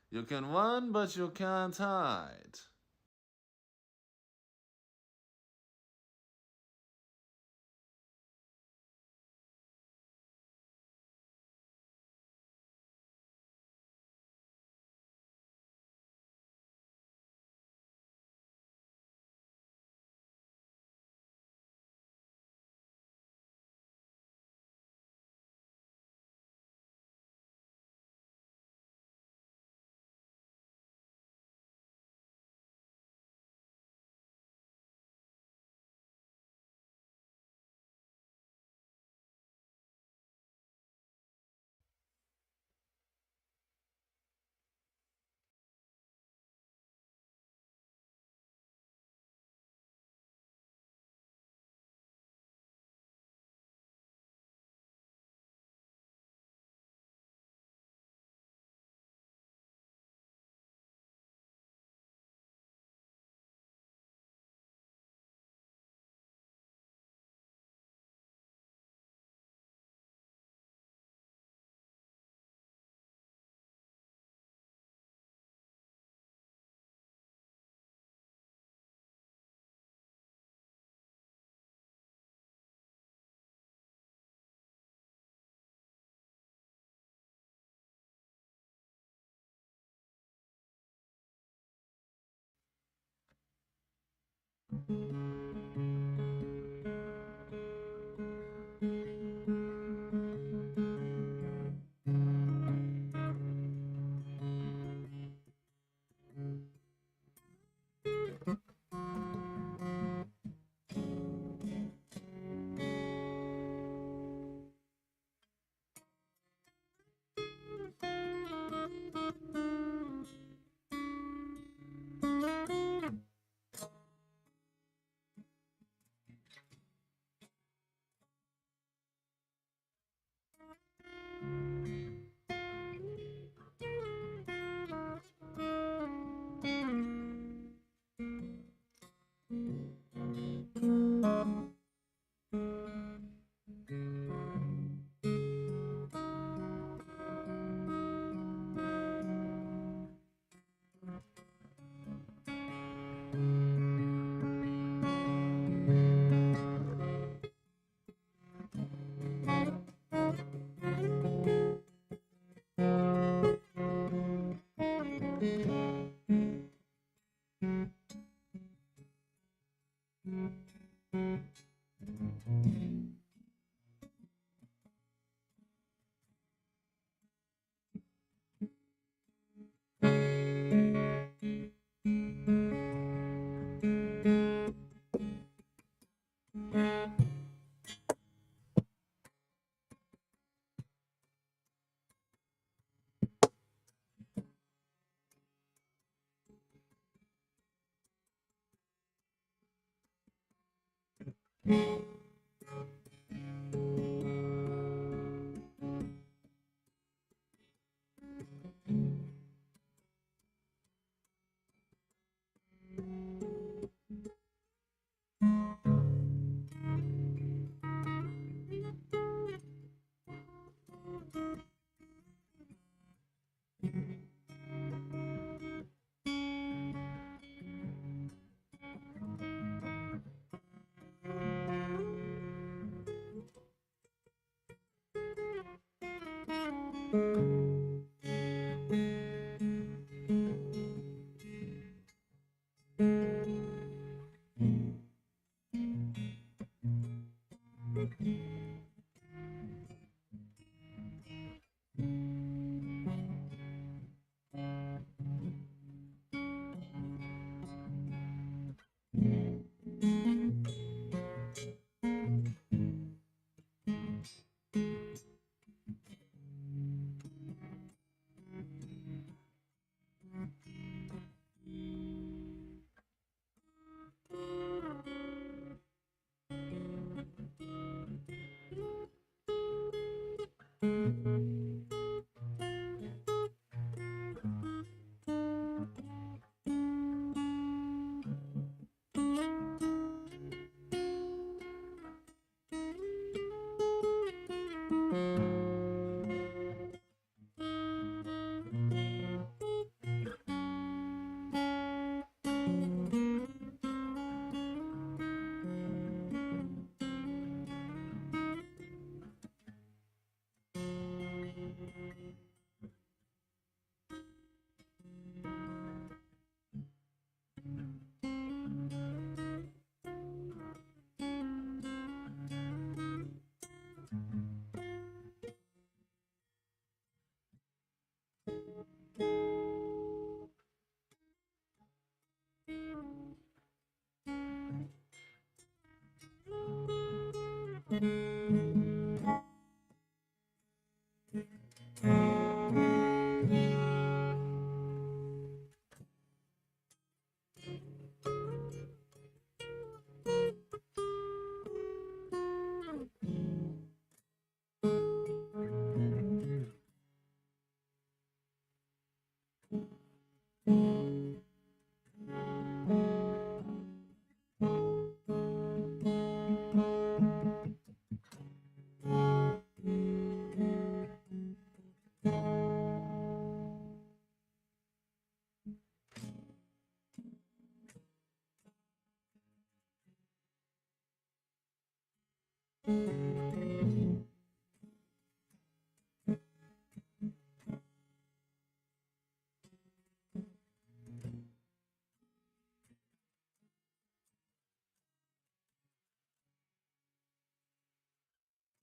You can run, but you can't hide.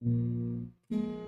Bye.